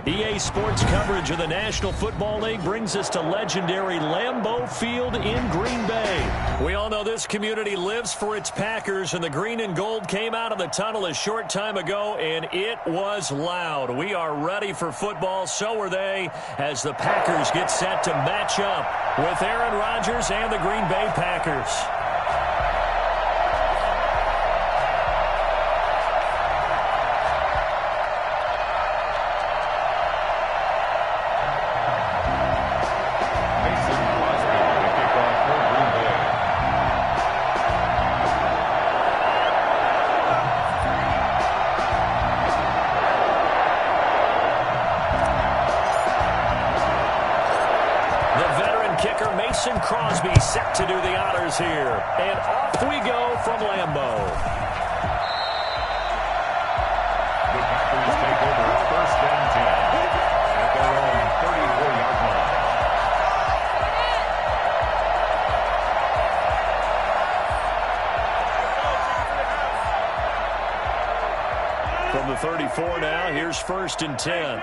EA Sports coverage of the National Football League brings us to legendary Lambeau Field in Green Bay. We all know this community lives for its Packers, and the green and gold came out of the tunnel a short time ago, and it was loud. We are ready for football, so are they, as the Packers get set to match up with Aaron Rodgers and the Green Bay Packers. Set to do the honors here. And off we go from Lambeau. The Packers take over first and 10 at their own 34-yard line. From the 34 now, here's first and 10.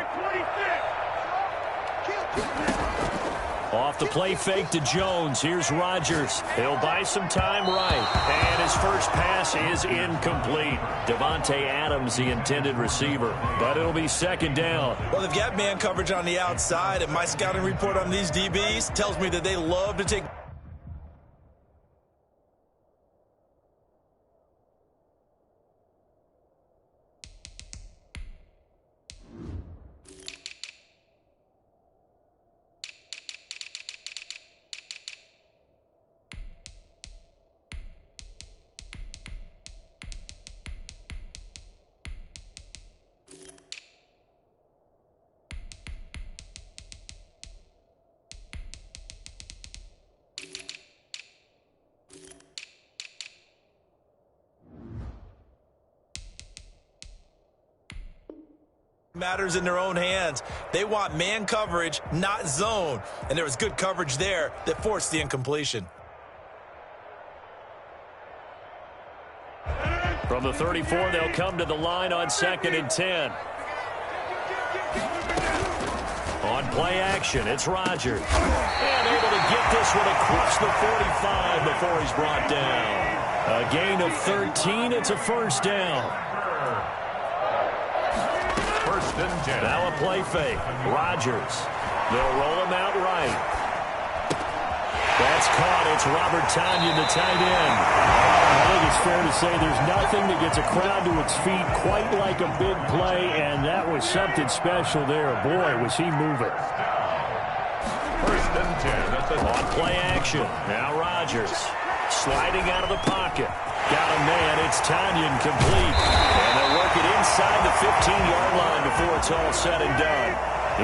Off the play fake to Jones. Here's Rodgers. He'll buy some time right. And his first pass is incomplete. Devontae Adams, the intended receiver. But it'll be second down. Well, they've got man coverage on the outside, and my scouting report on these DBs tells me that they love to take... matters in their own hands. They want man coverage, not zone. And there was good coverage there that forced the incompletion. From the 34, they'll come to the line on second and 10. On play action, it's Rodgers. And able to get this one across the 45 before he's brought down. A gain of 13. It's a first down. Now a play fake. Rodgers. They'll roll him out right. That's caught. It's Robert Tonyan, the tight end. I think it's fair to say there's nothing that gets a crowd to its feet quite like a big play, and that was something special there. Boy, was he moving. First and 10 at the on play action. Now Rodgers sliding out of the pocket. Got a man. It's Tonyan complete. And they'll work it inside the 15-yard line before it's all said and done.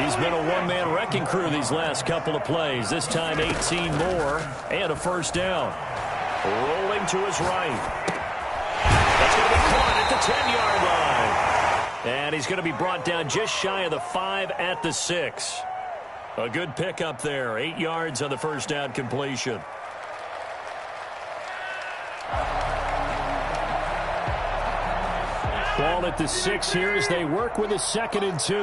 He's been a one-man wrecking crew these last couple of plays. This time 18 more and a first down. Rolling to his right. That's going to be caught at the 10-yard line. And he's going to be brought down just shy of the 5 at the 6. A good pickup there. 8 yards on the first down completion. Ball at the 6 here as they work with a second and 2.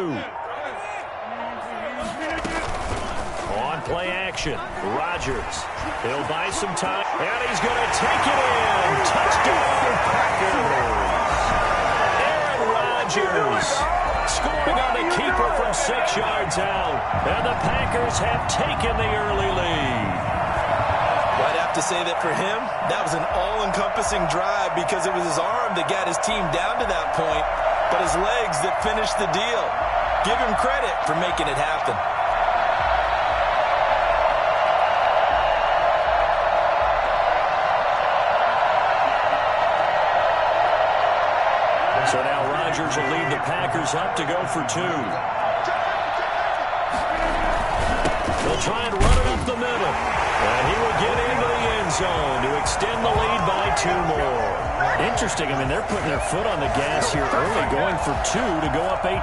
On play action, Rodgers. He'll buy some time, and he's going to take it in. Touchdown, Packers. Aaron Rodgers scoring on the keeper from 6 yards out. And the Packers have taken the early lead. I'd have to say that for him, that was an all-encompassing drive because it was his arm that got his team down to that point, but his legs that finished the deal. Give him credit for making it happen. So now Rodgers will lead the Packers up to go for 2. They'll try and run it up the middle. And he will get into the end zone to extend the lead by 2 more. Interesting. I mean, they're putting their foot on the gas here early, going for 2 to go up 8-0.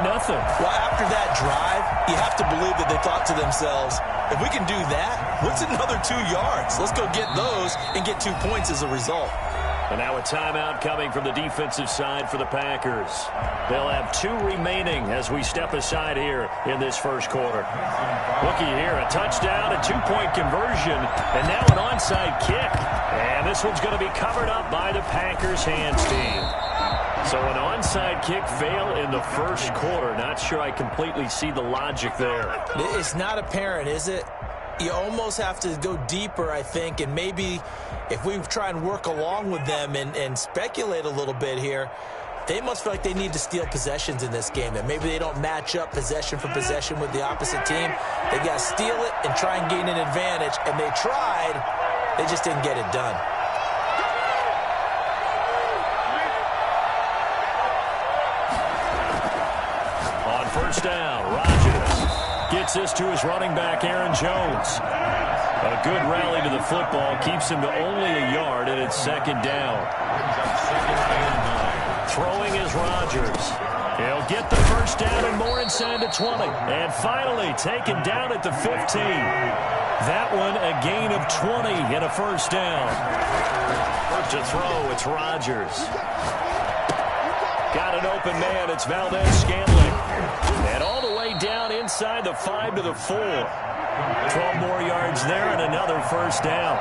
Well, after that drive, you have to believe that they thought to themselves, if we can do that, what's another 2 yards? Let's go get those and get 2 points as a result. And now a timeout coming from the defensive side for the Packers. They'll have 2 remaining as we step aside here in this first quarter. Looky here, a touchdown, a 2-point conversion, and now an onside kick. And this one's going to be covered up by the Packers hands team. So an onside kick fail in the first quarter. Not sure I completely see the logic there. It's not apparent, is it? You almost have to go deeper, I think, and maybe if we try and work along with them and speculate a little bit here, they must feel like they need to steal possessions in this game, and maybe they don't match up possession for possession with the opposite team. They got to steal it and try and gain an advantage, and they tried. They just didn't get it done. On first down, Rodgers gets this to his running back, Aaron Jones. A good rally to the football keeps him to only a yard, and it's second down. Throwing is Rodgers. He'll get the first down and more inside the 20. And finally taken down at the 15. That one a gain of 20 and a first down. To throw, it's Rodgers. Got an open man, it's Valdez-Scantling. And all the way down inside the 5 to the 4. 12 more yards there and another first down.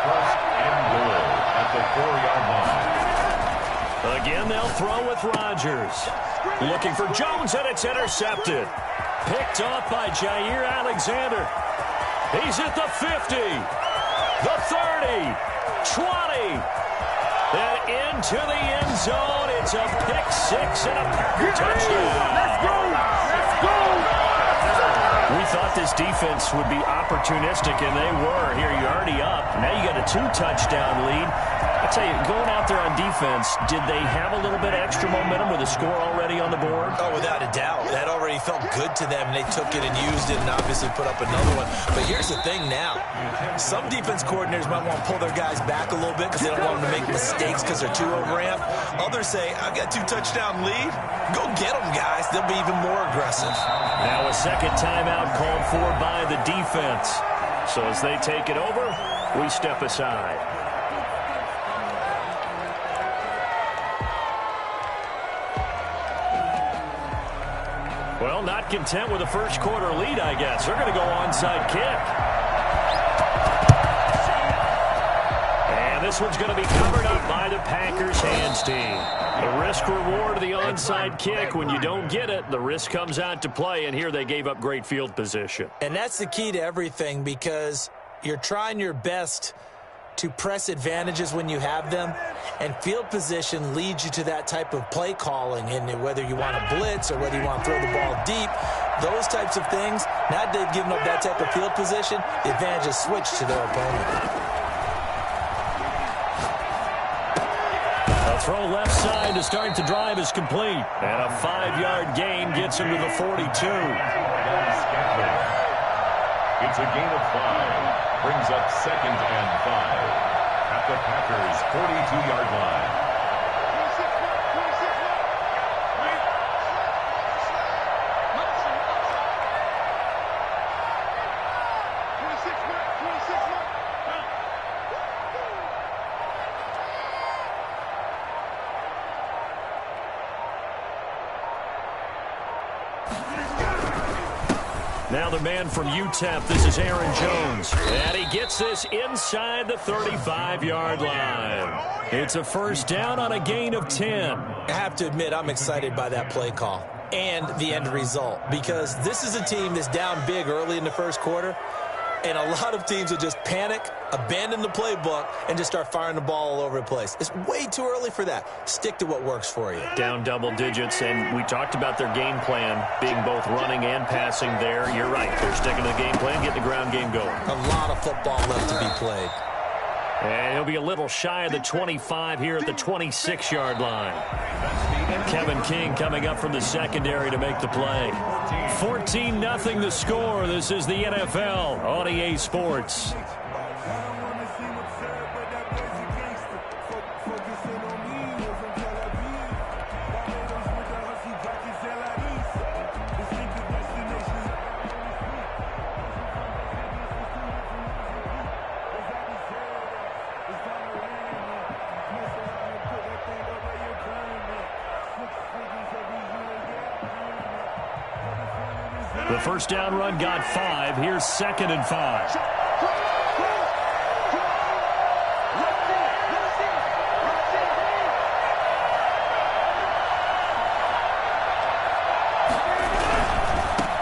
First and goal at the 4-yard line. Again, they'll throw with Rodgers. Looking for Jones, and it's intercepted. Picked off by Jair Alexander. He's at the 50, the 30, 20, and into the end zone. It's a pick 6 and a Packer touchdown. Let's go! Let's go! We thought this defense would be opportunistic, and they were. Here, you're already up. Now you got a 2-touchdown lead. I tell you, going out there on defense, did they have a little bit extra momentum with a score already on the board? Oh, without a doubt. That already felt good to them. They took it and used it and obviously put up another one. But here's the thing now. Some defense coordinators might want to pull their guys back a little bit because they don't want them to make mistakes because they're too overamped. Others say, I've got 2-touchdown lead. Go get them, guys. They'll be even more aggressive. Now a second timeout called for by the defense. So as they take it over, we step aside. Well, not content with a first quarter lead, I guess. They're going to go onside kick. And this one's going to be covered up by the Packers hands team. The risk reward of the onside kick. When you don't get it, the risk comes out to play, and here they gave up great field position. And that's the key to everything because you're trying your best to press advantages when you have them, and field position leads you to that type of play calling, and whether you want to blitz or whether you want to throw the ball deep, those types of things, now that they've given up that type of field position, the advantage is switched to their opponent. A throw left side to start the drive is complete, and a 5-yard gain gets him to the 42. It's a gain of 5. Brings up second and 5 at the Packers' 42-yard line. Now the man from UTEP, this is Aaron Jones. And he gets this inside the 35-yard line. It's a first down on a gain of 10. I have to admit, I'm excited by that play call and the end result because this is a team that's down big early in the first quarter, and a lot of teams will just panic, abandon the playbook, and just start firing the ball all over the place. It's way too early for that. Stick to what works for you. Down double digits, and we talked about their game plan being both running and passing there. You're right. They're sticking to the game plan, getting the ground game going. A lot of football left to be played. And he'll be a little shy of the 25 here at the 26-yard line. Kevin King coming up from the secondary to make the play. 14-0 the score. This is the NFL on EA Sports. The first down run got 5. Here's 2nd and 5.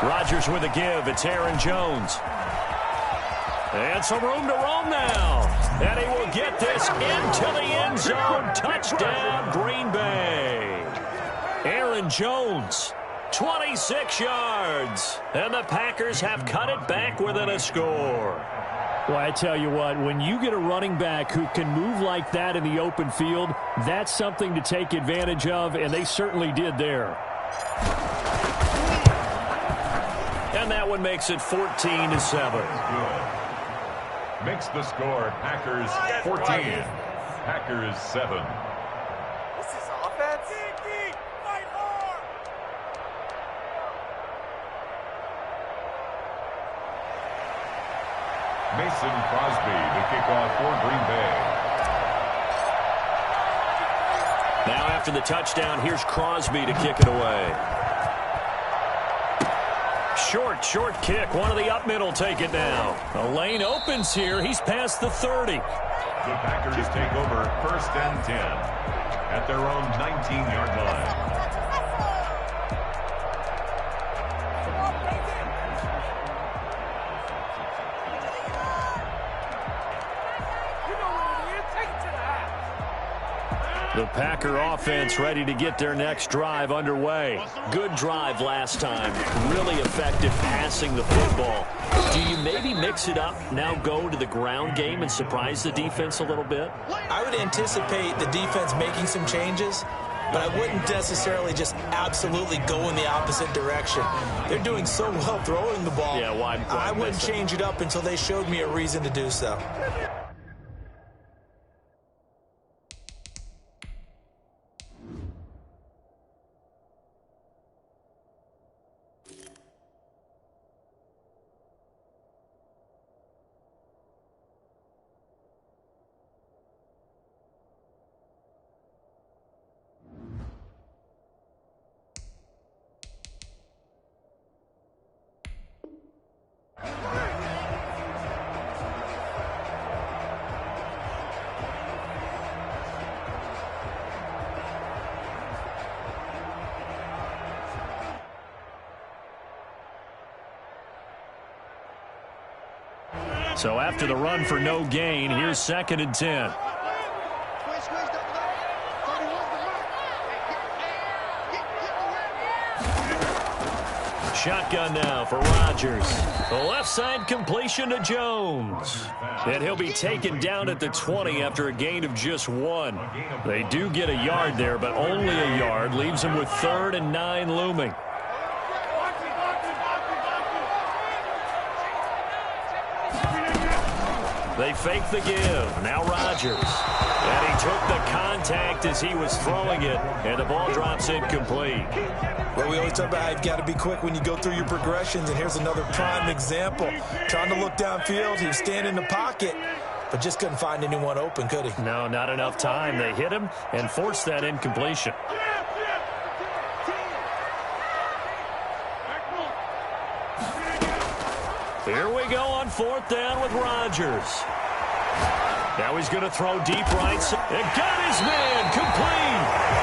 Rodgers with a give. It's Aaron Jones. And some room to roam now. And he will get this into the end zone. Touchdown, Green Bay. Aaron Jones, 26 yards. And the Packers have cut it back within a score. Well, I tell you what, when you get a running back who can move like that in the open field, that's something to take advantage of, and they certainly did there. And that one makes it 14-7. Makes the score Packers 14, Packers 7. This is offense. Mason Crosby to kick off for Green Bay. Now after the touchdown, here's Crosby to kick it away. Short kick. One of the up middle take it now. The lane opens here. He's past the 30. The Packers take over 1st and 10 at their own 19-yard line. The Packer offense ready to get their next drive underway. Good drive last time. Really effective passing the football. Do you maybe mix it up, now go to the ground game and surprise the defense a little bit? I would anticipate the defense making some changes, but I wouldn't necessarily just absolutely go in the opposite direction. They're doing so well throwing the ball. Yeah, why I wouldn't change it up until they showed me a reason to do so. So after the run for no gain, here's 2nd and 10. Shotgun now for Rodgers. The left side completion to Jones. And he'll be taken down at the 20 after a gain of just 1. They do get a yard there, but only a yard. Leaves them with 3rd and 9 looming. They fake the give. Now Rodgers. And he took the contact as he was throwing it. And the ball drops incomplete. Well, we always talk about how you've got to be quick when you go through your progressions, and here's another prime example. Trying to look downfield, he was standing in the pocket, but just couldn't find anyone open, could he? No, not enough time. They hit him and forced that incompletion. Here we go on 4th down with Rodgers. Now he's going to throw deep right. And got his man complete.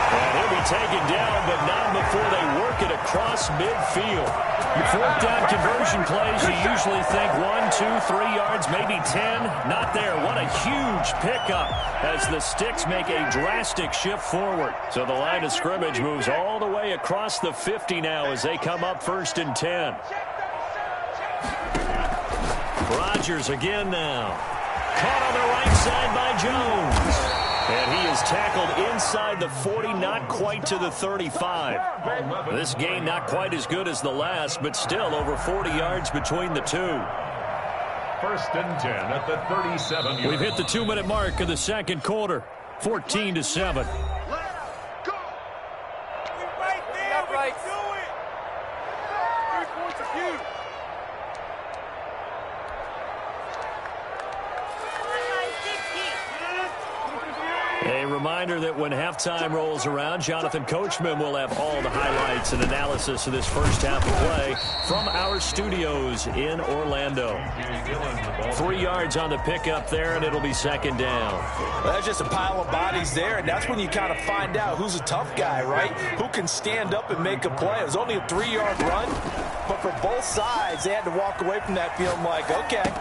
And he'll be taken down, but not before they work it across midfield. Your 4th down conversion plays, you usually think 1, 2, 3 yards, maybe 10. Not there. What a huge pickup as the Sticks make a drastic shift forward. So the line of scrimmage moves all the way across the 50 now as they come up 1st and 10. Rodgers again now. Caught on the right side by Jones. And he is tackled inside the 40, not quite to the 35. This gain not quite as good as the last, but still over 40 yards between the two. 1st and 10 at the 37. We've hit the 2-minute mark of the 2nd quarter. 14-7. A reminder that when halftime rolls around, Jonathan Coachman will have all the highlights and analysis of this first half of play from our studios in Orlando. 3 yards on the pickup there, and it'll be second down. Well, that's just a pile of bodies there, and that's when you kind of find out who's a tough guy, right? Who can stand up and make a play. It was only a 3-yard run, but for both sides, they had to walk away from that feeling like, okay,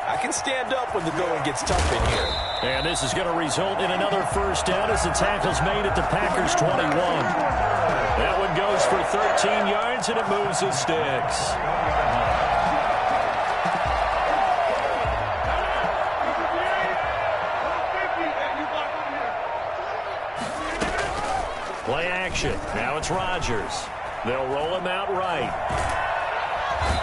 I can stand up when the going gets tough in here. And this is going to result in another first down as the tackle's made at the Packers' 21. That one goes for 13 yards, and it moves the sticks. Play action. Now it's Rodgers. They'll roll him out right.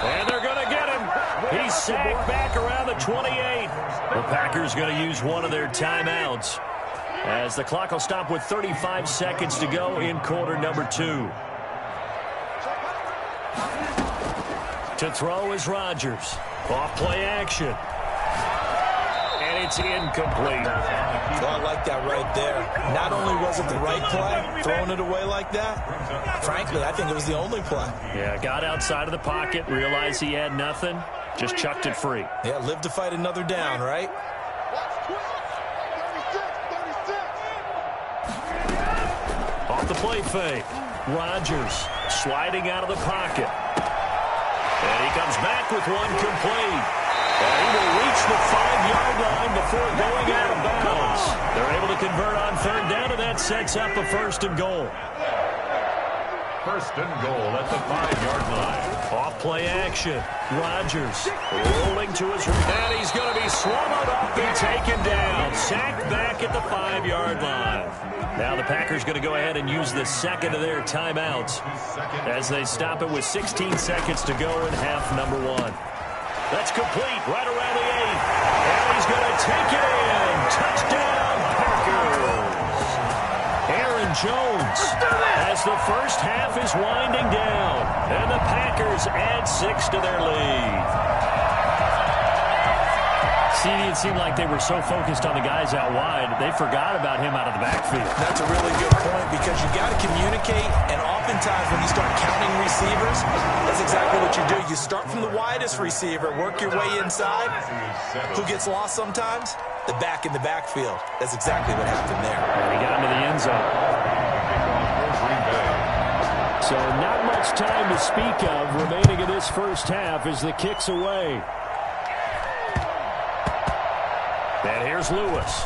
And they're going to get him. He's sacked back around the 28. The Packers going to use one of their timeouts as the clock will stop with 35 seconds to go in quarter number 2. To throw is Rodgers. Off play action. And it's incomplete. Oh, I like that right there. Not only was it the right play, throwing it away like that, frankly, I think it was the only play. Yeah, got outside of the pocket, realized he had nothing, just chucked it free. Yeah, live to fight another down, right? Off the play fake. Rodgers sliding out of the pocket. And he comes back with one complete. And he will reach the 5-yard line before going out of bounds. They're able to convert on third down, and that sets up a first and goal. First and goal at the 5-yard line. Off play action. Rodgers rolling to his right. And he's going to be swallowed up and taken down. Sacked back at the 5-yard line. Now the Packers going to go ahead and use the second of their timeouts as they stop it with 16 seconds to go in half number 1. That's complete right around the 8. And he's going to take it in. Touchdown, Packers. Aaron Jones as the first half is winding down. And the Packers add 6 to their lead. It seemed like they were so focused on the guys out wide, they forgot about him out of the backfield. That's a really good point because you got to communicate, and oftentimes when you start counting receivers, that's exactly what you do. You start from the widest receiver, work your way inside. Who gets lost sometimes? The back in the backfield. That's exactly what happened there. And he got into the end zone. So not much time to speak of remaining in this first half as the kick's away. And here's Lewis.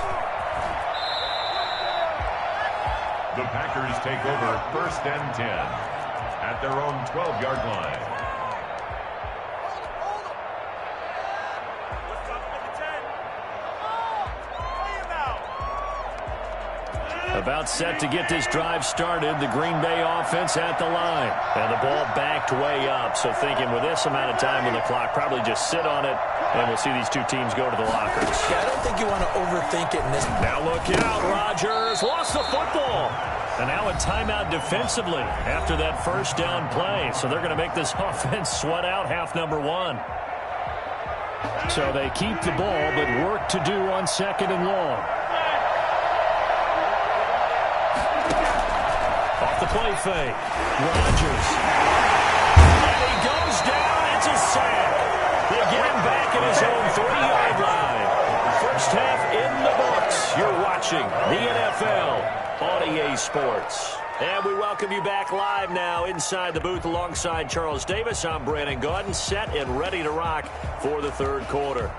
The Packers take over first and 10 at their own 12-yard line. About set to get this drive started. The Green Bay offense at the line. And the ball backed way up. So thinking with this amount of time on the clock, probably just sit on it, and we'll see these two teams go to the lockers. Yeah, I don't think you want to overthink it in this. Now look out, Rodgers lost the football. And now a timeout defensively after that first down play. So they're going to make this offense sweat out half number 1. So they keep the ball, but work to do on second and long. Off the play fake. Rodgers. And he goes down. It's a sack. They get him back at his own 30-yard line. First half in the books. You're watching the NFL on EA Sports. And we welcome you back live now inside the booth alongside Charles Davis. I'm Brandon Gaudin, set and ready to rock for the third quarter.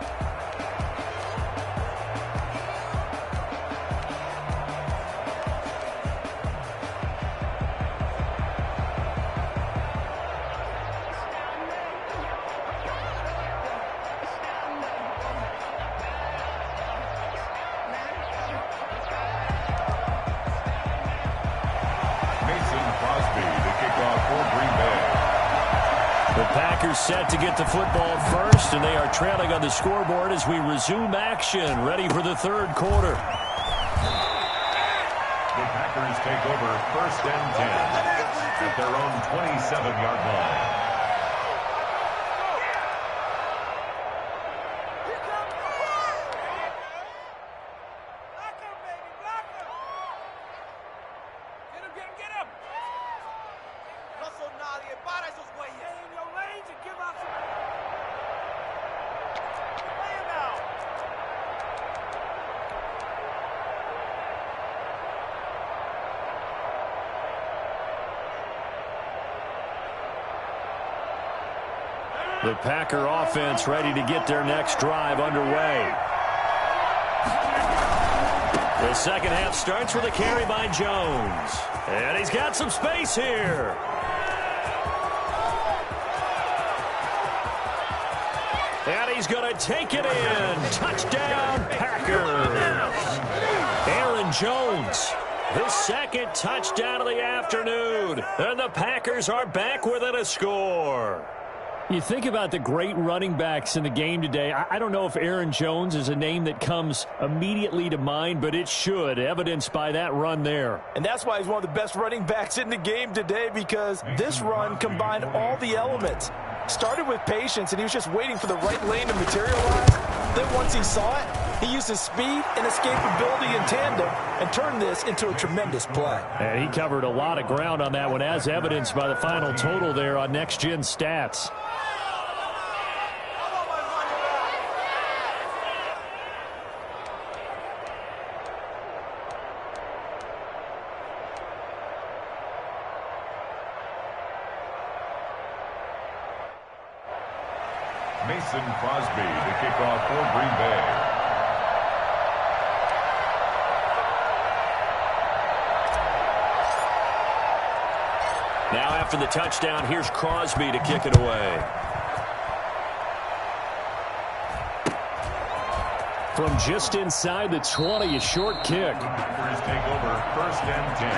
Set to get the football first, and they are trailing on the scoreboard as we resume action, ready for the third quarter. The Packers take over first and 10 at their own 27-yard line. The Packer offense ready to get their next drive underway. The second half starts with a carry by Jones. And he's got some space here. And he's going to take it in. Touchdown, Packers. Aaron Jones, his second touchdown of the afternoon. And the Packers are back within a score. You think about the great running backs in the game today. I don't know if Aaron Jones is a name that comes immediately to mind, but it should, evidenced by that run there. And that's why he's one of the best running backs in the game today, because this run combined all the elements. Started with patience, and he was just waiting for the right lane to materialize. Then once he saw it, he used his speed and escapability in tandem and turned this into a tremendous play. And he covered a lot of ground on that one, as evidenced by the final total there on Next Gen Stats. Mason Crosby to kick off for Green Bay. Now after the touchdown, here's Crosby to kick it away. From just inside the 20, a short kick. Packers take over 1st and 10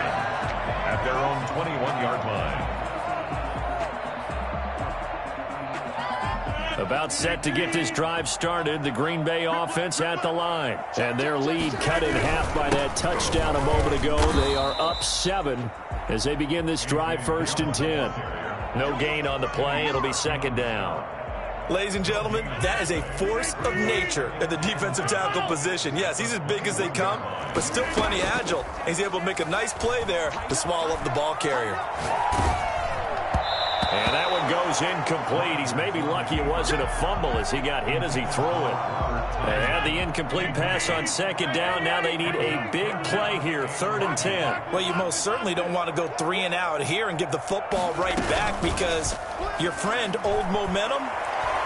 at their own 21-yard line. About set to get this drive started, the Green Bay offense at the line. And their lead cut in half by that touchdown a moment ago. They are up 7 as they begin this drive 1st and 10. No gain on the play. It'll be 2nd down. Ladies and gentlemen, that is a force of nature at the defensive tackle position. Yes, he's as big as they come, but still plenty agile. He's able to make a nice play there to swallow up the ball carrier. And that one goes incomplete. He's maybe lucky it wasn't a fumble as he got hit as he threw it. They had the incomplete pass on 2nd down. Now they need a big play here, 3rd and 10. Well, you most certainly don't want to go 3 and out here and give the football right back, because your friend, Old Momentum,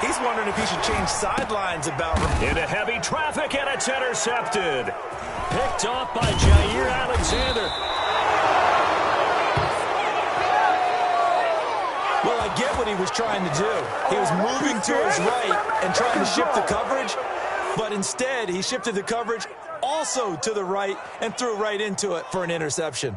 he's wondering if he should change sidelines about him. Into heavy traffic, and it's intercepted. Picked off by Jair Alexander. Well, I get what he was trying to do. He was moving to his right and trying to shift the coverage, but instead he shifted the coverage also to the right and threw right into it for an interception.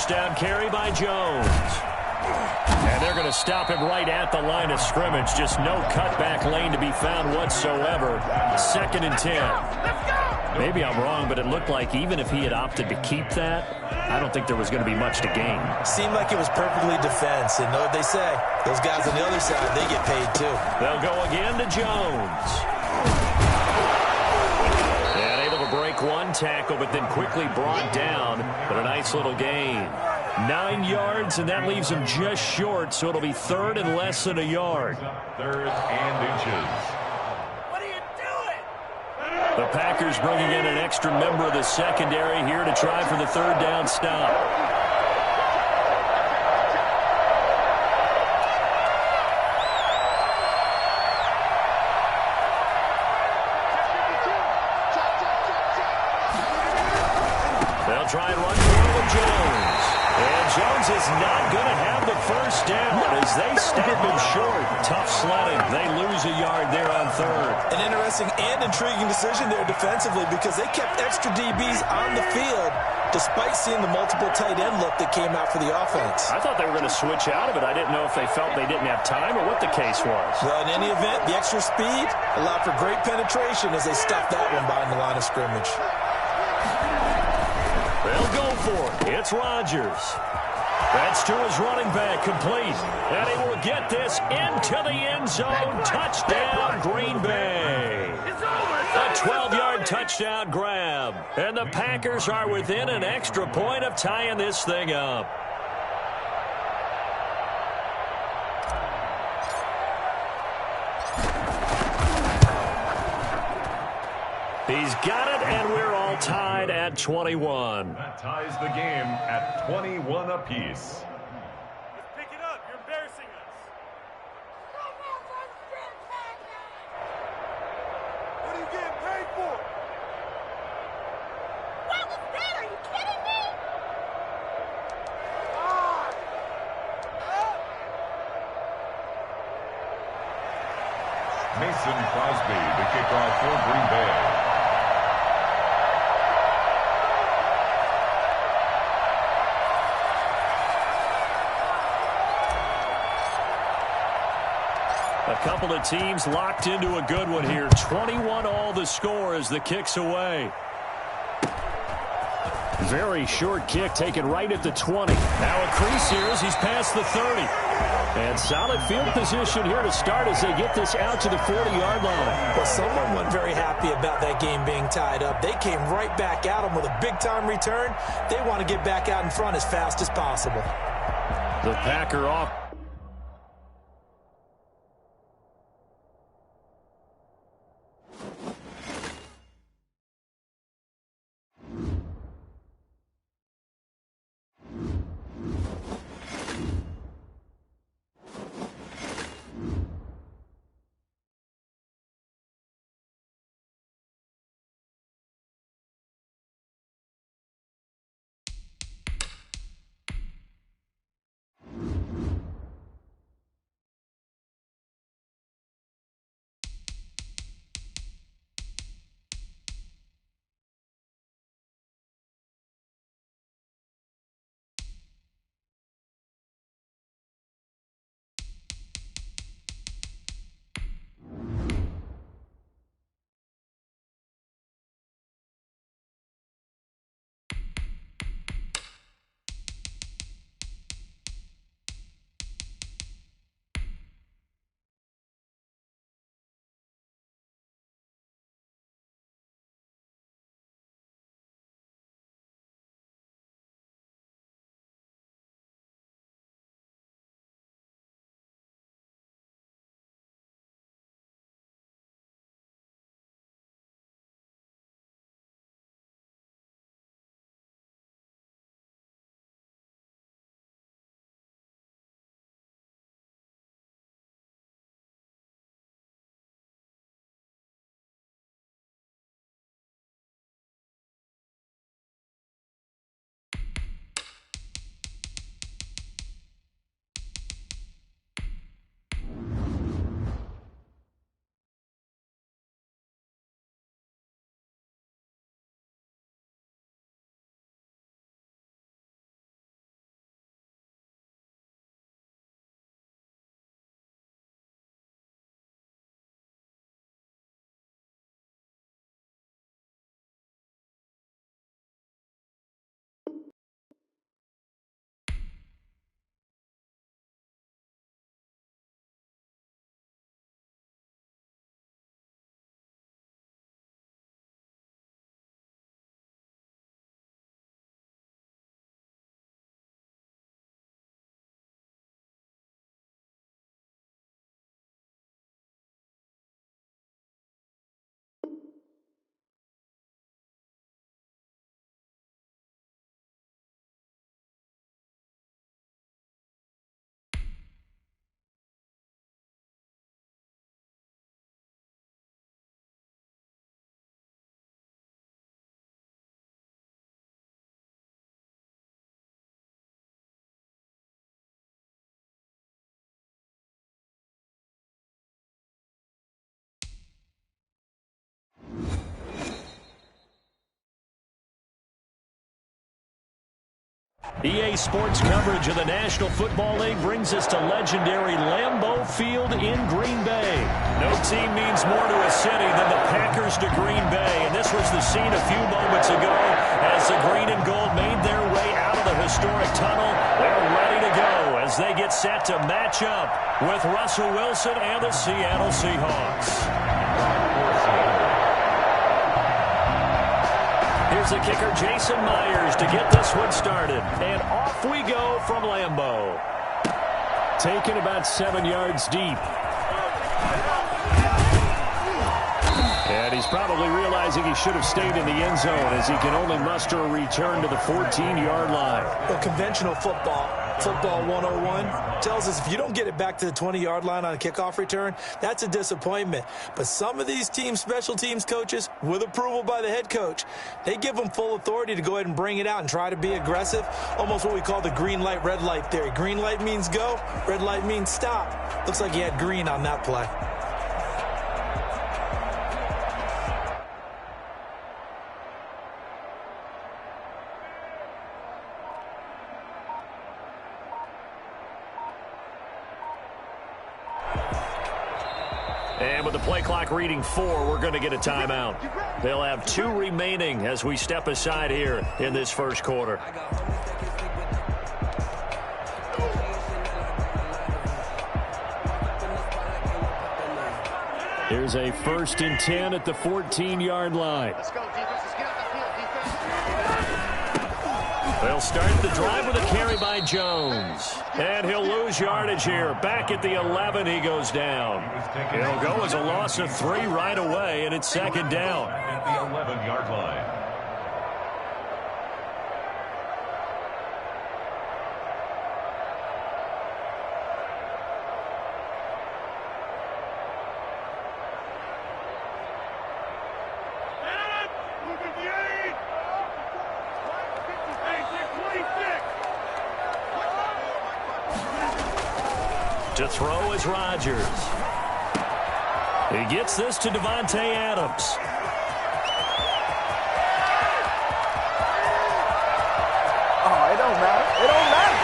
Down carry by Jones. And they're going to stop him right at the line of scrimmage. Just no cutback lane to be found whatsoever. 2nd and 10. Maybe I'm wrong, but it looked like even if he had opted to keep that, I don't think there was going to be much to gain. Seemed like it was perfectly defense. And know what they say? Those guys on the other side, they get paid too. They'll go again to Jones. Break one tackle, but then quickly brought down. But a nice little gain. 9 yards, and that leaves him just short, so it'll be 3rd and less than a yard. 3rd and inches. What are you doing? The Packers bringing in an extra member of the secondary here to try for the 3rd down stop. Try and run forward with Jones. And Jones is not going to have the 1st down as they stop him short. Tough sledding. They lose a yard there on 3rd. An interesting and intriguing decision there defensively, because they kept extra DBs on the field despite seeing the multiple tight end look that came out for the offense. I thought they were going to switch out of it. I didn't know if they felt they didn't have time or what the case was. Well, in any event, the extra speed allowed for great penetration as they stopped that one behind the line of scrimmage. They'll go for it. It's Rodgers. That's to his running back, complete. And he will get this into the end zone. Touchdown, Green Bay. A 12-yard touchdown grab. And the Packers are within an extra point of tying this thing up. He's got it, and we're all tied at 21. That ties the game at 21 apiece. Let's pick it up. You're embarrassing us. What are you getting paid for? What was that? Are you kidding me? Mason Crosby, the kickoff for Green Bay. A couple of teams locked into a good one here. 21 all the score as the kick's away. Very short kick taken right at the 20. Now a crease here as he's past the 30. And solid field position here to start as they get this out to the 40-yard line. Well, someone wasn't very happy about that game being tied up. They came right back at them with a big-time return. They want to get back out in front as fast as possible. The Packer off. EA Sports coverage of the National Football League brings us to legendary Lambeau Field in Green Bay. No team means more to a city than the Packers to Green Bay, and this was the scene a few moments ago as the green and gold made their way out of the historic tunnel. They're ready to go as they get set to match up with Russell Wilson and the Seattle Seahawks. Here's the kicker, Jason Myers, to get this one started. And off we go from Lambeau. Taken about 7 yards deep. And he's probably realizing he should have stayed in the end zone as he can only muster a return to the 14-yard line. Well, conventional football 101, tells us if you don't get it back to the 20-yard line on a kickoff return, that's a disappointment. But some of these special teams coaches, with approval by the head coach, they give them full authority to go ahead and bring it out and try to be aggressive, almost what we call the green light, red light theory. Green light means go, red light means stop. Looks like he had green on that play. And with the play clock reading 4, we're going to get a timeout. They'll have 2 remaining as we step aside here in this first quarter. Here's a 1st and 10 at the 14-yard line. Let's go, defense. Let's get out the field, defense. They'll start the drive with a carry by Jones. And he'll lose yardage here. Back at the 11, he goes down. He'll go as a loss of 3 right away, and it's 2nd down. At the 11-yard line. To throw is Rodgers. He gets this to Devontae Adams. Oh, it don't matter. It don't matter.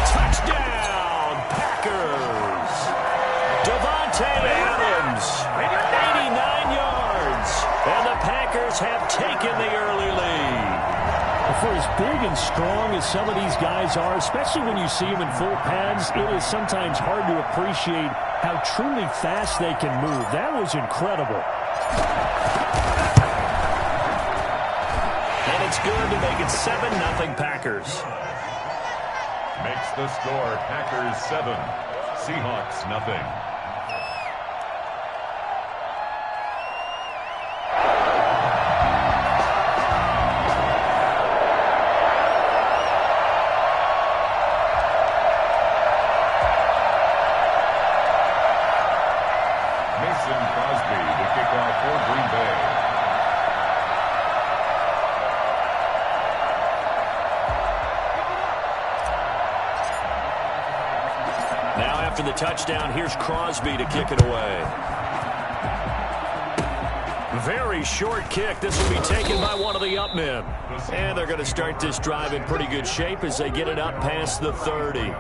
Touchdown, Packers. Devontae Adams, 89 yards. And the Packers have taken the early lead. For as big and strong as some of these guys are, especially when you see them in full pads, it is sometimes hard to appreciate how truly fast they can move. That was incredible. And it's good to make it 7-0 Packers. Makes the score Packers 7, Seahawks nothing. After the touchdown, here's Crosby to kick it away. Very short kick. This will be taken by one of the up men. And they're going to start this drive in pretty good shape as they get it up past the 30.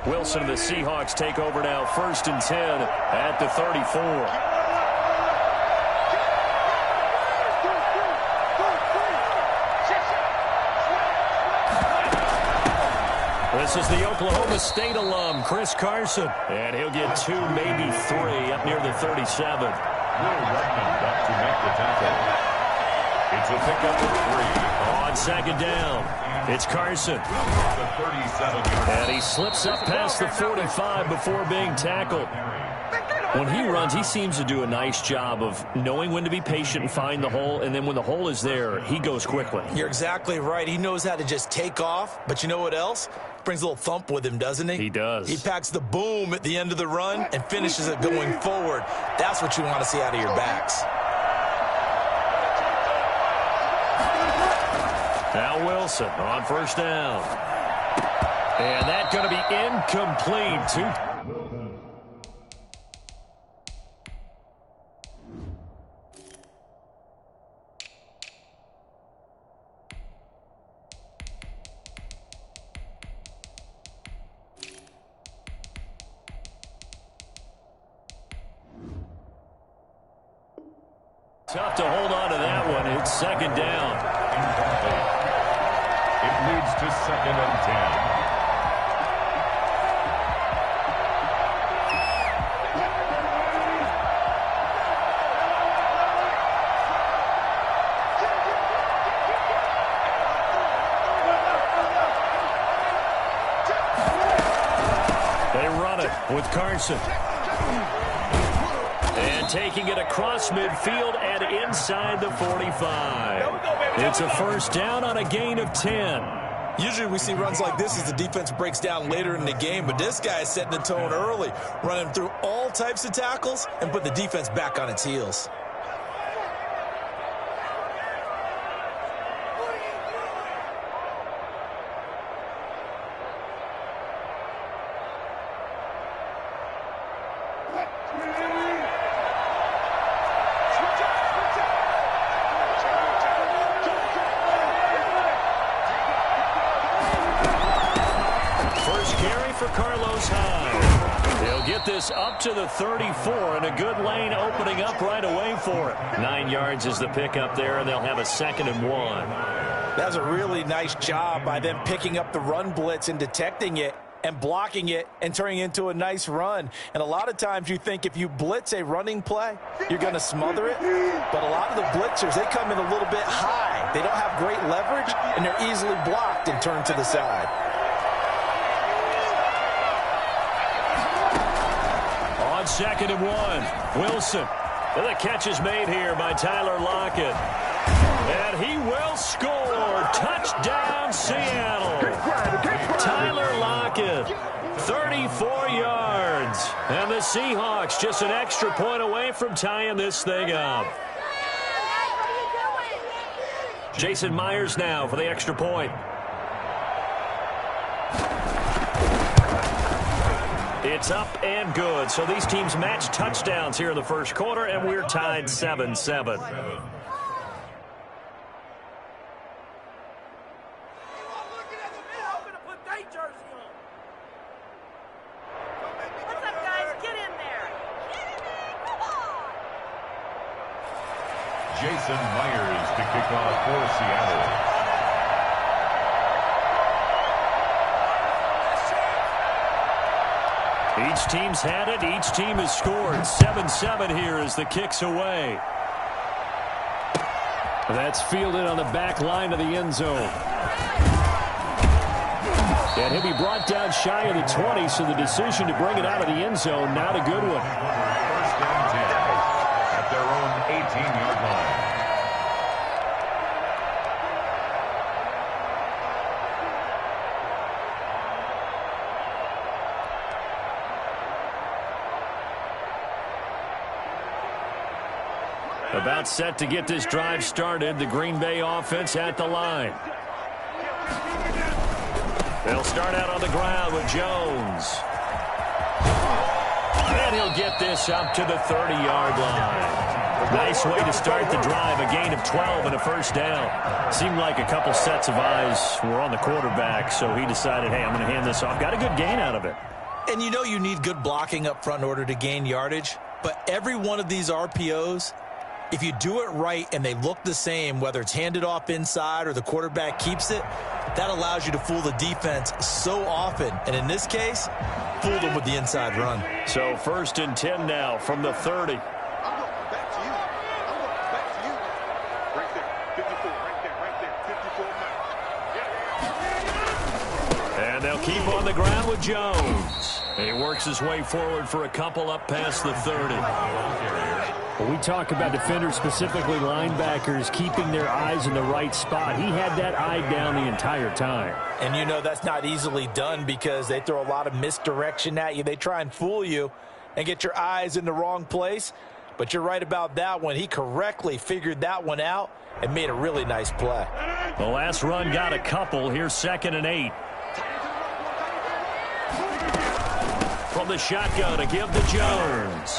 Wilson and the Seahawks take over now, 1st and 10 at the 34. This is the Oklahoma State alum, Chris Carson. And he'll get 2, maybe 3 up near the 37. Will Redmond up to make the tackle. It's a pickup of 3. On 2nd down, it's Carson. And he slips up past the 45 before being tackled. When he runs, he seems to do a nice job of knowing when to be patient and find the hole, and then when the hole is there, he goes quickly. You're exactly right. He knows how to just take off, but you know what else? Brings a little thump with him, doesn't he? He does. He packs the boom at the end of the run and finishes it going forward. That's what you want to see out of your backs. Now Wilson on 1st down. And that's going to be incomplete. Tough to hold on to that one. It's second down. It leads to 2nd and 10. They run it with Carson. And taking it across midfield and inside the 45. It's a first down on a gain of 10. Usually we see runs like this as the defense breaks down later in the game, but this guy is setting the tone early, running through all types of tackles and put the defense back on its heels. Up to the 34, and a good lane opening up right away for it. 9 yards is the pickup there, and they'll have a 2nd and 1. That was a really nice job by them picking up the run blitz and detecting it and blocking it and turning it into a nice run. And a lot of times you think if you blitz a running play, you're going to smother it. But a lot of the blitzers, they come in a little bit high. They don't have great leverage, and they're easily blocked and turned to the side. On 2nd and 1, Wilson. And the catch is made here by Tyler Lockett. And he will score. Touchdown, Seattle. Tyler Lockett, 34 yards. And the Seahawks just an extra point away from tying this thing up. Jason Myers now for the extra point. It's up and good. So these teams match touchdowns here in the first quarter, and we're tied 7-7. Jason Myers to kick off for Seattle. Each team's had it. Each team has scored. 7-7 here as the kick's away. That's fielded on the back line of the end zone. And he'll be brought down shy of the 20, so the decision to bring it out of the end zone, not a good one. First and 10 at their own 18-yard line. About set to get this drive started. The Green Bay offense at the line. They'll start out on the ground with Jones. And he'll get this up to the 30-yard line. Nice way to start the drive. A gain of 12 and a first down. Seemed like a couple sets of eyes were on the quarterback, so he decided, hey, I'm going to hand this off. Got a good gain out of it. And you know you need good blocking up front in order to gain yardage. But every one of these RPOs, if you do it right and they look the same, whether it's handed off inside or the quarterback keeps it, that allows you to fool the defense so often. And in this case, fooled them with the inside run. So 1st and 10 now from the 30. I'm going back to you. I'm going back to you. Right there. 54. Right there. 54 now. And they'll keep on the ground with Jones. And he works his way forward for a couple up past the 30. When we talk about defenders, specifically linebackers, keeping their eyes in the right spot, he had that eye down the entire time. And you know that's not easily done because they throw a lot of misdirection at you. They try and fool you and get your eyes in the wrong place. But you're right about that one. He correctly figured that one out and made a really nice play. The last run got a couple. Here's 2nd and 8. from the shotgun to give to Jones.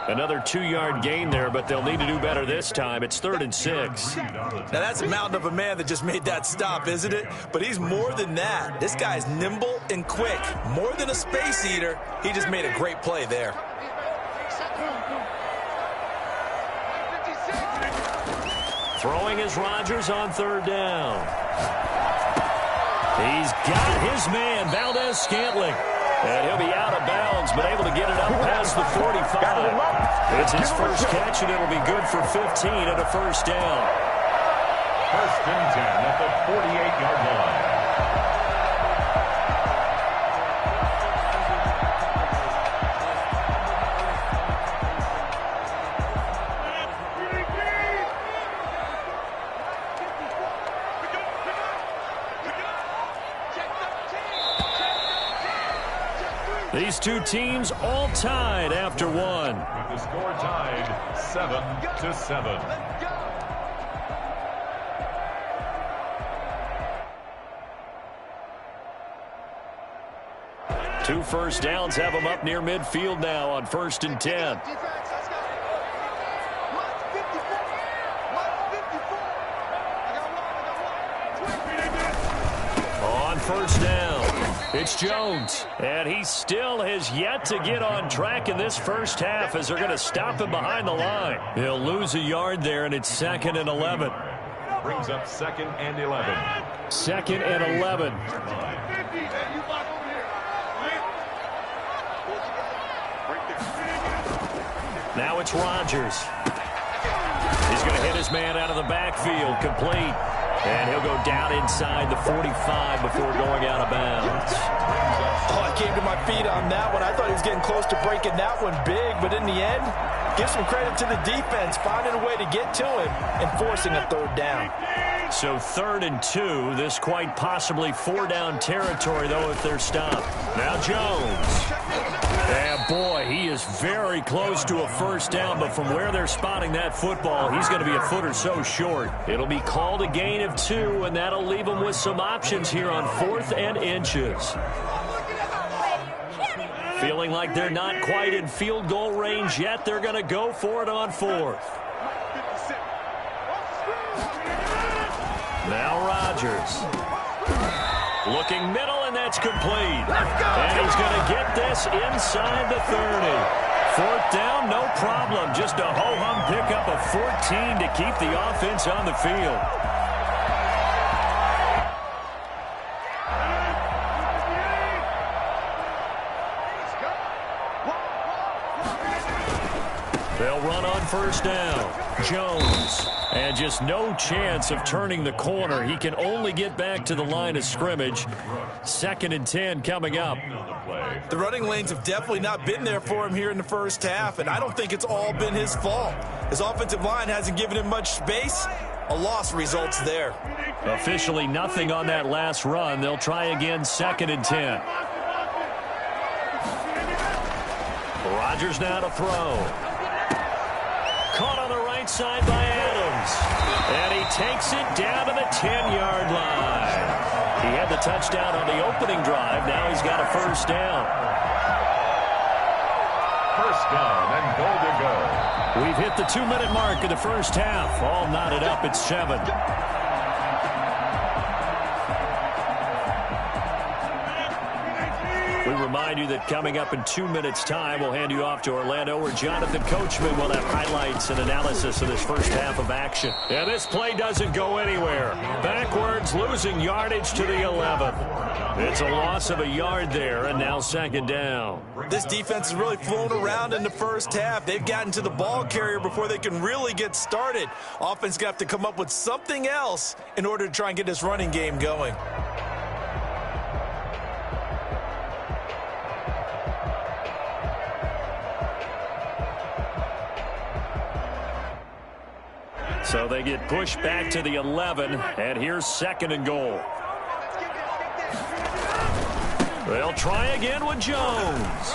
Another 2-yard gain there, but they'll need to do better this time. It's 3rd and 6. Now, that's a mountain of a man that just made that stop, isn't it? But he's more than that. This guy's nimble and quick. More than a space eater, he just made a great play there. Throwing is Rodgers on 3rd down. He's got his man, Valdez-Scantling. And he'll be out of bounds, but able to get it up past the 45. It's his first catch, and it'll be good for 15 and a first down. 1st and 10 at the 48-yard line. These two teams all tied after one. With the score tied 7-7. Two first downs have them up near midfield now on 1st and 10. On 1st down, it's Jones. And he still has yet to get on track in this first half as they're going to stop him behind the line. He'll lose a yard there, and it's 2nd and 11. Brings up 2nd and 11. 2nd and 11. Now it's Rodgers. He's going to hit his man out of the backfield, complete. And he'll go down inside the 45 before going out of bounds. Oh, I came to my feet on that one. I thought he was getting close to breaking that one big, but in the end, give some credit to the defense, finding a way to get to him and forcing a 3rd down. So 3rd and 2, this quite possibly 4-down territory, though, if they're stopped. Now Jones. And boy, he is very close to a first down, but from where they're spotting that football, he's going to be a foot or so short. It'll be called a gain of 2, and that'll leave him with some options here on 4th and inches. Feeling like they're not quite in field goal range yet, they're going to go for it on 4th. Now Rodgers. Looking middle, and that's complete. And he's going to get this inside the 30. 4th down, no problem. Just a ho-hum pickup of 14 to keep the offense on the field. They'll run on 1st down. Jones. And just no chance of turning the corner. He can only get back to the line of scrimmage. 2nd and 10 coming up. The running lanes have definitely not been there for him here in the first half, and I don't think it's all been his fault. His offensive line hasn't given him much space. A loss results there. Officially nothing on that last run. They'll try again 2nd and 10. Rodgers now to throw. Caught on the right side by Adams. And he takes it down to the 10-yard line. He had the touchdown on the opening drive. Now he's got a first down. First down and goal to go. We've hit the 2-minute mark of the first half. All knotted up at 7. We remind you that coming up in 2 minutes' time, we'll hand you off to Orlando, where Jonathan Coachman will have highlights and analysis of this first half of action. And this play doesn't go anywhere. Backwards, losing yardage to the 11. It's a loss of a yard there, and now 2nd down. This defense has really flown around in the first half. They've gotten to the ball carrier before they can really get started. Offense got to come up with something else in order to try and get this running game going. So they get pushed back to the 11, and here's 2nd and goal. They'll try again with Jones.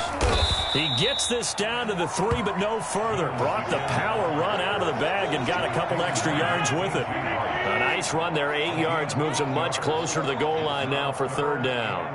He gets this down to the 3, but no further. Brought the power run out of the bag and got a couple extra yards with it. A nice run there, 8 yards, moves him much closer to the goal line now for 3rd down.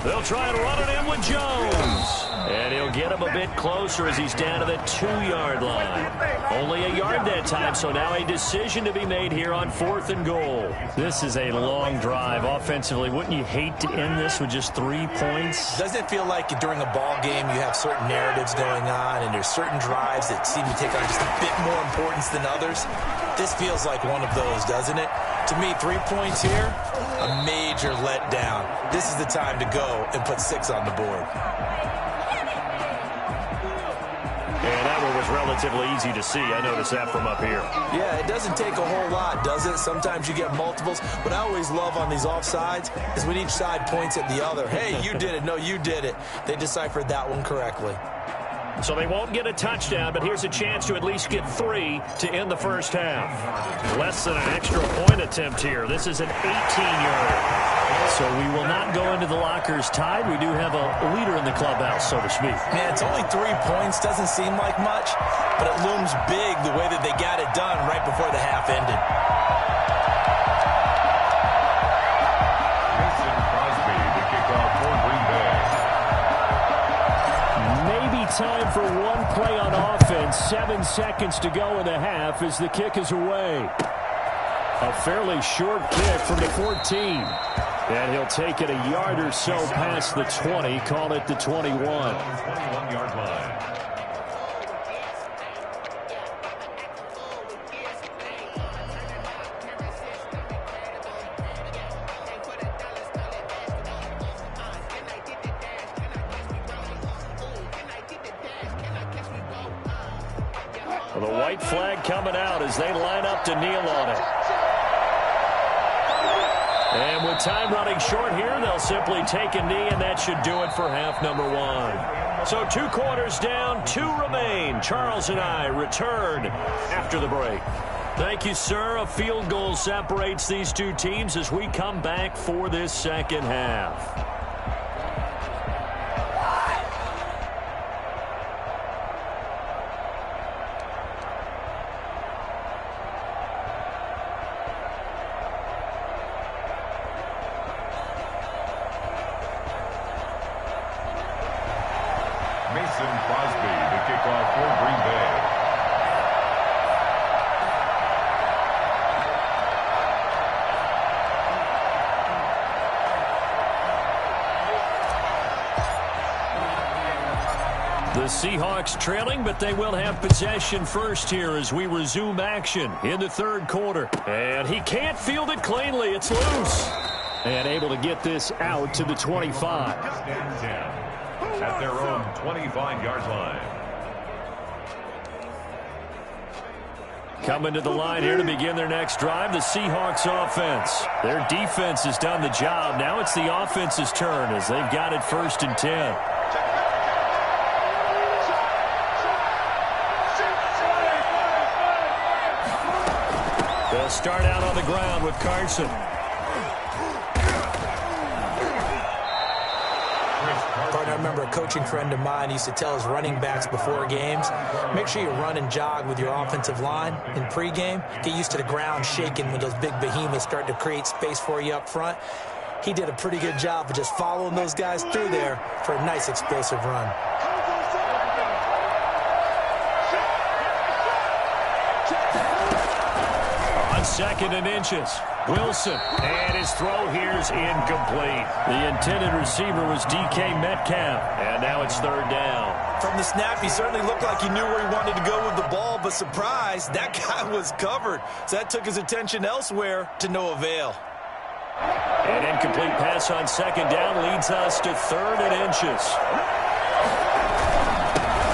They'll try and run it in with Jones. And he'll get him a bit closer as he's down to the 2-yard line. Only a yard that time, so now a decision to be made here on 4th and goal. This is a long drive offensively. Wouldn't you hate to end this with just 3 points? Doesn't it feel like during a ball game you have certain narratives going on and there's certain drives that seem to take on just a bit more importance than others? This feels like one of those, doesn't it? To me, 3 points here, a major letdown. This is the time to go and put 6 on the board. And that one was relatively easy to see. I noticed that from up here. Yeah, it doesn't take a whole lot, does it? Sometimes you get multiples. What I always love on these offsides is when each side points at the other. Hey, you did it. No, you did it. They deciphered that one correctly. So they won't get a touchdown, but here's a chance to at least get 3 to end the first half. Less than an extra point attempt here. This is an 18-yarder. So we will not go into the lockers tied. We do have a leader in the clubhouse, so to speak. Man, it's only 3 points. Doesn't seem like much, but it looms big the way that they got it done right before the half ended. Mason Crosby, the kickoff for Green Bay. Maybe time for one play on offense. 7 seconds to go in the half as the kick is away. A fairly short kick from the 14. And he'll take it a yard or so past the 20, call it the 21. 21-yard line. Well, the white flag coming out as they line up to kneel on it. And with time running short here, they'll simply take a knee, and that should do it for half number 1. So 2 quarters down, 2 remain. Charles and I return after the break. Thank you, sir. A field goal separates these two teams as we come back for this second half. Mason Crosby, the kickoff for Green Bay. The Seahawks trailing, but they will have possession first here as we resume action in the 3rd quarter. And he can't field it cleanly. It's loose. And able to get this out to the 25. At their own 25-yard line. Coming to the line here to begin their next drive, the Seahawks offense. Their defense has done the job. Now it's the offense's turn as they've got it 1st and 10. They'll start out on the ground with Carson. I remember a coaching friend of mine used to tell his running backs before games, make sure you run and jog with your offensive line in pregame. Get used to the ground shaking when those big behemoths start to create space for you up front. He did a pretty good job of just following those guys through there for a nice explosive run. On 2nd and inches. Wilson, and his throw here is incomplete. The intended receiver was DK Metcalf, and now it's 3rd down. From the snap, he certainly looked like he knew where he wanted to go with the ball, but surprise, that guy was covered. So that took his attention elsewhere to no avail. An incomplete pass on 2nd down leads us to 3rd and inches.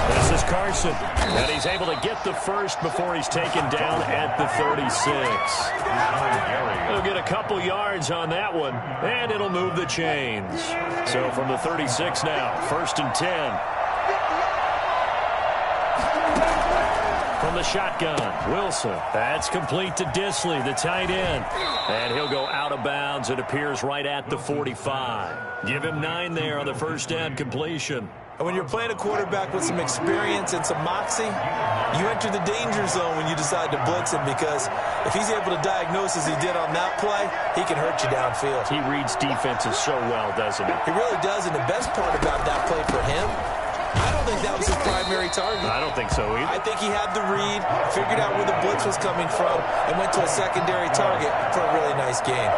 This is Carson, and he's able to get the first before he's taken down at the 36. He'll get a couple yards on that one, and it'll move the chains. So from the 36 now, 1st and 10. From the shotgun, Wilson. That's complete to Disley, the tight end. And he'll go out of bounds. It appears right at the 45. Give him 9 there on the 1st down completion. And when you're playing a quarterback with some experience and some moxie, you enter the danger zone when you decide to blitz him, because if he's able to diagnose as he did on that play, he can hurt you downfield. He reads defenses so well, doesn't he? He really does, and the best part about that play for him, I don't think that was his primary target. I don't think so either. I think he had the read, figured out where the blitz was coming from, and went to a secondary target for a really nice gain.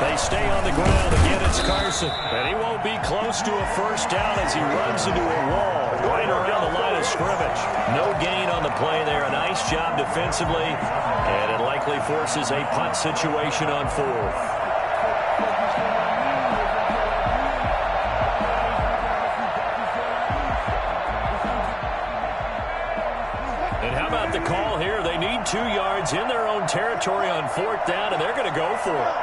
They stay on the ground. Again, it's Carson. And he won't be close to a first down as he runs into a wall right around the line of scrimmage. No gain on the play there. A nice job defensively, and it likely forces a punt situation on fourth. And how about the call here? They need 2 yards in their own territory on fourth down, and they're going to go for it.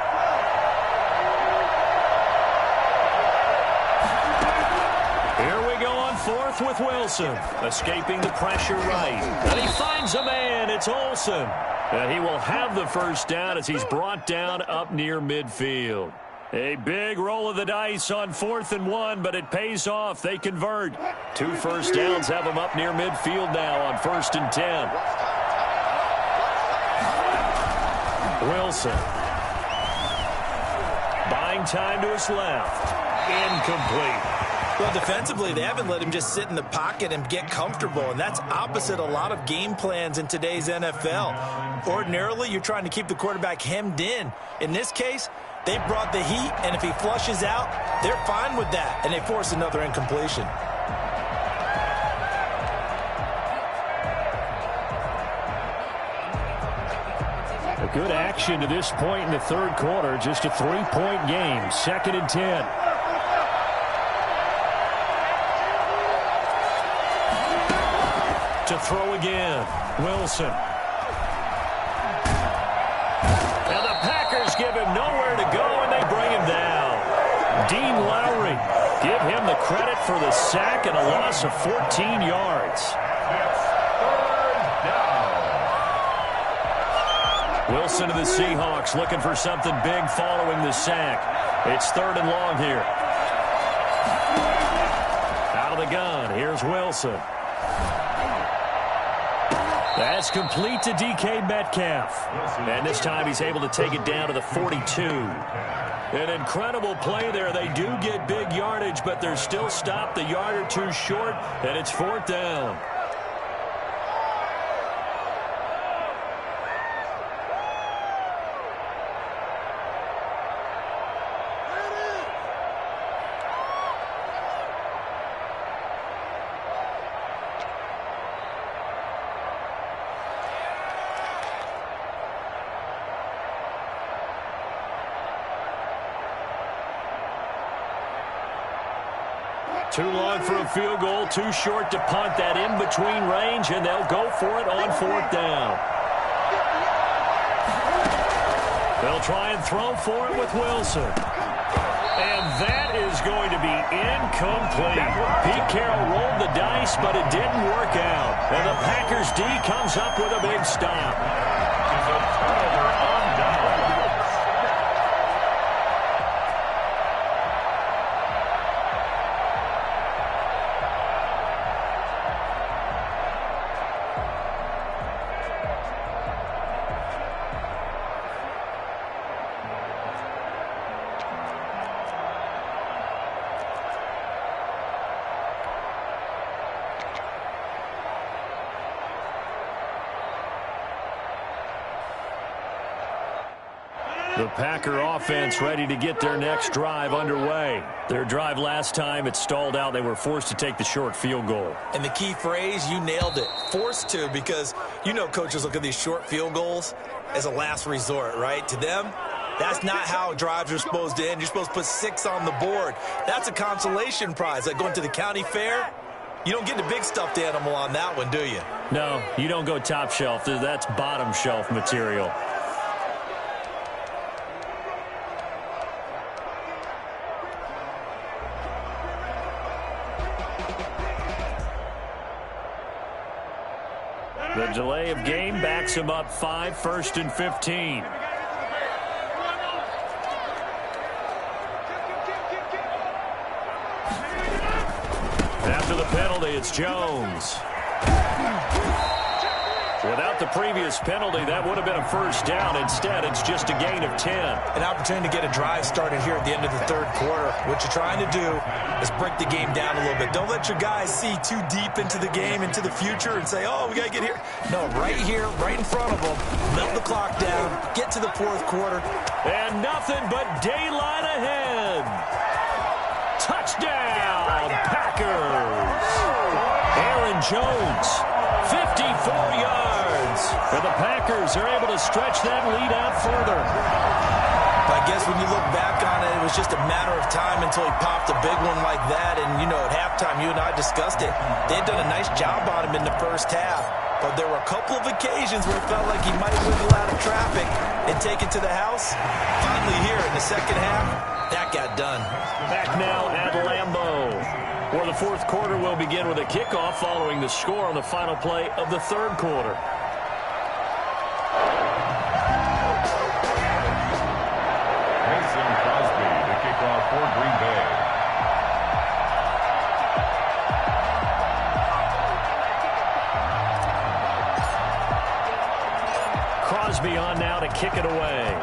Here we go on fourth with Wilson. Escaping the pressure right. And he finds a man. It's Olsen. And he will have the first down as he's brought down up near midfield. A big roll of the dice on 4th and 1, but it pays off. They convert. 2 first downs have them up near midfield now on 1st and 10. Wilson. Buying time to his left. Incomplete. Well, defensively, they haven't let him just sit in the pocket and get comfortable, and that's opposite a lot of game plans in today's NFL. Ordinarily, you're trying to keep the quarterback hemmed in. In this case, they brought the heat, and if he flushes out, they're fine with that, and they force another incompletion. A good action to this point in the third quarter. Just a 3-point game. 2nd and 10. To throw again. Wilson. And the Packers give him nowhere to go, and they bring him down. Dean Lowry. Give him the credit for the sack and a loss of 14 yards. Wilson to the Seahawks looking for something big following the sack. It's 3rd and long here. Out of the gun. Here's Wilson. That's complete to DK Metcalf. And this time he's able to take it down to the 42. An incredible play there. They do get big yardage, but they're still stopped a yard or two short, and it's 4th down. Too long for a field goal, too short to punt. That in-between range, and they'll go for it on 4th down. They'll try and throw for it with Wilson. And that is going to be incomplete. Pete Carroll rolled the dice, but it didn't work out. And the Packers D comes up with a big stop. It's a turnover on downs. The Packer offense ready to get their next drive underway. Their drive last time, it stalled out. They were forced to take the short field goal. And the key phrase, you nailed it. Forced to, because you know coaches look at these short field goals as a last resort, right? To them, that's not how drives are supposed to end. You're supposed to put 6 on the board. That's a consolation prize. Like going to the county fair, you don't get the big stuffed animal on that one, do you? No, you don't go top shelf. That's bottom shelf material. The delay of game backs him up 5, 1st and 15. penalty, it's Jones. Without the previous penalty, that would have been a first down. Instead, it's just a gain of 10. An opportunity to get a drive started here at the end of the third quarter. What you're trying to do is break the game down a little bit. Don't let your guys see too deep into the game, into the future, and say, oh, we got to get here. No, right here, right in front of them. Melt the clock down. Get to the fourth quarter. And nothing but daylight ahead. Touchdown, Packers. Aaron Jones, 54 yards. And the Packers are able to stretch that lead out further. But I guess when you look back on it, it was just a matter of time until he popped a big one like that. And, you know, at halftime, you and I discussed it. They had done a nice job on him in the first half. But there were a couple of occasions where it felt like he might wiggle out of traffic and take it to the house. Finally here in the second half, that got done. Back now at Lambeau, where the fourth quarter will begin with a kickoff following the score on the final play of the third quarter. Mason Crosby, the kickoff for Green Bay. Crosby on now to kick it away.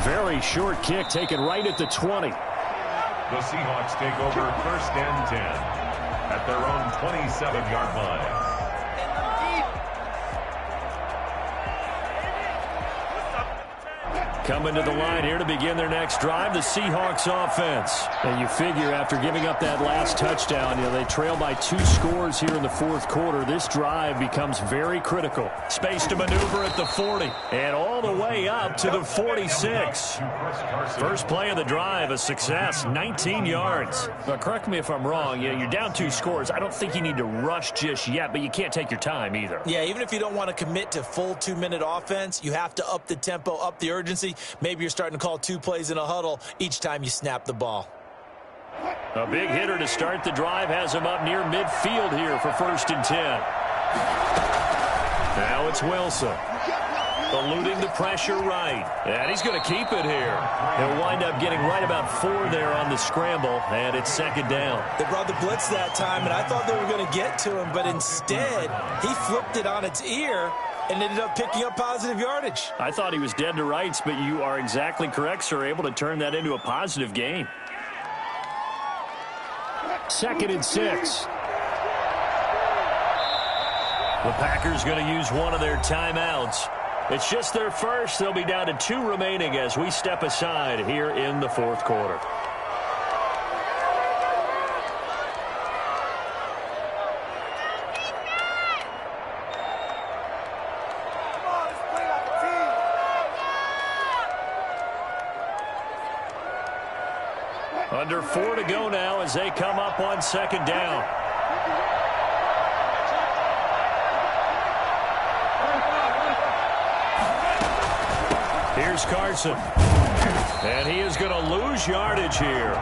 Very short kick taken right at the 20. The Seahawks take over first and 10 at their own 27-yard line. Coming to the line here to begin their next drive, the Seahawks offense. And you figure after giving up that last touchdown, you know, they trail by 2 scores here in the fourth quarter. This drive becomes very critical. Space to maneuver at the 40 and all the way up to the 46. First play of the drive, a success, 19 yards. Now, correct me if I'm wrong, you know, you're down 2 scores. I don't think you need to rush just yet, but you can't take your time either. Yeah, even if you don't want to commit to full 2-minute offense, you have to up the tempo, up the urgency. Maybe you're starting to call 2 plays in a huddle each time you snap the ball. A big hitter to start the drive has him up near midfield here for first and 10. Now it's Wilson. Eluding the pressure right. And he's going to keep it here. He'll wind up getting right about 4 there on the scramble, and it's second down. They brought the blitz that time, and I thought they were going to get to him, but instead he flipped it on its ear and ended up picking up positive yardage. I thought he was dead to rights, but you are exactly correct, sir. Able to turn that into a positive gain. Second and 6. The Packers going to use one of their timeouts. It's just their first. They'll be down to 2 remaining as we step aside here in the fourth quarter. Under 4 to go now as they come up on second down. Here's Carson. And he is going to lose yardage here.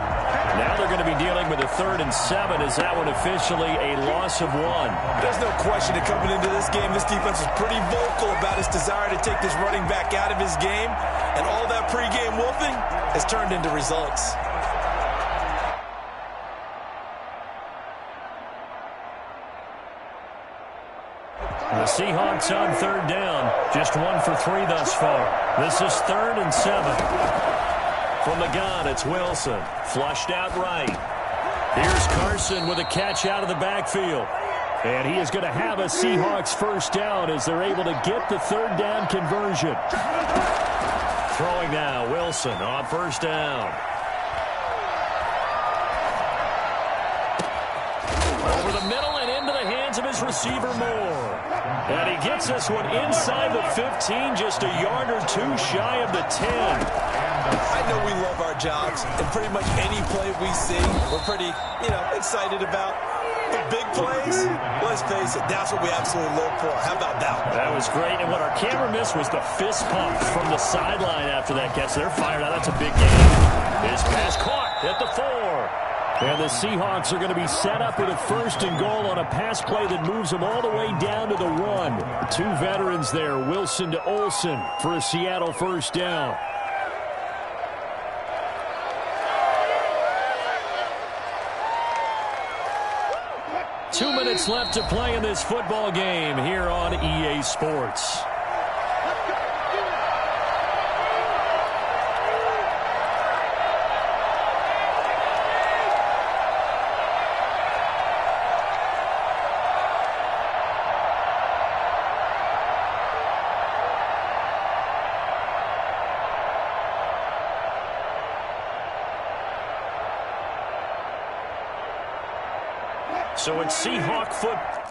Now they're going to be dealing with a 3rd and 7. Is that one officially a loss of 1? There's no question that coming into this game, this defense is pretty vocal about its desire to take this running back out of his game. And all that pregame wolfing has turned into results. The Seahawks on 3rd down. Just 1 for 3 thus far. This is 3rd and 7. From the gun, it's Wilson. Flushed out right. Here's Carson with a catch out of the backfield. And he is going to have a Seahawks first down as they're able to get the 3rd down conversion. Throwing now, Wilson on first down. Over the middle and into the hands of his receiver Moore. And he gets this one inside the 15, just a yard or 2 shy of the 10. I know we love our jobs, and pretty much any play we see, we're pretty, excited about. The big plays, let's face it, that's what we absolutely live for. How about that one? That was great, and what our camera missed was the fist pump from the sideline after that catch. They're fired out. That's a big game. This pass caught at the 4. And the Seahawks are going to be set up with a 1st and goal on a pass play that moves them all the way down to the 1. 2 veterans there, Wilson to Olsen for a Seattle first down. minutes left to play in this football game here on EA Sports. So it's Seahawk foot.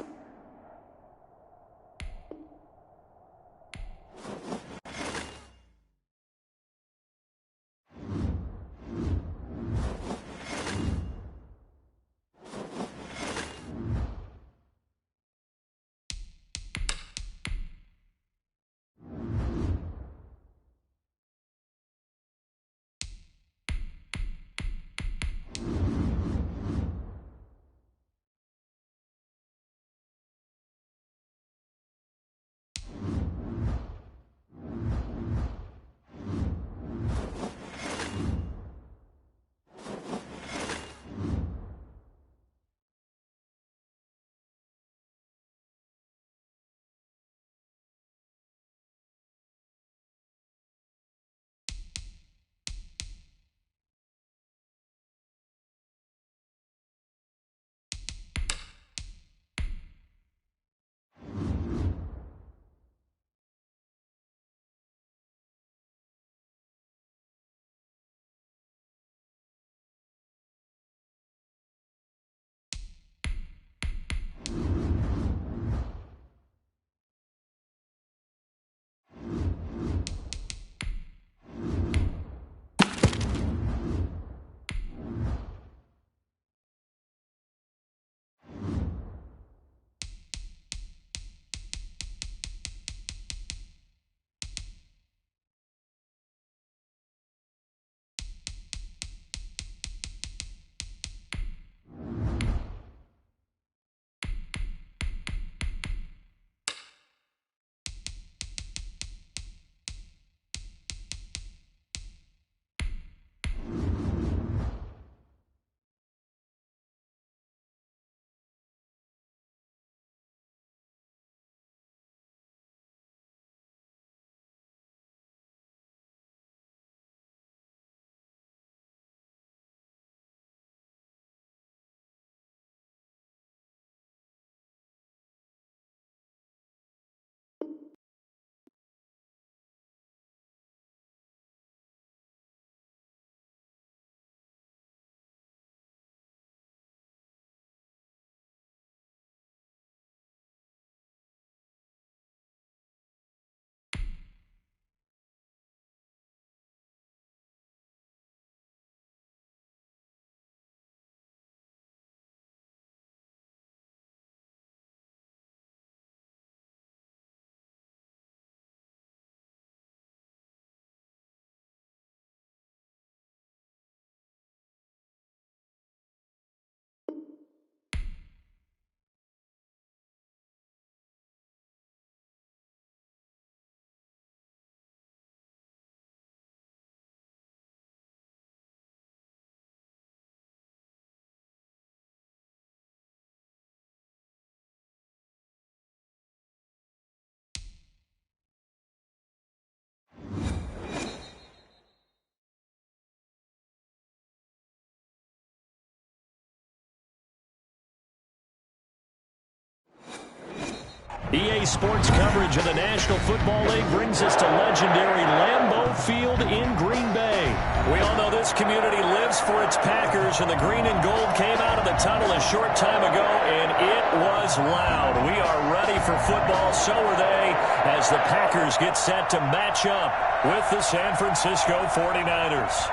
EA Sports coverage of the National Football League brings us to legendary Lambeau Field in Green Bay. We all know this community lives for its Packers, and the green and gold came out of the tunnel a short time ago, and it was loud. We are ready for football, so are they, as the Packers get set to match up with the San Francisco 49ers.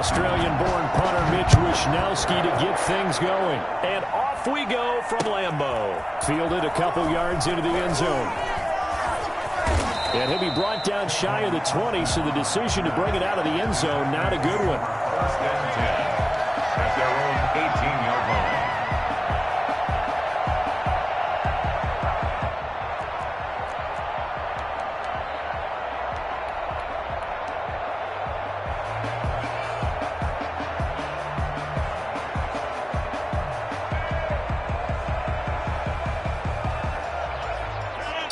Australian-born punter Mitch Wishnowsky to get things going. And off we go from Lambeau. Fielded a couple yards into the end zone. And he'll be brought down shy of the 20, so the decision to bring it out of the end zone, not a good one. First and 10 at their own 18-yard line.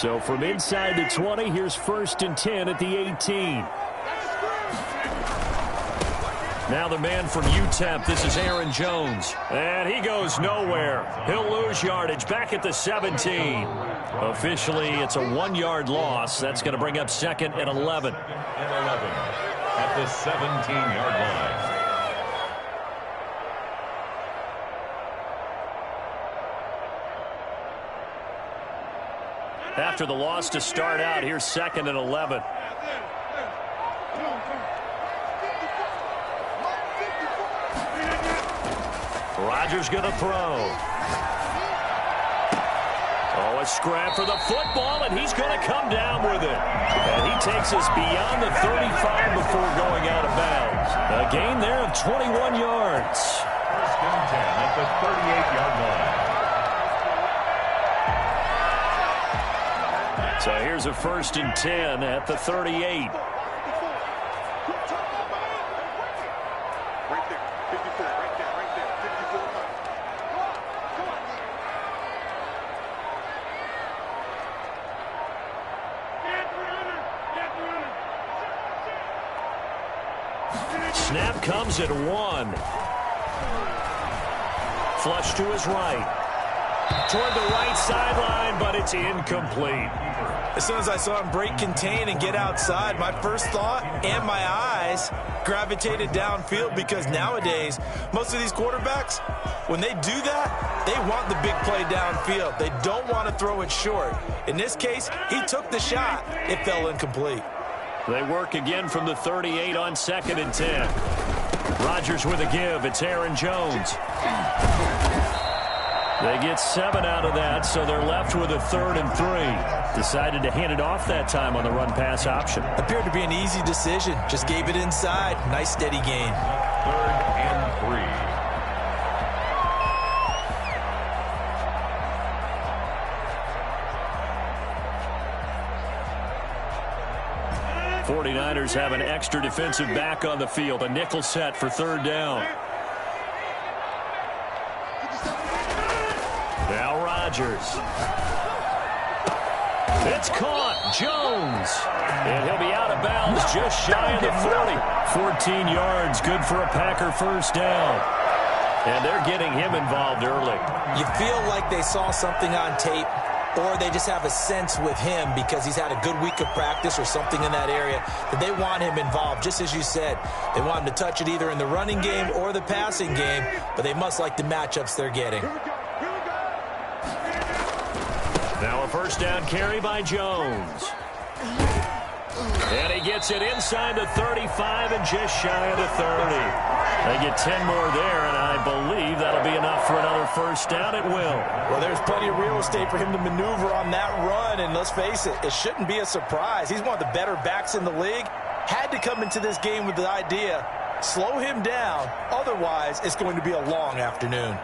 So from inside the 20, here's 1st and 10 at the 18. Now the man from UTEP, this is Aaron Jones. And he goes nowhere. He'll lose yardage back at the 17. Officially, it's a 1-yard loss. That's going to bring up 2nd and 11. And 11 at the 17-yard line. After the loss to start out, here's 2nd and 11. Rodgers going to throw. Oh, a scrap for the football, and he's going to come down with it. And he takes us beyond the 35 before going out of bounds. A gain there of 21 yards. 1st and 10 at the 38-yard line. So here's a 1st and 10 at the 38. Right there. 54. Right there. Right there. 54. Snap comes at 1. Flush to his right. Toward the right sideline, but it's incomplete. As soon as I saw him break contain and get outside, my first thought and my eyes gravitated downfield, because nowadays, most of these quarterbacks, when they do that, they want the big play downfield. They don't want to throw it short. In this case, he took the shot. It fell incomplete. They work again from the 38 on 2nd and 10. Rodgers with a give. It's Aaron Jones. They get 7 out of that, so they're left with a 3rd and 3. Decided to hand it off that time on the run-pass option. Appeared to be an easy decision. Just gave it inside. Nice, steady gain. 3rd and 3. 49ers have an extra defensive back on the field. A nickel set for 3rd down. Now Rodgers. It's caught. Jones. And he'll be out of bounds just shy of the 40. 14 yards. Good for a Packer 1st down. And they're getting him involved early. You feel like they saw something on tape, or they just have a sense with him because he's had a good week of practice or something in that area that they want him involved. Just as you said, they want him to touch it either in the running game or the passing game, but they must like the matchups they're getting. Now a 1st down carry by Jones. And he gets it inside the 35 and just shy of the 30. They get 10 more there, and I believe that'll be enough for another 1st down. It will. Well, there's plenty of real estate for him to maneuver on that run, and let's face it, it shouldn't be a surprise. He's one of the better backs in the league. Had to come into this game with the idea, slow him down, otherwise it's going to be a long afternoon.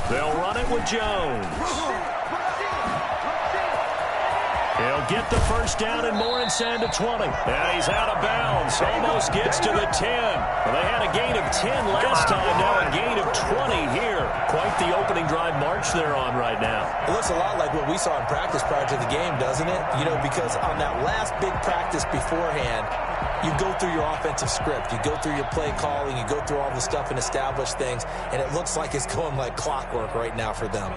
They'll run it with Jones. He'll get the 1st down and more inside the 20. And he's out of bounds. Almost gets to the 10. Well, they had a gain of 10 last time. Now a gain of 20 here. Quite the opening drive march they're on right now. It looks a lot like what we saw in practice prior to the game, doesn't it? You know, because on that last big practice beforehand, you go through your offensive script. You go through your play calling. You go through all the stuff and establish things. And it looks like it's going like clockwork right now for them.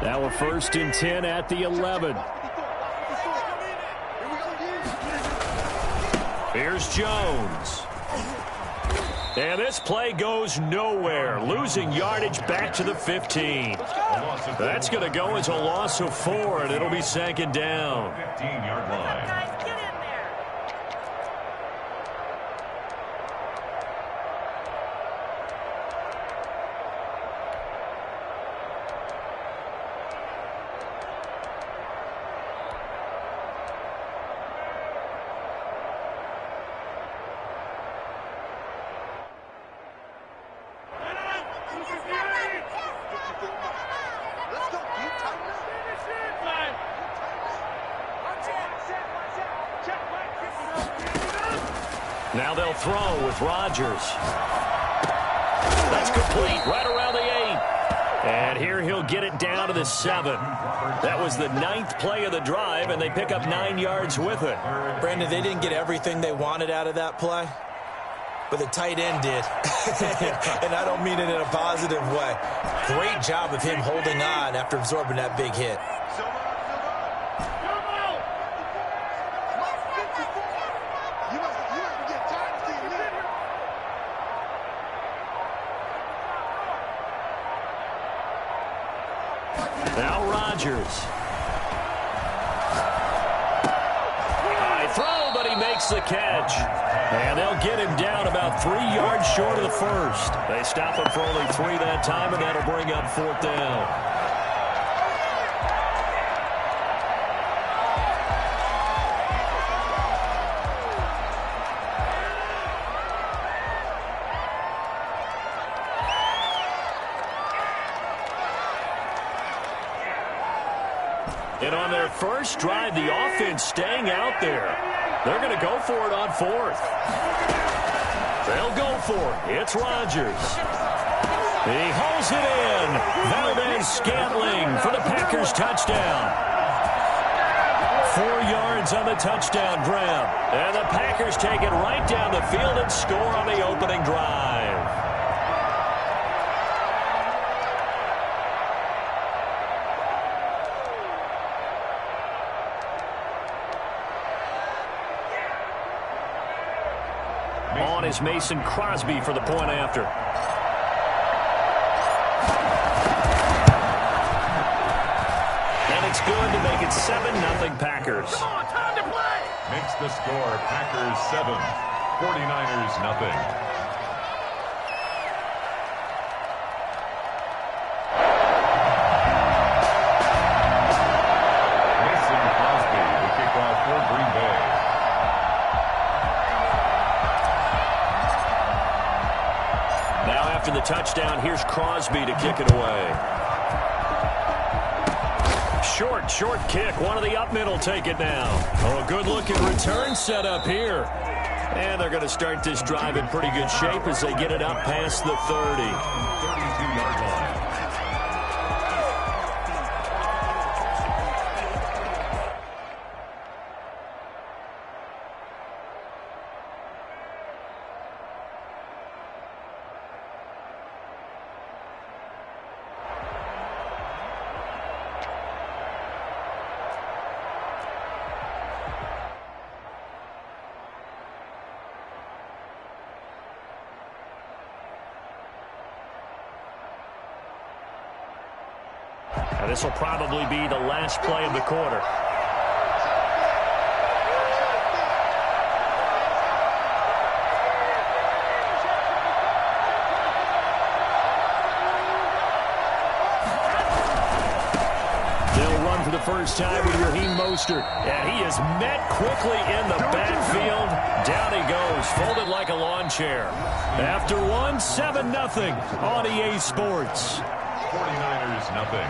Now a 1st and 10 at the 11. Here's Jones. And this play goes nowhere. Losing yardage back to the 15. That's going to go as a loss of 4, and it'll be 2nd down. 15-yard line. Now they'll throw with Rodgers. That's complete right around the 8. And here he'll get it down to the 7. That was the 9th play of the drive, and they pick up 9 yards with it. Brandon, they didn't get everything they wanted out of that play, but the tight end did. And I don't mean it in a positive way. Great job of him holding on after absorbing that big hit. Now Rodgers. High throw, but he makes the catch. And they'll get him down about 3 yards short of the first. They stop him for only 3 that time, and that'll bring up 4th down. And on their first drive, the offense staying out there. They're going to go for it on 4th. They'll go for it. It's Rodgers. He holds it in. Valdez-Scantling for the Packers touchdown. 4 yards on the touchdown grab. And the Packers take it right down the field and score on the opening drive. On is Mason Crosby for the point after. And it's good to make it 7-0 Packers. Come on, time to play! Makes the score Packers 7, 49ers nothing. Mason Crosby, the kickoff for Green Bay. After the touchdown, here's Crosby to kick it away. Short kick. One of the up middle take it now. Oh, a good-looking return set up here. And they're going to start this drive in pretty good shape as they get it up past the 30. 32-yard line. Now, this will probably be the last play of the quarter. They'll run for the first time with Raheem Mostert. And he is met quickly in the backfield. Down he goes, folded like a lawn chair. After one, 7-0 on EA Sports. 49ers nothing.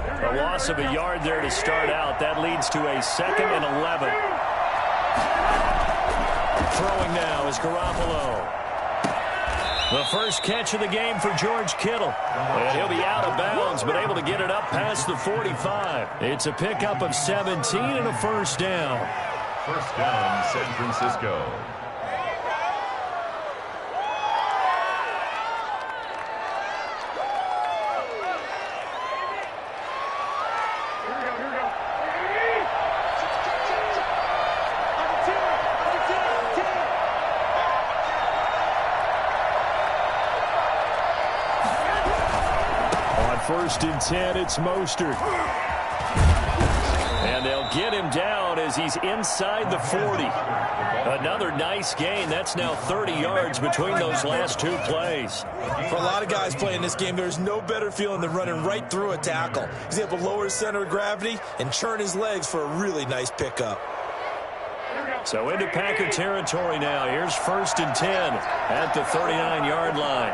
A loss of a yard there to start out. That leads to a 2nd and 11. Throwing now is Garoppolo. The first catch of the game for George Kittle. And he'll be out of bounds, but able to get it up past the 45. It's a pickup of 17 and a first down. First down, San Francisco. First and 10, it's Mostert. And they'll get him down as he's inside the 40. Another nice gain. That's now 30 yards between those last 2 plays. For a lot of guys playing this game, there's no better feeling than running right through a tackle. He's able to lower his center of gravity and churn his legs for a really nice pickup. So into Packer territory now. Here's first and 10 at the 39-yard line.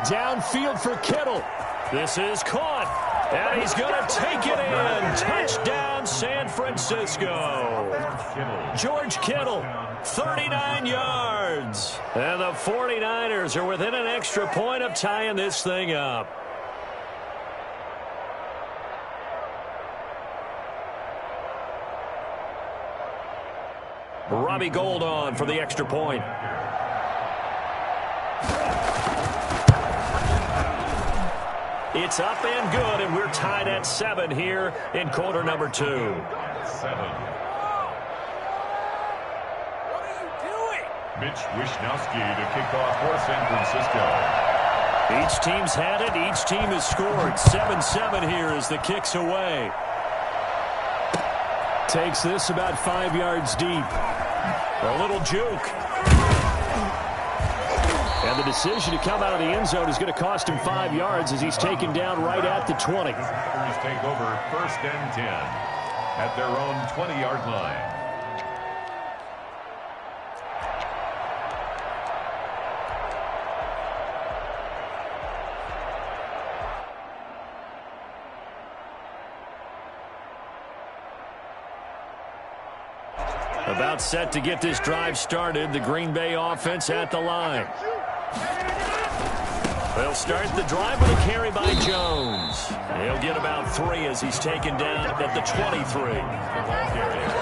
Downfield for Kittle. This is caught. And he's going to take it in. Touchdown, San Francisco. George Kittle, 39 yards. And the 49ers are within an extra point of tying this thing up. Robbie Gould on for the extra point. It's up and good, and we're tied at 7 here in quarter number 2. 7. What are you doing? Mitch Wishnowsky to kick off for San Francisco. Each team's had it. Each team has scored. 7-7 here as the kick's away. Takes this about 5 yards deep. A little juke. And the decision to come out of the end zone is going to cost him 5 yards as he's taken down right at the 20. Packers take over 1st and 10 at their own 20-yard line. About set to get this drive started. The Green Bay offense at the line. They'll start the drive with a carry by Jones. He'll get about 3 as he's taken down at the 23.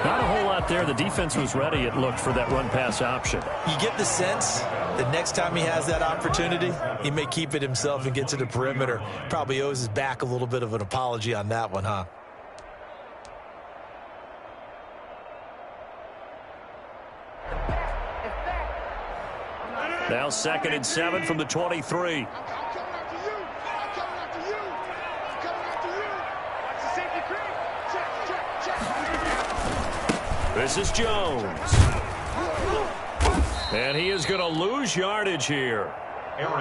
Not a whole lot there. The defense was ready, it looked, for that run-pass option. You get the sense that next time he has that opportunity, he may keep it himself and get to the perimeter. Probably owes his back a little bit of an apology on that one, huh? Now 2nd and 7 from the 23. This is Jones. And he is going to lose yardage here.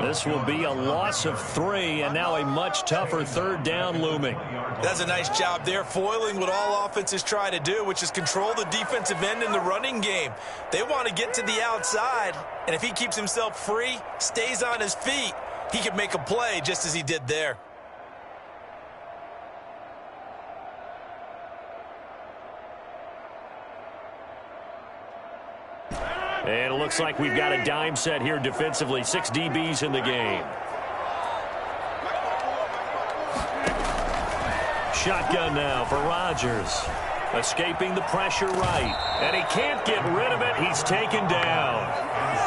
This will be a loss of 3, and now a much tougher 3rd down looming. That's a nice job there, foiling what all offenses try to do, which is control the defensive end in the running game. They want to get to the outside, and if he keeps himself free, stays on his feet, he can make a play just as he did there. And it looks like we've got a dime set here defensively. 6 DBs in the game. Shotgun now for Rodgers. Escaping the pressure right. And he can't get rid of it. He's taken down.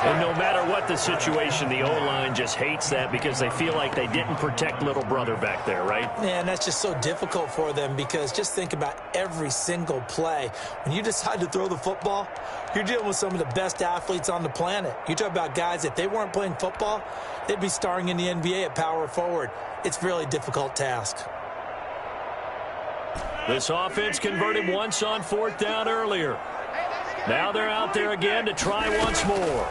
And no matter what the situation, the O-line just hates that because they feel like they didn't protect little brother back there, right? Man, that's just so difficult for them because just think about every single play. When you decide to throw the football, you're dealing with some of the best athletes on the planet. You talk about guys, if they weren't playing football, they'd be starring in the NBA at power forward. It's a really difficult task. This offense converted once on 4th down earlier. Now they're out there again to try once more.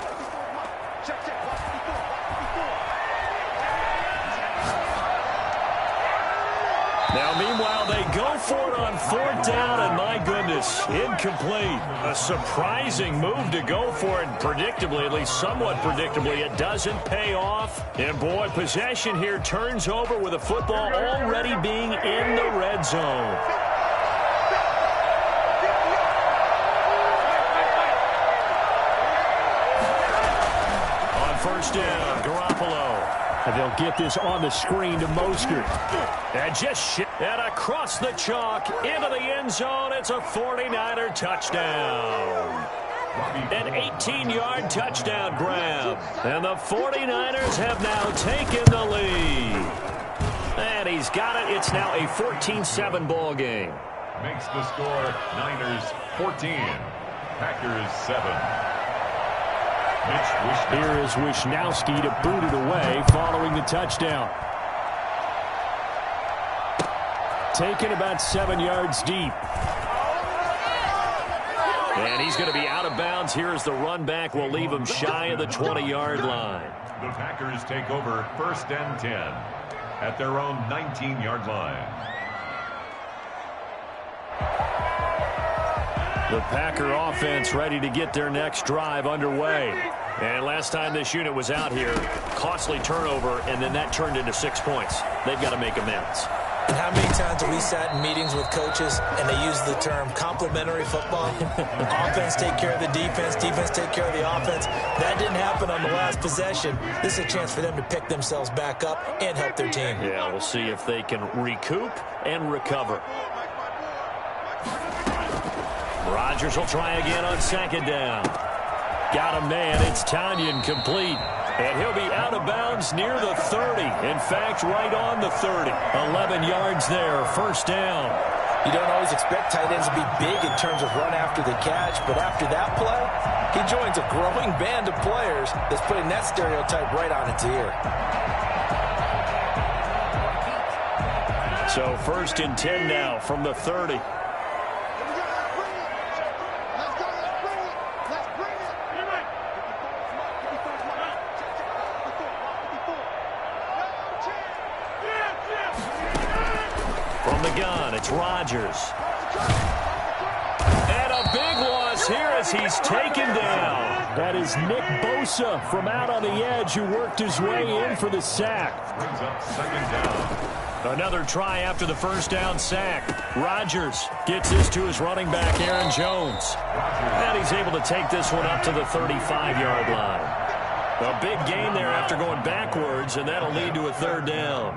Now, meanwhile, they go for it on 4th down, and my goodness, incomplete. A surprising move to go for it, and predictably, at least somewhat predictably, it doesn't pay off. And, boy, possession here turns over with the football already being in the red zone. On 1st down, Garoppolo. And they'll get this on the screen to Mostert. And just and across the chalk into the end zone. It's a 49er touchdown. An 18-yard touchdown grab. And the 49ers have now taken the lead. And he's got it. It's now a 14-7 ball game. Makes the score Niners 14, Packers 7. Here is Wishnowsky to boot it away following the touchdown. Taken about 7 yards deep. And he's going to be out of bounds here as the run back will leave him shy of the 20-yard line. The Packers take over 1st and 10 at their own 19-yard line. The Packer offense ready to get their next drive underway. And last time this unit was out here, costly turnover, and then that turned into 6 points. They've got to make amends. And how many times have we sat in meetings with coaches and they use the term complementary football? Offense take care of the defense, defense take care of the offense. That didn't happen on the last possession. This is a chance for them to pick themselves back up and help their team. Yeah, we'll see if they can recoup and recover. Rodgers will try again on second down. Got a man. It's Tanyan complete. And he'll be out of bounds near the 30. In fact, right on the 30. 11 yards there, first down. You don't always expect tight ends to be big in terms of run after the catch, but after that play, he joins a growing band of players that's putting that stereotype right on its ear. So first and 10 now from the 30. It's Rodgers. And a big loss here as he's taken down. That is Nick Bosa from out on the edge who worked his way in for the sack. Brings up second down. Another try after the first down sack. Rodgers gets this to his running back, Aaron Jones. And he's able to take this one up to the 35-yard line. A big gain there after going backwards, and that'll lead to a third down.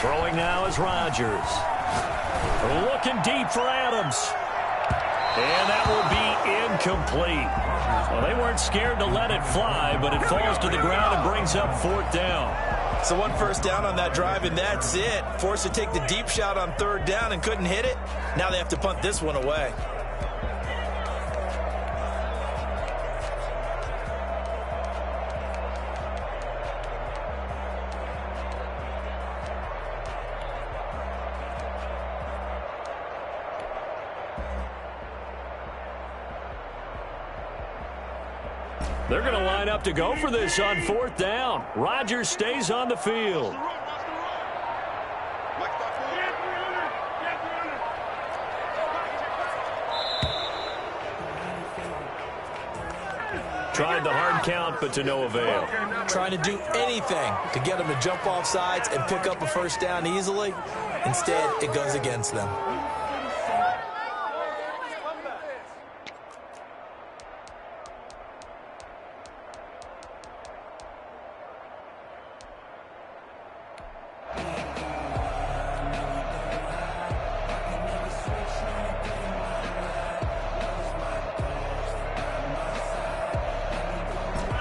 Throwing now is Rodgers. Looking deep for Adams. And that will be incomplete. Well, they weren't scared to let it fly, but it falls to the ground and brings up fourth down. So one first down on that drive, and that's it. Forced to take the deep shot on third down and couldn't hit it. Now they have to punt this one away. They're going to line up to go for this on fourth down. Rodgers stays on the field. Tried the hard count, but to no avail. Trying to do anything to get them to jump off sides and pick up a first down easily. Instead, it goes against them.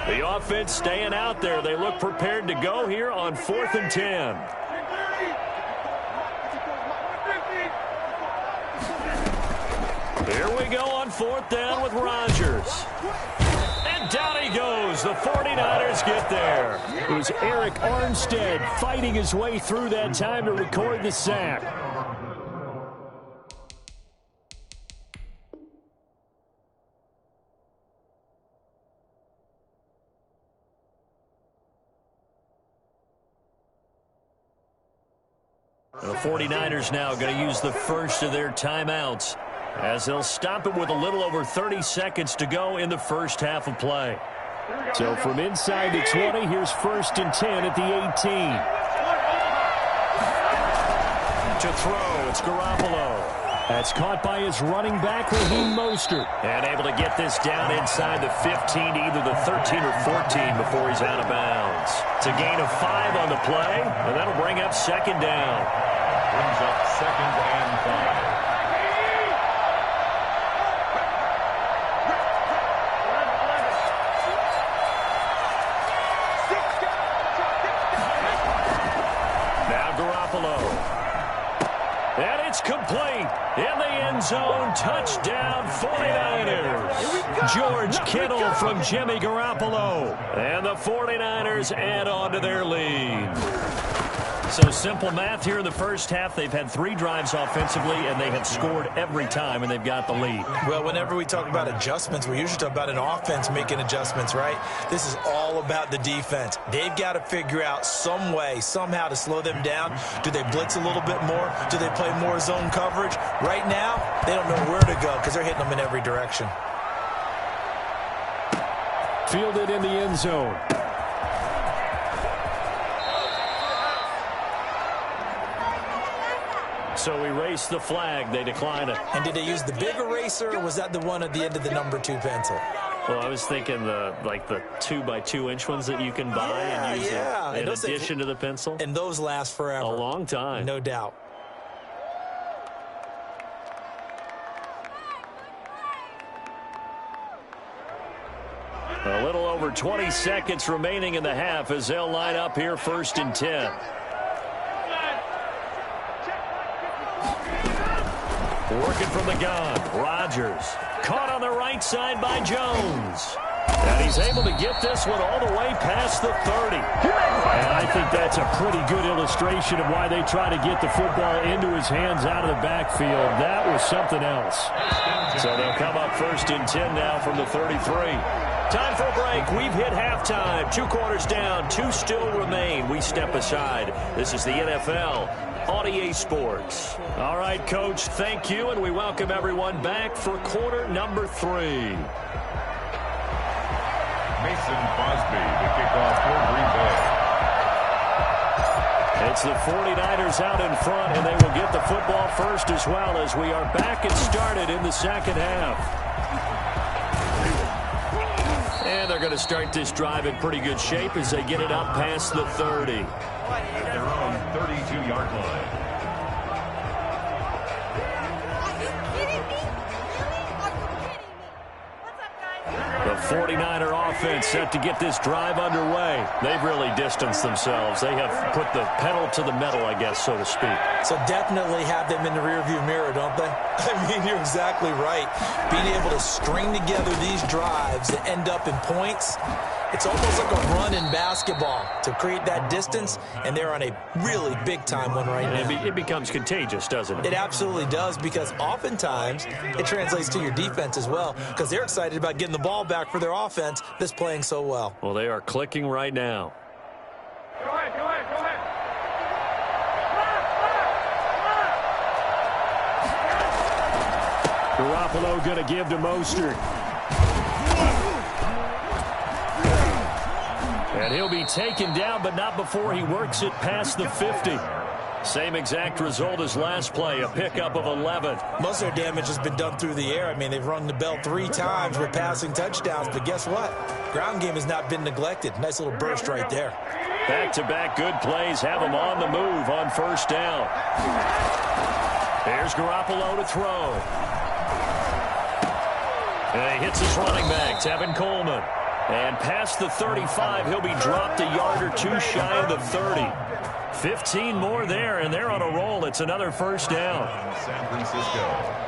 The offense staying out there. They look prepared to go here on 4th and 10. Here we go on fourth down with Rodgers. And down he goes. The 49ers get there. It was Eric Armstead fighting his way through that time to record the sack. The 49ers now going to use the first of their timeouts as they'll stop it with a little over 30 seconds to go in the first half of play. So from inside the 20, here's 1st and 10 at the 18. To throw, it's Garoppolo. That's caught by his running back, Raheem Mostert. And able to get this down inside the 15 to either the 13 or 14 before he's out of bounds. It's a gain of 5 on the play, and that'll bring up second down. Brings up second and 5. Now Garoppolo. And it's complete. In the end zone, touchdown 49ers. George Kittle from Jimmy Garoppolo. And the 49ers add on to their lead. So simple math here in the first half. They've had 3 drives offensively, and they have scored every time, and they've got the lead. Well, whenever we talk about adjustments, we usually talk about an offense making adjustments, right? This is all about the defense. They've got to figure out some way, somehow to slow them down. Do they blitz a little bit more? Do they play more zone coverage? Right now, they don't know where to go because they're hitting them in every direction. Fielded in the end zone. So erase the flag. They decline it. And did they use the big eraser, or was that the one at the end of the number 2 pencil? Well, I was thinking the 2x2-inch ones that you can buy and use in addition to the pencil. And those last forever. A long time. No doubt. A little over 20 seconds remaining in the half as they'll line up here 1st and 10. Working from the gun, Rodgers. Caught on the right side by Jones. And he's able to get this one all the way past the 30. And I think that's a pretty good illustration of why they try to get the football into his hands out of the backfield. That was something else. So they'll come up 1st and 10 now from the 33. Time for a break. We've hit halftime. 2 quarters down. 2 still remain. We step aside. This is the NFL on EA Sports. All right, Coach, thank you, and we welcome everyone back for quarter number 3. Mason Crosby to kick off for Green Bay. It's the 49ers out in front, and they will get the football first as well as we are back and started in the second half. And they're going to start this drive in pretty good shape as they get it up past the 30. At their own 32-yard line. The 49er offense set to get this drive underway. They've really distanced themselves. They have put the pedal to the metal, I guess, so to speak. So definitely have them in the rearview mirror, don't they? I mean, you're exactly right. Being able to string together these drives that end up in points, it's almost like a run in basketball to create that distance, and they're on a really big-time one right now. It becomes contagious, doesn't it? It absolutely does, because oftentimes it translates to your defense as well, because they're excited about getting the ball back for their offense that's playing so well. Well, they are clicking right now. Go ahead, go ahead, go ahead. Garoppolo going to give to Mostert. And he'll be taken down, but not before he works it past the 50. Same exact result as last play, a pickup of 11. Most of their damage has been done through the air. I mean, they've rung the bell 3 times with passing touchdowns, but guess what? Ground game has not been neglected. Nice little burst right there. Back-to-back good plays have him on the move on 1st down. There's Garoppolo to throw. And he hits his running back, Tevin Coleman. And past the 35, he'll be dropped a yard or 2 shy of the 30. 15 more there, and they're on a roll. It's another 1st down. San Francisco.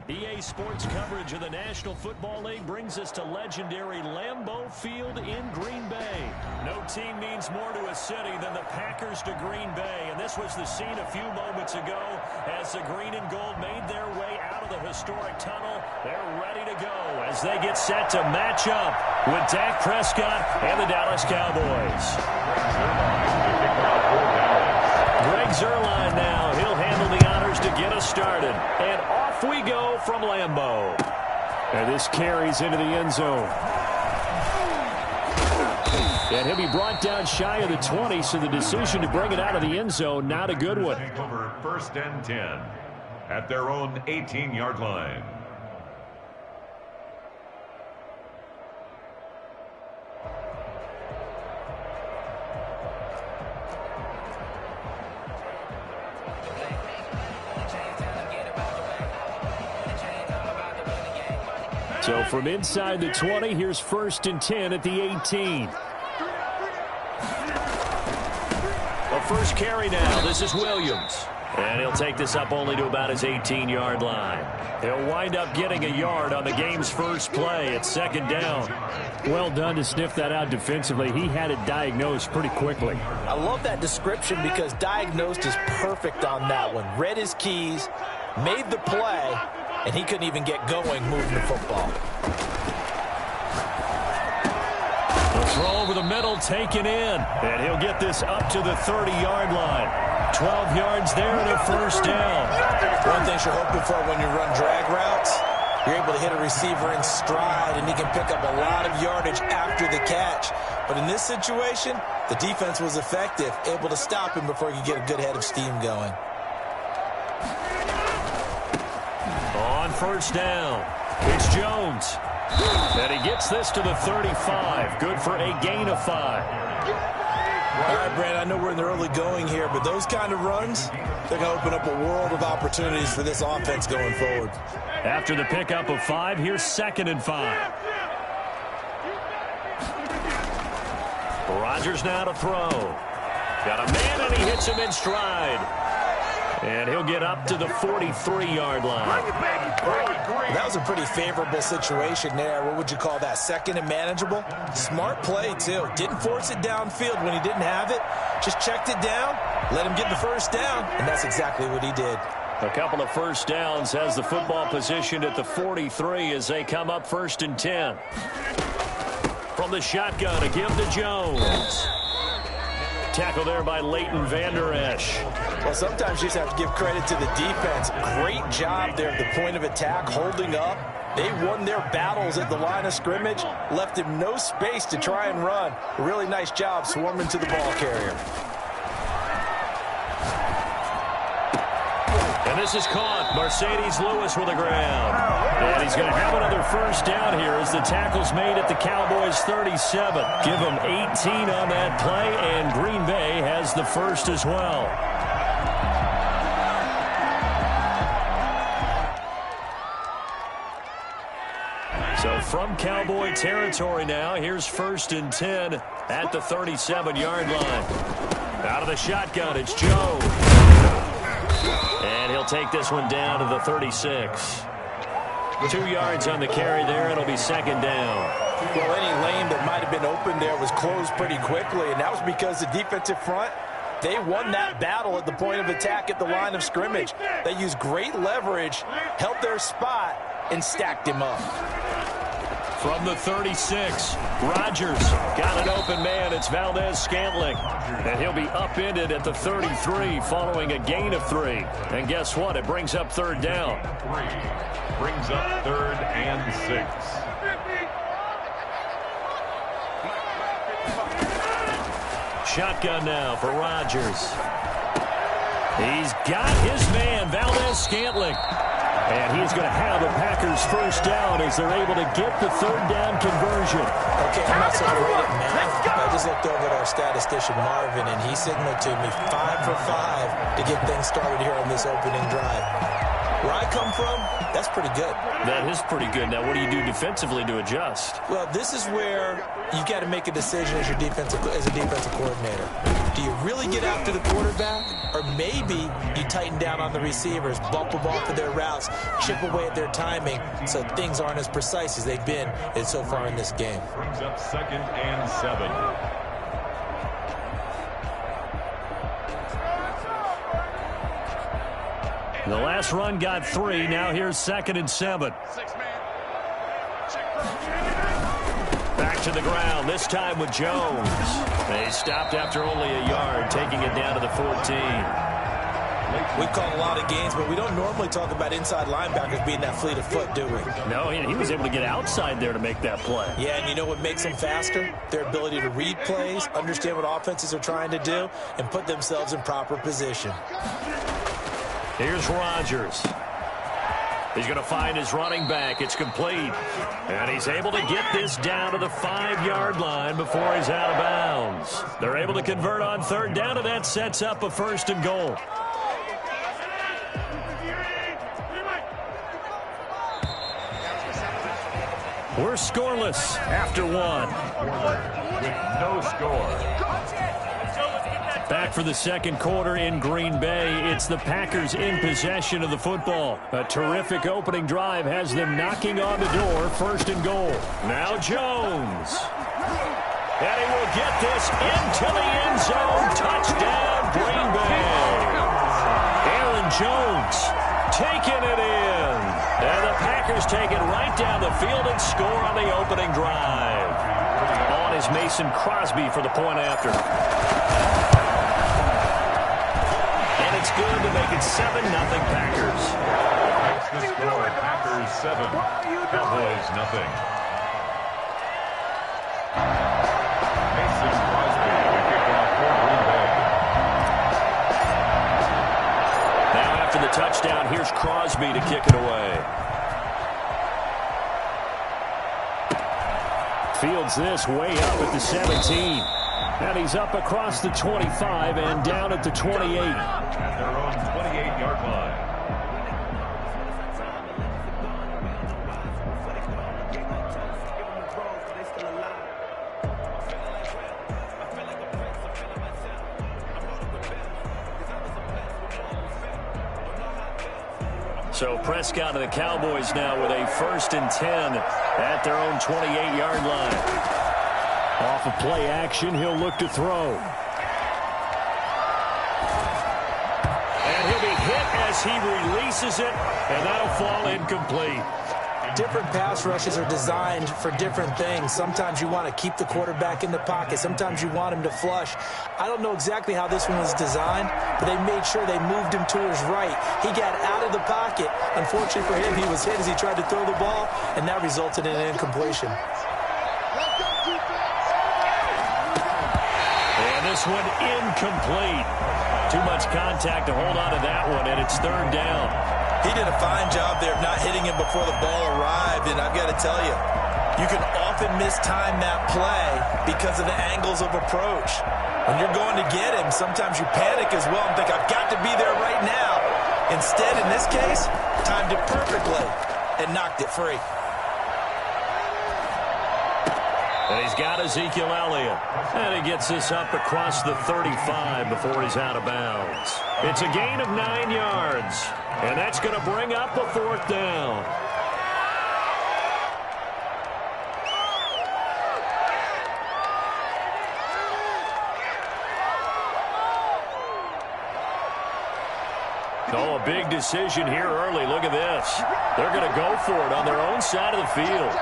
EA Sports coverage of the National Football League brings us to legendary Lambeau Field in Green Bay. No team means more to a city than the Packers to Green Bay, and this was the scene a few moments ago as the green and gold made their way out of the historic tunnel. They're ready to go as they get set to match up with Dak Prescott and the Dallas Cowboys. Greg Zuerlein now. He'll handle the honors to get us started. And off we go from Lambeau. And this carries into the end zone. And he'll be brought down shy of the 20, so the decision to bring it out of the end zone, not a good one. Over 1st and 10 at their own 18-yard line. So from inside the 20, here's 1st and 10 at the 18. A first carry now. This is Williams. And he'll take this up only to about his 18-yard line. He'll wind up getting a yard on the game's first play. It's 2nd down. Well done to sniff that out defensively. He had it diagnosed pretty quickly. I love that description because diagnosed is perfect on that one. Read his keys, made the play, and he couldn't even get going moving the football. The throw over the middle taken in. And he'll get this up to the 30-yard line. 12 yards there and a 1st down. One thing you're hoping for when you run drag routes, you're able to hit a receiver in stride, and he can pick up a lot of yardage after the catch. But in this situation, the defense was effective, able to stop him before he could get a good head of steam going. On 1st down, it's Jones. And he gets this to the 35. Good for a gain of 5. All right, Brandon, I know we're in the early going here, but those kind of runs, they're going to open up a world of opportunities for this offense going forward. After the pickup of 5, here's 2nd and 5. Rodgers now to throw. Got a man, and he hits him in stride. And he'll get up to the 43-yard line. That was a pretty favorable situation there. What would you call that? 2nd and manageable? Smart play, too. Didn't force it downfield when he didn't have it. Just checked it down, let him get the 1st down, and that's exactly what he did. A couple of 1st downs has the football positioned at the 43 as they come up 1st and 10. From the shotgun, a give to Jones. Tackle there by Leighton Vander Esch. Well, sometimes you just have to give credit to the defense. Great job there at the point of attack, holding up. They won their battles at the line of scrimmage, left him no space to try and run. A really nice job swarming to the ball carrier. And this is caught. Mercedes Lewis with the ground. And he's going to have another 1st down here as the tackle's made at the Cowboys' 37. Give him 18 on that play, and Green Bay has the 1st as well. So from Cowboy territory now, here's 1st and 10 at the 37-yard line. Out of the shotgun, it's Joe. And he'll take this one down to the 36. 2 yards on the carry there. It'll be 2nd down. Well, any lane that might have been open there was closed pretty quickly, and that was because the defensive front, they won that battle at the point of attack at the line of scrimmage. They used great leverage, held their spot, and stacked him up. From the 36, Rodgers got an open man. It's Valdez-Scantling. And he'll be upended at the 33 following a gain of 3. And guess what? It brings up 3rd down. Brings up 3rd and 6. Shotgun now for Rodgers. He's got his man, Valdez-Scantling. And he's going to have the Packers' 1st down as they're able to get the 3rd down conversion. Okay, I'm not so great at math, but I just looked over at our statistician, Marvin, and he signaled to me 5 for 5 to get things started here on this opening drive. Where I come from, that's pretty good. That is pretty good. Now, what do you do defensively to adjust? Well, this is where you got to make a decision as a defensive coordinator. Do you really get after the quarterback, or maybe you tighten down on the receivers, bump them off of their routes, chip away at their timing, so things aren't as precise as they've been so far in this game. Brings up 2nd and 7. The last run got 3. Now here's 2nd and 7. Back to the ground, this time with Jones. They stopped after only a yard, taking it down to the 14. We've called a lot of games, but we don't normally talk about inside linebackers being that fleet of foot, do we? No, he was able to get outside there to make that play. Yeah, and you know what makes them faster? Their ability to read plays, understand what offenses are trying to do, and put themselves in proper position. Here's Rodgers. He's going to find his running back. It's complete. And he's able to get this down to the 5-yard line before he's out of bounds. They're able to convert on 3rd down, and that sets up a 1st and goal. We're scoreless after 1. With no score. Back for the 2nd quarter in Green Bay. It's the Packers in possession of the football. A terrific opening drive has them knocking on the door. 1st and goal. Now Jones. And he will get this into the end zone. Touchdown, Green Bay. Aaron Jones taking it in. And the Packers take it right down the field and score on the opening drive. On is Mason Crosby for the point after. It's good to make it 7-0 Packers. That's the score. Packers 7, Cowboys 0. Mason Crosby to kick off for Green Bay. Now after the touchdown, here's Crosby to kick it away. Fields this way up at the 17. And he's up across the 25 and down at the 28. At their own 28-yard line. So Prescott and the Cowboys now with a 1st and 10 at their own 28-yard line. Off of play action, he'll look to throw. And he'll be hit as he releases it, and that'll fall incomplete. Different pass rushes are designed for different things. Sometimes you want to keep the quarterback in the pocket. Sometimes you want him to flush. I don't know exactly how this one was designed, but they made sure they moved him to his right. He got out of the pocket. Unfortunately for him, he was hit as he tried to throw the ball, and that resulted in an incompletion. This one incomplete. Too much contact to hold on to that one, and it's 3rd down. He did a fine job there of not hitting him before the ball arrived, and I've got to tell you, you can often mistime that play because of the angles of approach. When you're going to get him, sometimes you panic as well and think, I've got to be there right now. Instead, in this case, timed it perfectly and knocked it free. And he's got Ezekiel Elliott. And he gets this up across the 35 before he's out of bounds. It's a gain of 9 yards. And that's going to bring up a 4th down. Oh, a big decision here early. Look at this. They're going to go for it on their own side of the field.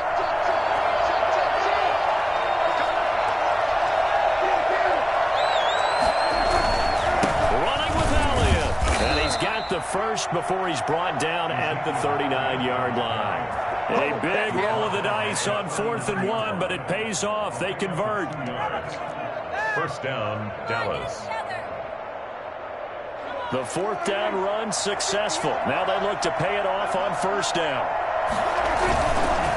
The first before he's brought down at the 39-yard line. A big roll of the dice on 4th and 1, but it pays off. They convert. 1st down, Dallas. The 4th down run successful. Now they look to pay it off on 1st down.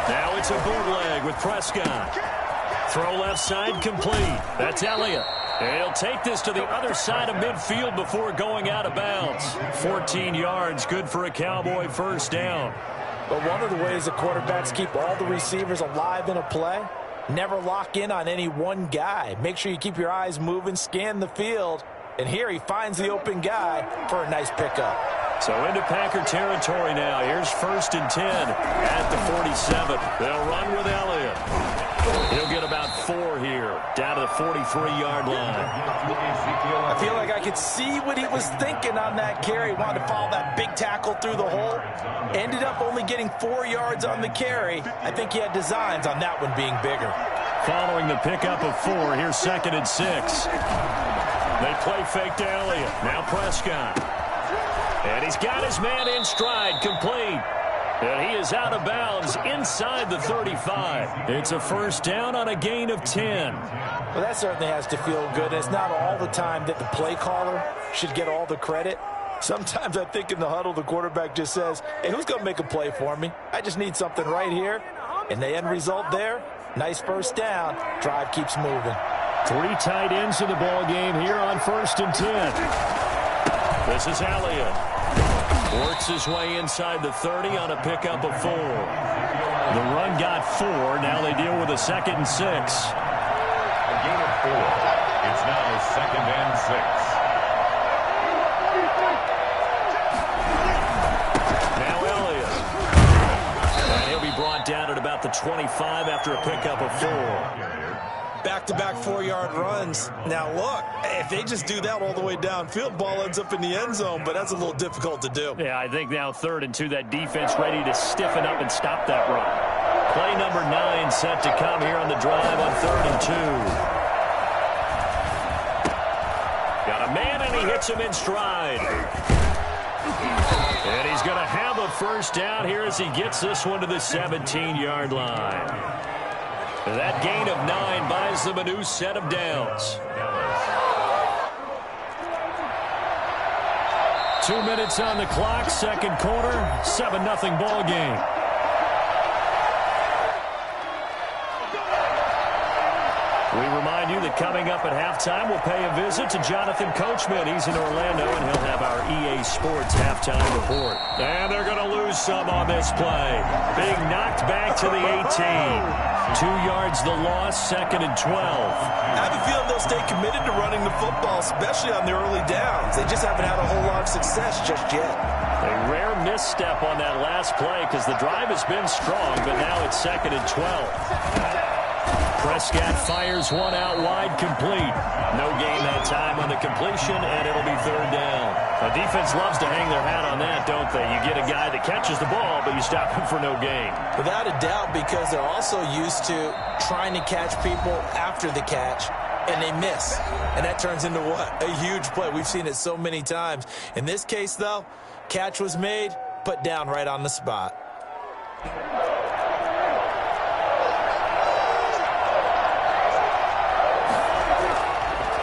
Now it's a bootleg with Prescott. Throw left side complete. That's Elliott. And he'll take this to the other side of midfield before going out of bounds. 14 yards, good for a Cowboy first down. But one of the ways the quarterbacks keep all the receivers alive in a play, never lock in on any one guy. Make sure you keep your eyes moving, scan the field. And here he finds the open guy for a nice pickup. So into Packer territory now. Here's 1st and 10 at the 47. They'll run with Elliott. He'll get about 4 here, down to the 43-yard line. I feel like I could see what he was thinking on that carry. Wanted to follow that big tackle through the hole. Ended up only getting 4 yards on the carry. I think he had designs on that one being bigger. Following the pickup of 4, here's 2nd and 6. They play fake to Elliott. Now Prescott. And he's got his man in stride, complete. And he is out of bounds inside the 35. It's a first down on a gain of 10. Well, that certainly has to feel good. It's not all the time that the play caller should get all the credit. Sometimes I think in the huddle, the quarterback just says, hey, who's going to make a play for me? I just need something right here. And the end result there, nice first down. Drive keeps moving. 3 tight ends in the ball game here on 1st and 10. This is Elliott. Works his way inside the 30 on a pickup of 4. The run got 4. Now they deal with a 2nd and 6. A gain of 4. It's now 2nd and 6. Now Elliott. And he'll be brought down at about the 25 after a pickup of 4. Back-to-back 4-yard runs. Now, look, if they just do that all the way downfield, ball ends up in the end zone, but that's a little difficult to do. Yeah, I think now 3rd and 2, that defense ready to stiffen up and stop that run. Play number 9 set to come here on the drive on 3rd and 2. Got a man, and he hits him in stride. And he's going to have a first down here as he gets this one to the 17-yard line. That gain of 9 buys them a new set of downs. 2 minutes on the clock, 2nd quarter, 7-0 ball game. We remind you that coming up at halftime, we'll pay a visit to Jonathan Coachman. He's in Orlando, and he'll have our EA Sports halftime report. And they're going to lose some on this play. Being knocked back to the 18. 2 yards the loss, 2nd and 12. I have a feeling they'll stay committed to running the football, especially on the early downs. They just haven't had a whole lot of success just yet. A rare misstep on that last play because the drive has been strong, but now it's 2nd and 12. Prescott fires one out wide, complete. No gain that time on the completion, and it'll be 3rd down. The defense loves to hang their hat on that, don't they? You get a guy that catches the ball, but you stop him for no gain. Without a doubt, because they're also used to trying to catch people after the catch, and they miss. And that turns into what? A huge play. We've seen it so many times. In this case, though, catch was made, put down right on the spot.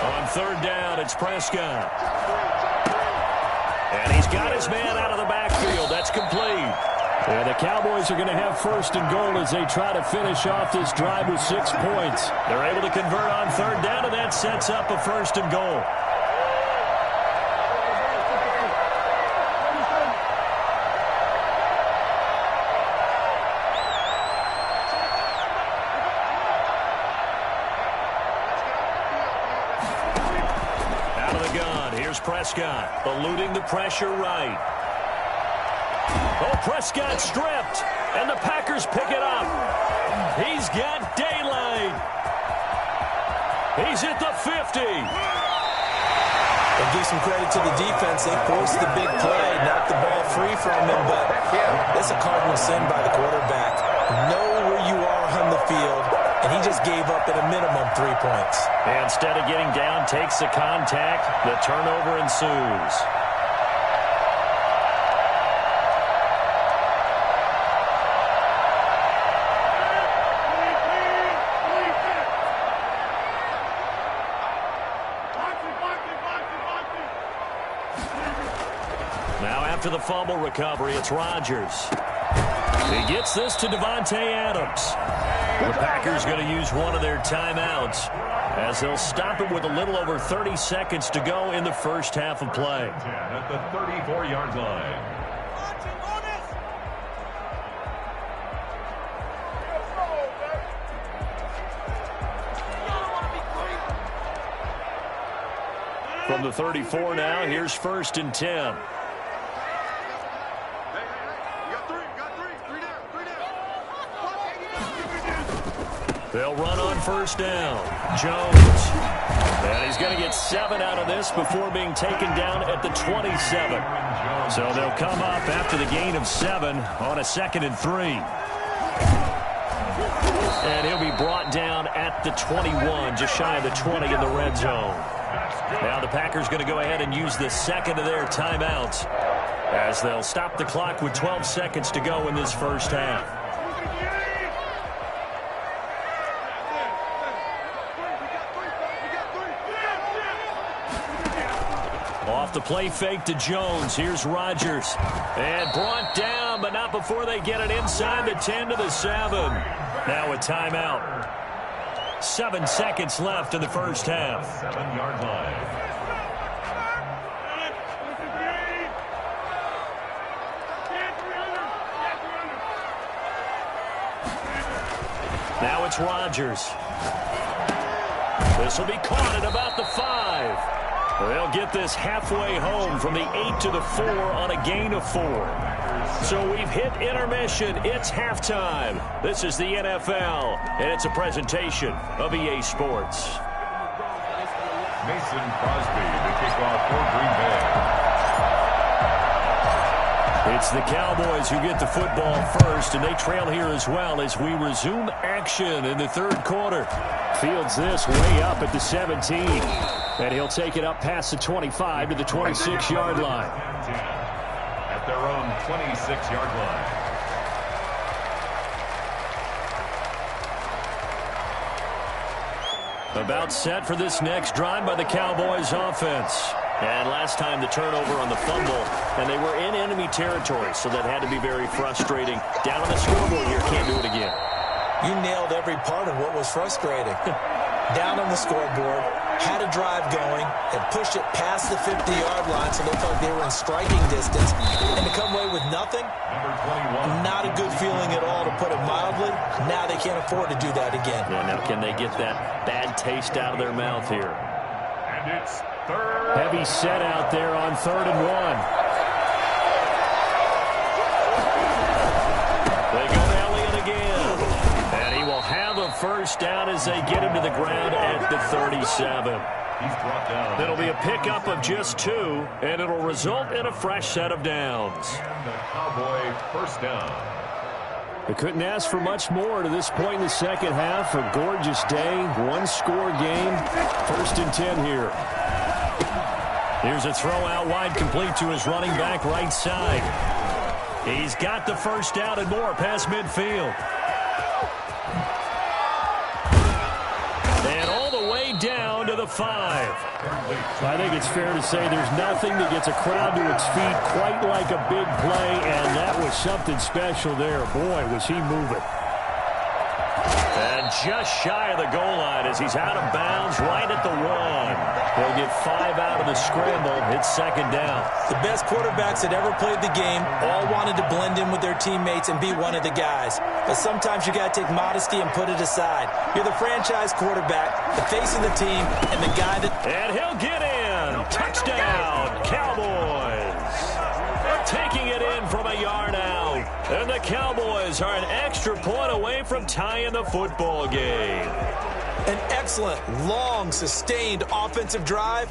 On 3rd down, it's Prescott. And he's got his man out of the backfield. That's complete. And the Cowboys are going to have 1st and goal as they try to finish off this drive with 6 points. They're able to convert on 3rd down, and that sets up a 1st and goal. Prescott eluding the pressure right. Oh, Prescott stripped, and the Packers pick it up. He's got daylight. He's at the 50. I'll give some credit to the defense. They forced the big play, knocked the ball free from him, but that's a cardinal sin by the quarterback. Know where you are on the field, and he just gave up at a minimum 3 points. And instead of getting down, takes the contact. The turnover ensues. Now after the fumble recovery, it's Rodgers. He gets this to Devontae Adams. The Packers going to use one of their timeouts as they'll stop it with a little over 30 seconds to go in the first half of play. At the 34-yard line. From the 34 now, here's 1st and 10. They'll run on 1st down. Jones. And he's going to get 7 out of this before being taken down at the 27. So they'll come up after the gain of 7 on a 2nd and 3. And he'll be brought down at the 21, just shy of the 20 in the red zone. Now the Packers going to go ahead and use the second of their timeouts as they'll stop the clock with 12 seconds to go in this first half. Off the play fake to Jones. Here's Rodgers. And brought down, but not before they get it inside the 10 to the 7. Now a timeout. 7 seconds left in the first half. 7-yard line. Now it's Rodgers. This will be caught at about the 5. They'll get this halfway home from the 8 to the 4 on a gain of 4. So we've hit intermission. It's halftime. This is the NFL, and it's a presentation of EA Sports. Mason Crosby, the kickoff for Green Bay. It's the Cowboys who get the football first, and they trail here as well as we resume action in the third quarter. Fields this way up at the 17, and he'll take it up past the 25 to the 26-yard line. At their own 26-yard line. About set for this next drive by the Cowboys offense. And last time the turnover on the fumble, and they were in enemy territory, so that had to be very frustrating. Down on the scoreboard here, can't do it again. You nailed every part of what was frustrating. Down on the scoreboard, had a drive going, and pushed it past the 50-yard line, so they felt like they were in striking distance. And to come away with nothing, not a good feeling at all, to put it mildly. Now they can't afford to do that again. Yeah, now can they get that bad taste out of their mouth here? And it's third. Heavy set out there on 3rd and 1. They go to Elliott again. And he will have a first down as they get him to the ground at the 37. He's brought down. It'll be a pickup of just 2, and it'll result in a fresh set of downs. And the Cowboy first down. They couldn't ask for much more to this point in the second half. A gorgeous day, one-score game. 1st and 10 here. Here's a throw out wide, complete to his running back right side. He's got the first down and more past midfield. And all the way down to the 5. I think it's fair to say there's nothing that gets a crowd to its feet quite like a big play, and that was something special there. Boy, was he moving. And just shy of the goal line as he's out of bounds right at the 1. He'll get 5 out of the scramble. It's 2nd down. The best quarterbacks that ever played the game all wanted to blend in with their teammates and be one of the guys. But sometimes you got to take modesty and put it aside. You're the franchise quarterback, the face of the team, and the guy that... And he'll get in. Touchdown, Cowboys. Taking it in from a yard out. And the Cowboys are an extra point away from tying the football game. An excellent, long, sustained offensive drive.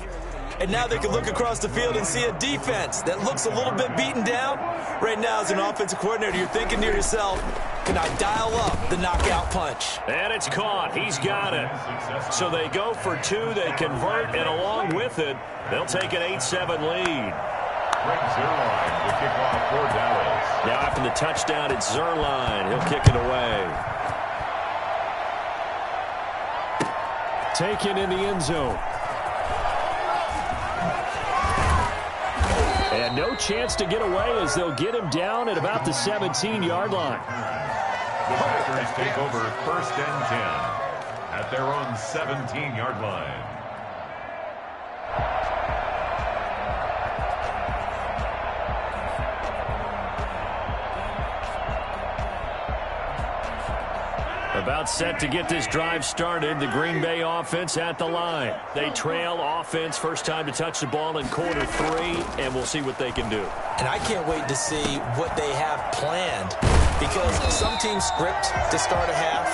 And now they can look across the field and see a defense that looks a little bit beaten down. Right now, as an offensive coordinator, you're thinking to yourself, can I dial up the knockout punch? And it's caught. He's got it. So they go for 2. They convert, and along with it, they'll take an 8-7 lead. Greg Zuerlein, the kickoff for Dallas. Now after the touchdown, it's Zuerlein. He'll kick it away. Taken in the end zone. And no chance to get away as they'll get him down at about the 17-yard line. The Packers take over 1st and 10 at their own 17-yard line. About set to get this drive started. The Green Bay offense at the line. They trail offense, first time to touch the ball in quarter 3, and we'll see what they can do. And I can't wait to see what they have planned, because some teams script to start a half.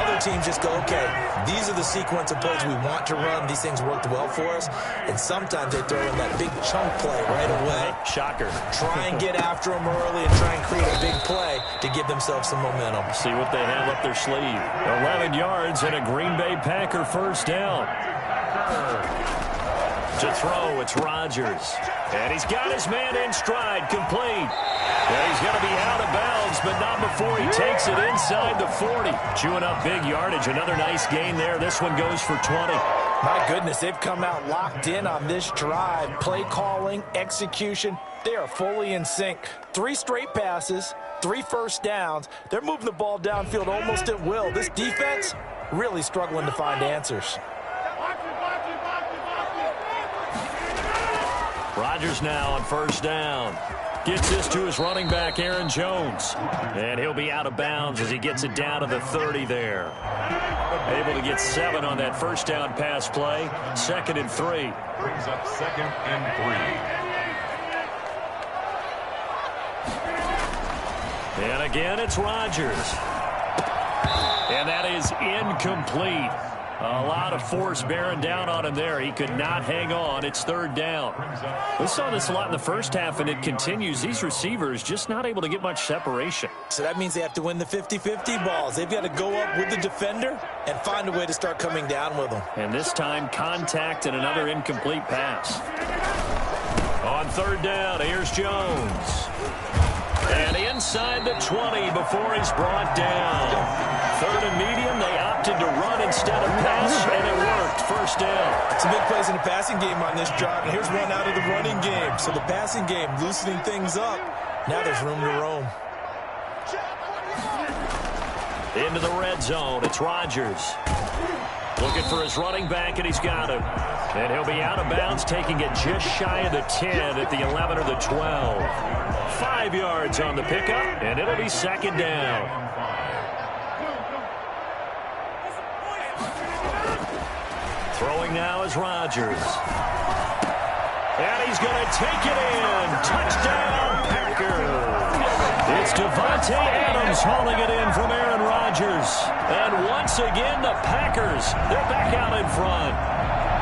Other teams just go, okay, these are the sequence of plays we want to run. These things worked well for us. And sometimes they throw in that big chunk play right away. Shocker. Try and get after them early and try and create a big play to give themselves some momentum. See what they have up their sleeve. 11 yards and a Green Bay Packer first down. To throw, it's Rodgers. And he's got his man in stride, complete. And he's going to be out of bounds, but not before he takes it inside the 40. Chewing up big yardage. Another nice gain there. This one goes for 20. My goodness, they've come out locked in on this drive. Play calling, execution, they are fully in sync. 3 straight passes, 3 first downs. They're moving the ball downfield almost at will. This defense really struggling to find answers. Rodgers now on first down. Gets this to his running back, Aaron Jones. And he'll be out of bounds as he gets it down to the 30 there. Able to get 7 on that first down pass play. 2nd and 3. Brings up 2nd and 3. And again, it's Rodgers. And that is incomplete. A lot of force bearing down on him there. He could not hang on. It's 3rd down. We saw this a lot in the first half, and it continues. These receivers just not able to get much separation. So that means they have to win the 50-50 balls. They've got to go up with the defender and find a way to start coming down with them. And this time, contact and another incomplete pass. On 3rd down, here's Jones. And inside the 20 before he's brought down. 3rd and medium, they opted to run instead of pass, and it worked. First down. Some big plays in the passing game on this drive, and here's one out of the running game. So the passing game loosening things up. Now there's room to roam. Into the red zone, it's Rodgers. Looking for his running back, and he's got him. And he'll be out of bounds, taking it just shy of the 10 at the 11 or the 12. 5 yards on the pickup, and it'll be 2nd down. Throwing now is Rodgers. And he's going to take it in. Touchdown, Packers. It's Devontae Adams hauling it in from Aaron Rodgers. And once again, the Packers, they're back out in front.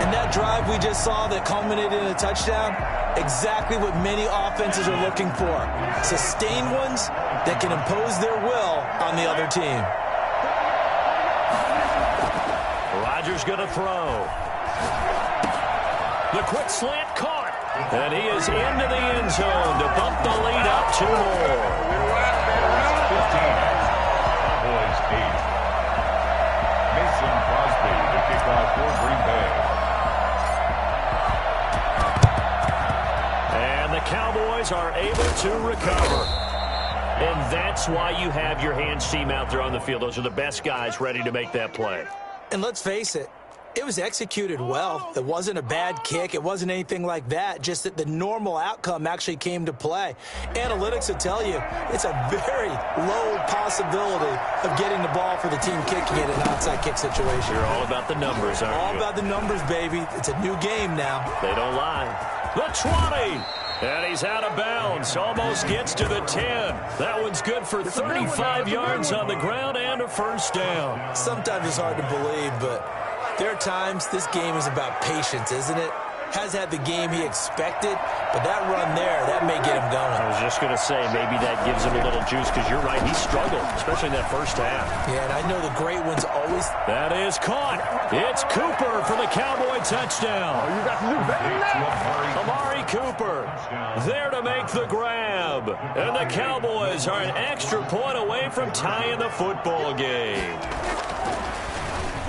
And that drive we just saw that culminated in a touchdown, exactly what many offenses are looking for. Sustained ones that can impose their will on the other team. Rodgers going to throw. The quick slant caught. And he is into the end zone to bump the lead up 2 more. 15. Cowboys 8. Mason Crosby, the kickoff for Green Bay. And the Cowboys are able to recover. And that's why you have your hands team out there on the field. Those are the best guys ready to make that play. And let's face it, it was executed well. It wasn't a bad kick. It wasn't anything like that, just that the normal outcome actually came to play. Analytics will tell you it's a very low possibility of getting the ball for the team kicking it in an onside kick situation. You're all about the numbers, aren't you? All about the numbers, baby. It's a new game now. They don't lie. The 20. And he's out of bounds. Almost gets to the 10. That one's good for 35 yards on the ground and a first down. Sometimes it's hard to believe, but there are times this game is about patience, isn't it? Has had the game he expected, but that run there, that may get him going. I was just going to say, maybe that gives him a little juice, because you're right, he struggled, especially in that first half. Yeah, and I know the great ones always... That is caught. It's Cooper for the Cowboy touchdown. Oh, you got to do better than that. Amari Cooper there to make the grab. And the Cowboys are an extra point away from tying the football game.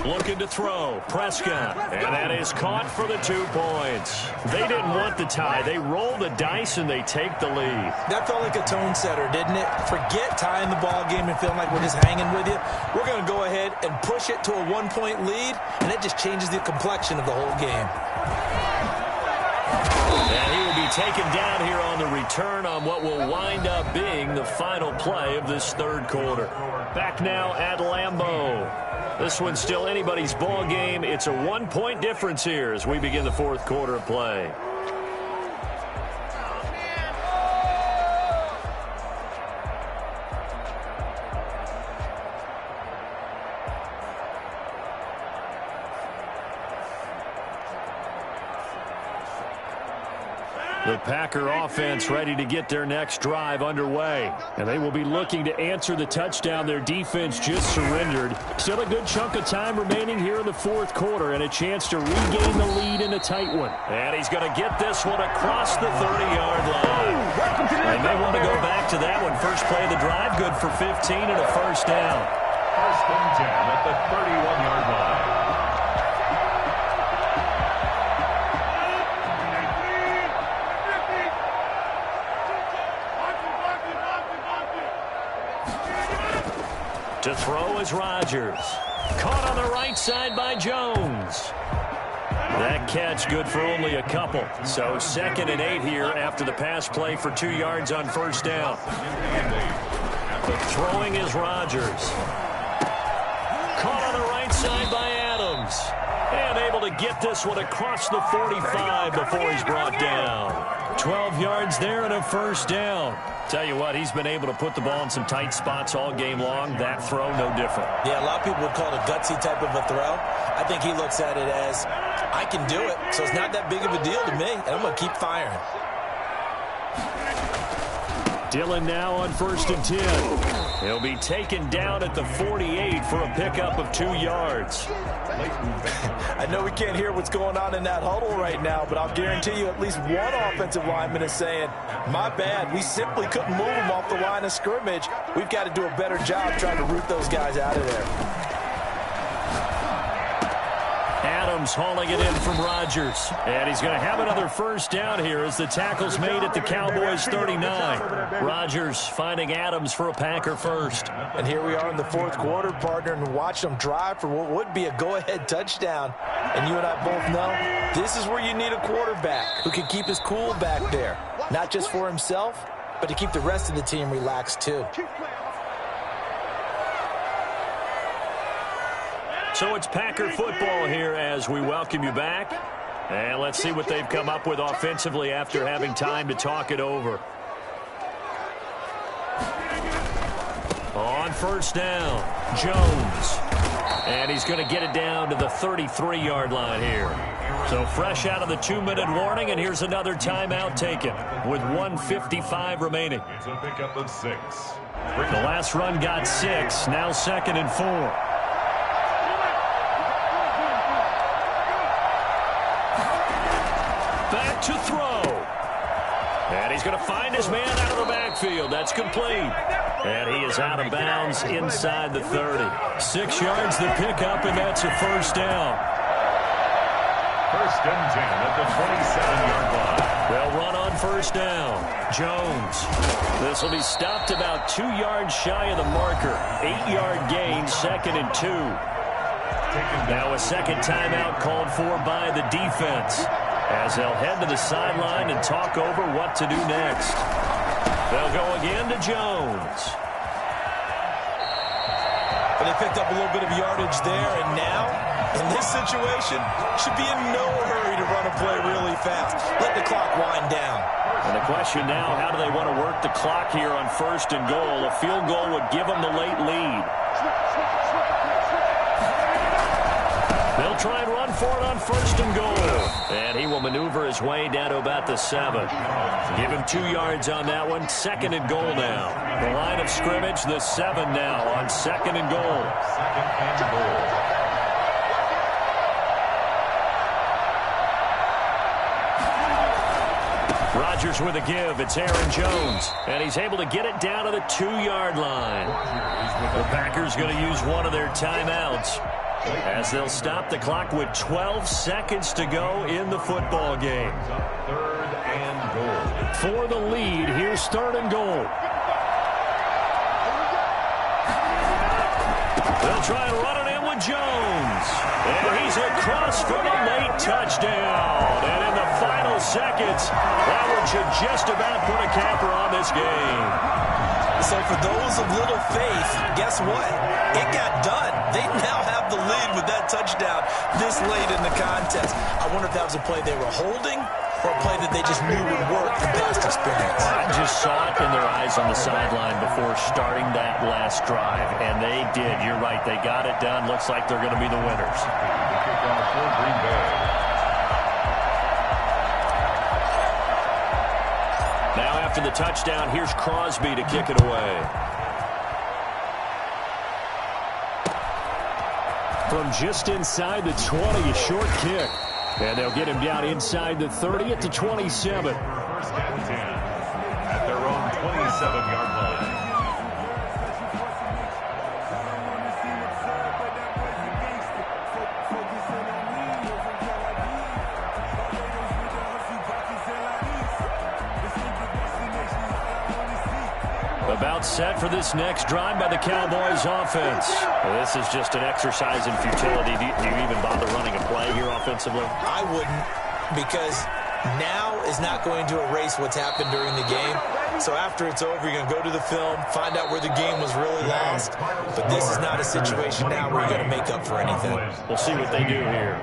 Looking to throw. Prescott. And that is caught for the 2 points. They didn't want the tie. They roll the dice and they take the lead. That felt like a tone setter, didn't it? Forget tying the ball game and feeling like we're just hanging with you. We're going to go ahead and push it to a 1-point lead, and it just changes the complexion of the whole game. And he will be taken down here on the return on what will wind up being the final play of this third quarter. Back now at Lambeau. This one's still anybody's ball game. It's a 1-point difference here as we begin the fourth quarter of play. The Packer offense ready to get their next drive underway. And they will be looking to answer the touchdown their defense just surrendered. Still a good chunk of time remaining here in the fourth quarter and a chance to regain the lead in a tight one. And he's going to get this one across the 30-yard line. They may want to go back to that one. First play of the drive, good for 15 and a first down. First and 10 at the 31-yard line. To throw is Rodgers. Caught on the right side by Jones. That catch good for only a couple. So 2nd and 8 here after the pass play for 2 yards on first down. Throwing is Rodgers. Caught on the right side by Adams. And able to get this one across the 45 before he's brought down. 12 yards there and a first down. Tell you what, he's been able to put the ball in some tight spots all game long. That throw, no different. Yeah, a lot of people would call it a gutsy type of a throw. I think he looks at it as, I can do it, so it's not that big of a deal to me, and I'm going to keep firing. Dillon now on 1st and 10. He'll be taken down at the 48 for a pickup of 2 yards. I know we can't hear what's going on in that huddle right now, but I'll guarantee you at least one offensive lineman is saying, my bad, we simply couldn't move them off the line of scrimmage. We've got to do a better job trying to root those guys out of there. Adams hauling it in from Rodgers. And he's going to have another first down here as the tackle's made at the Cowboys 39. Rodgers finding Adams for a Packer first. And here we are in the fourth quarter, partner, and watch them drive for what would be a go-ahead touchdown. And you and I both know this is where you need a quarterback who can keep his cool back there. Not just for himself, but to keep the rest of the team relaxed too. So it's Packer football here as we welcome you back. And let's see what they've come up with offensively after having time to talk it over. On first down, Jones. And he's going to get it down to the 33-yard line here. So fresh out of the 2-minute warning, and here's another timeout taken with 1:55 remaining. It's a pickup of 6. The last run got 6, now 2nd and 4. Back to throw. And he's going to find his man out of the backfield. That's complete. And he is out of bounds inside the 30. 6 yards the pickup, and that's a first down. First and 10 at the 27-yard line. They'll run on first down. Jones. This will be stopped about 2 yards shy of the marker. 8-yard gain, 2nd and 2. Now a second timeout called for by the defense, as they'll head to the sideline and talk over what to do next. They'll go again to Jones. But they picked up a little bit of yardage there, and now, in this situation, should be in no hurry to run a play really fast. Let the clock wind down. And the question now, how do they want to work the clock here on first and goal? A field goal would give them the late lead. They'll try and run for it on first and goal. And he will maneuver his way down to about the 7. Give him 2 yards on that one. 2nd and goal now. The line of scrimmage, the 7 now on 2nd and goal. 2nd and goal. Rodgers with a give. It's Aaron Jones. And he's able to get it down to the 2-yard line. The Packers going to use one of their timeouts. as they'll stop the clock with 12 seconds to go in the football game. Third and goal. For the lead, here's third and goal. They'll try and run it in with Jones. And he's across for the late touchdown. And in the final seconds, that one should just about put a capper on this game. So for those of little faith, guess what? It got done. They now have the lead with that touchdown this late in the contest. I wonder if that was a play they were holding or a play that they just knew would work from past experience. I just saw it in their eyes on the sideline before starting that last drive, and they did. You're right. They got it done. Looks like they're going to be the winners. The kickoff for Green Bay. Now after the touchdown, here's Crosby to kick it away. From just inside the 20, a short kick. And they'll get him down inside the 30 at the 27. First and 10 at their own 27-yard line. About set for this next drive by the Cowboys offense. Well, this is just an exercise in futility. Do you even bother running a play here offensively? I wouldn't, because now is not going to erase what's happened during the game. So after it's over, you're going to go to the film, find out where the game was really lost. But this is not a situation now where you're going to make up for anything. We'll see what they do here.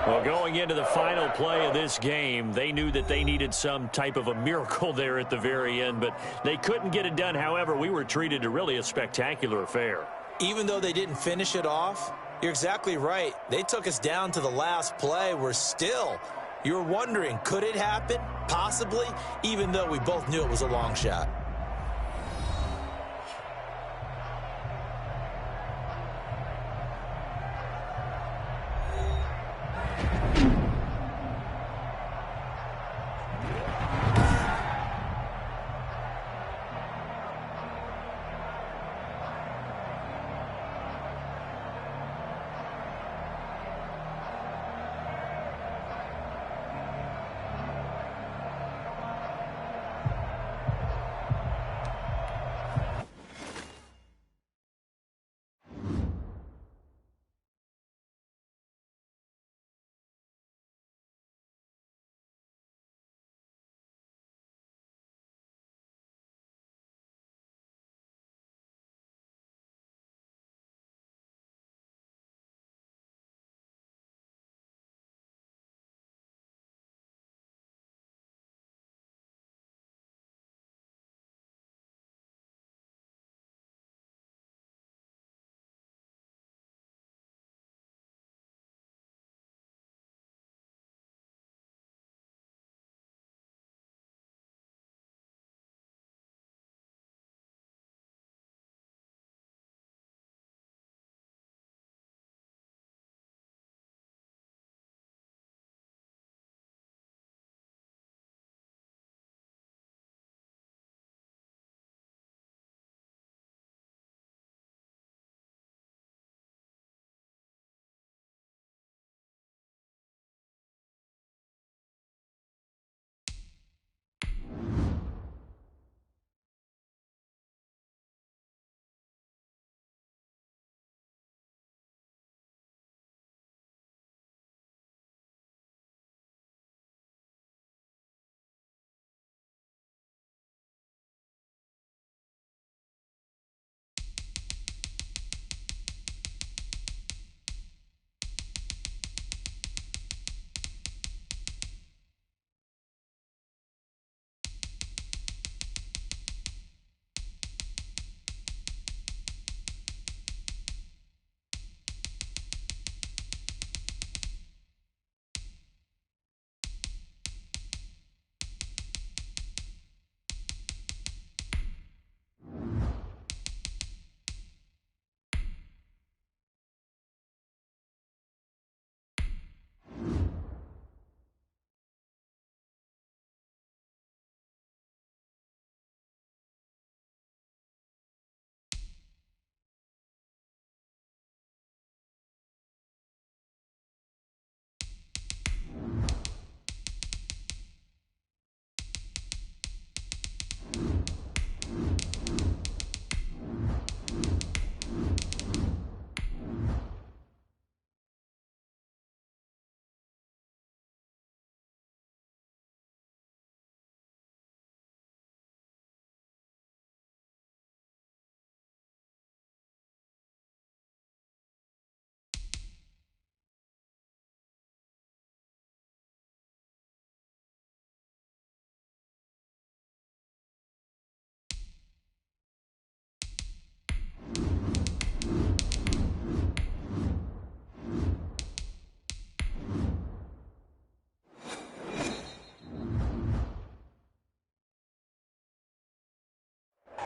Well, going into the final play of this game, they knew that they needed some type of a miracle there at the very end, but they couldn't get it done. However, we were treated to really a spectacular affair. Even though they didn't finish it off, you're exactly right. They took us down to the last play. We're still, you're wondering, could it happen? Possibly, even though we both knew it was a long shot.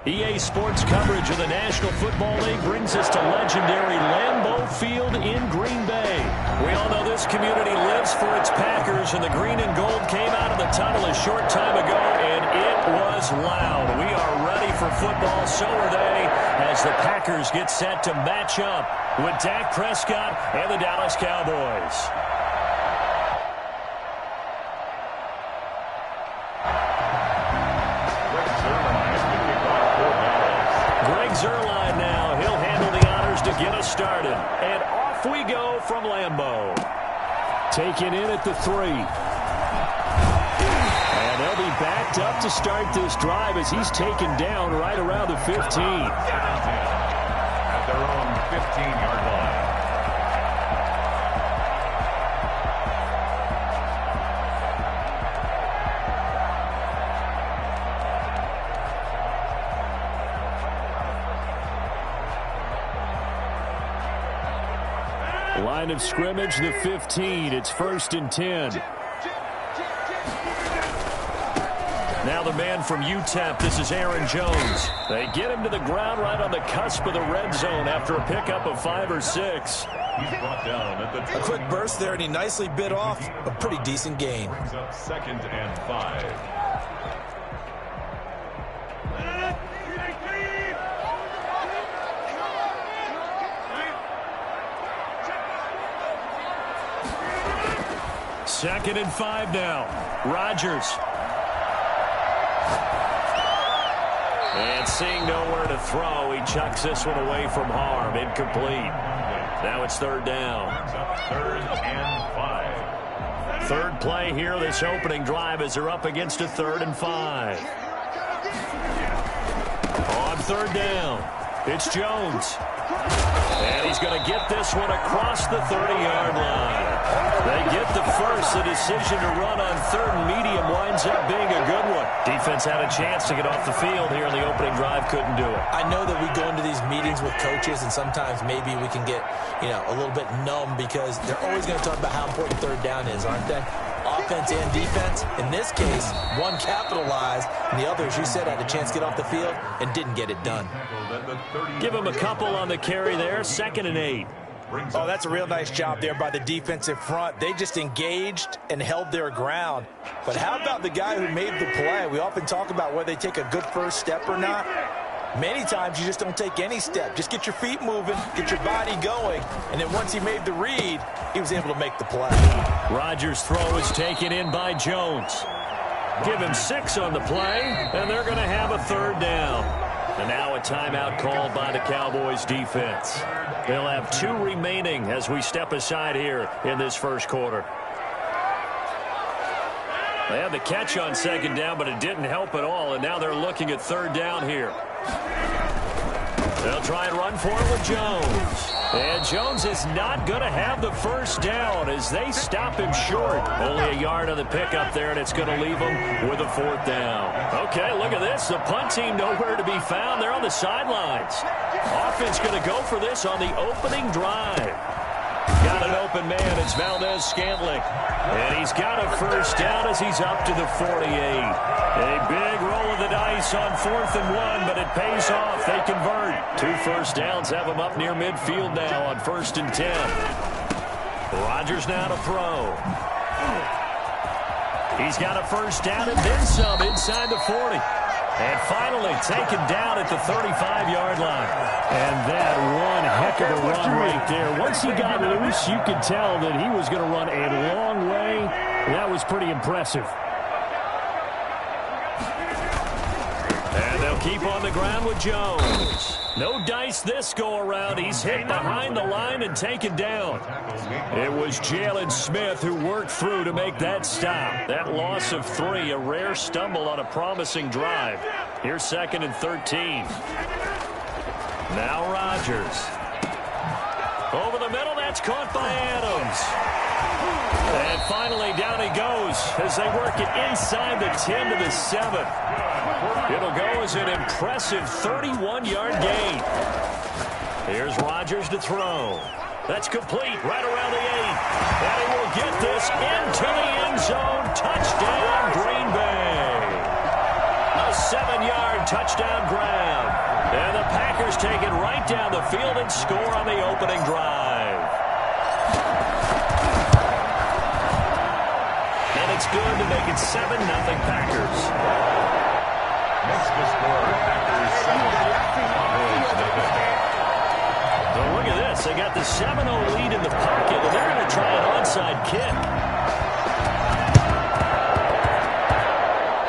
EA Sports coverage of the National Football League brings us to legendary Lambeau Field in Green Bay. We all know this community lives for its Packers, and the green and gold came out of the tunnel a short time ago, and it was loud. We are ready for football, so are they, as the Packers get set to match up with Dak Prescott and the Dallas Cowboys. Zerline now. He'll handle the honors to get us started. And off we go from Lambeau. Taken in at the 3. And they'll be backed up to start this drive as he's taken down right around the 15. At their own 15-yard line. Line of scrimmage, the 15. It's 1st and 10. Now the man from UTEP, this is Aaron Jones. They get him to the ground right on the cusp of the red zone after a pickup of 5 or 6. He's brought down at the A quick burst there, and he nicely bit off a pretty decent gain. Brings up 2nd and 5. Second and 5 now. Rodgers. And seeing nowhere to throw, he chucks this one away from harm. Incomplete. Now it's 3rd down. 3rd and 5. Third play here, this opening drive, as they're up against a 3rd and 5. On 3rd down, it's Jones. And he's going to get this one across the 30-yard line. They get the first. The decision to run on 3rd and medium winds up being a good one. Defense had a chance to get off the field here in the opening drive, couldn't do it. I know that we go into these meetings with coaches, and sometimes maybe we can get, a little bit numb because they're always going to talk about how important 3rd down is, aren't they? Offense and defense. In this case, one capitalized, and the other, as you said, had a chance to get off the field and didn't get it done. Give him a couple on the carry there. 2nd and 8. Oh, that's a real nice job there by the defensive front. They just engaged and held their ground. But how about the guy who made the play? We often talk about whether they take a good first step or not. Many times you just don't take any step. Just get your feet moving, get your body going, and then once he made the read, he was able to make the play. Rodgers' throw is taken in by Jones. Give him 6 on the play, and they're going to have a 3rd down. And now a timeout called by the Cowboys defense. They'll have 2 remaining as we step aside here in this first quarter. They had the catch on 2nd down, but it didn't help at all, and now they're looking at 3rd down here. They'll try and run for it with Jones. And Jones is not going to have the first down as they stop him short. Only a yard on the pickup there, and it's going to leave him with a 4th down. Okay, look at this. The punt team nowhere to be found. They're on the sidelines. Offense going to go for this on the opening drive. Got an open man. It's Valdez-Scantling. And he's got a first down as he's up to the 48. A big roll of the dice on 4th and 1, but it pays off. They convert. 2 first downs have him up near midfield now on 1st and 10. Rodgers now to throw. He's got a first down and then some inside the 40. And finally taken down at the 35-yard line. And that one heck of a run right there. Once he got loose, you could tell that he was going to run a long way. That was pretty impressive. And they'll keep on the ground with Jones. No dice this go-around. He's hit behind the line and taken down. It was Jalen Smith who worked through to make that stop. That loss of 3, a rare stumble on a promising drive. Here's 2nd and 13. Now Rodgers. Over the middle, that's caught by Adams. And finally, down he goes as they work it inside the 10 to the 7. It'll go as an impressive 31-yard gain. Here's Rodgers to throw. That's complete right around the 8. And he will get this into the end zone. Touchdown, Green Bay. 7-yard touchdown grab. And the Packers take it right down the field and score on the opening drive. And it's good to make it 7-0 Packers. Makes the score Packers 7. Cowboys nothing. So look at this. They got the 7-0 lead in the pocket, and they're going to try an onside kick.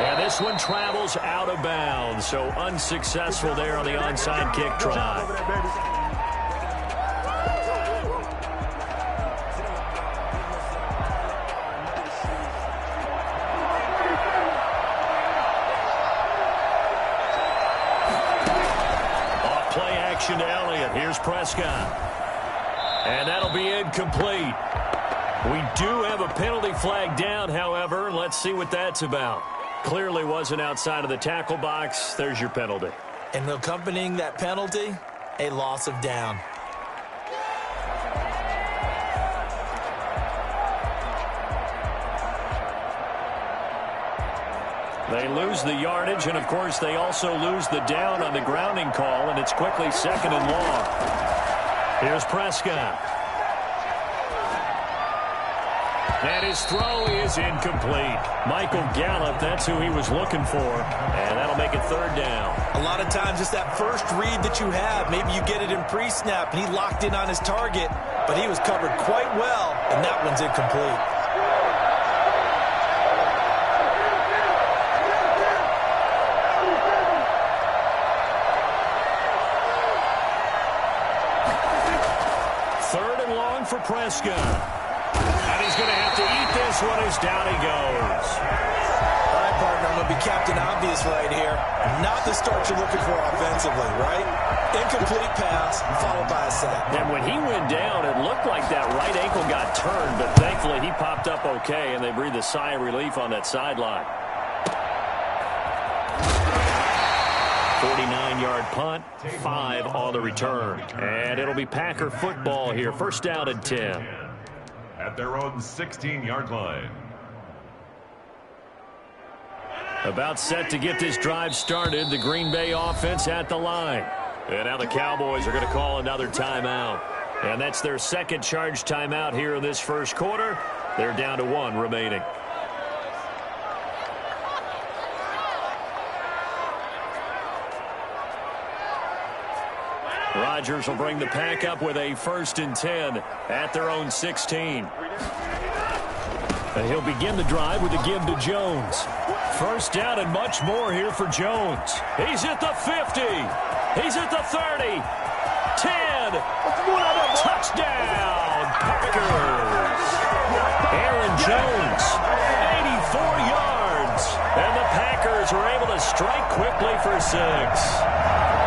And this one travels out of bounds, so unsuccessful there on the onside kick try. Off-play action to Elliott. Here's Prescott. And that'll be incomplete. We do have a penalty flag down, however. Let's see what that's about. Clearly wasn't outside of the tackle box. There's your penalty. And accompanying that penalty, a loss of down. They lose the yardage, and, of course, they also lose the down on the grounding call, and it's quickly 2nd and long. Here's Prescott. And his throw is incomplete. Michael Gallup, that's who he was looking for, and that'll make it 3rd down. A lot of times it's that first read that you have. Maybe you get it in pre-snap, and he locked in on his target, but he was covered quite well, and that one's incomplete. For Prescott. And he's going to have to eat this one as down he goes. All right, partner, I'm going to be Captain Obvious right here. Not the start you're looking for offensively, right? Incomplete pass followed by a sack. And when he went down, it looked like that right ankle got turned, but thankfully he popped up okay, and they breathed a sigh of relief on that sideline. 49-yard punt, 5 on the return. And it'll be Packer football here. 1st down and 10. At their own 16-yard line. About set to get this drive started. The Green Bay offense at the line. And now the Cowboys are going to call another timeout. And that's their 2nd charge timeout here in this 1st quarter. They're down to 1 remaining. Rodgers will bring the pack up with a 1st and 10 at their own 16. And he'll begin the drive with a give to Jones. 1st down and much more here for Jones. He's at the 50. He's at the 30. 10. Touchdown, Packers. Aaron Jones, 84 yards. And the Packers were able to strike quickly for 6.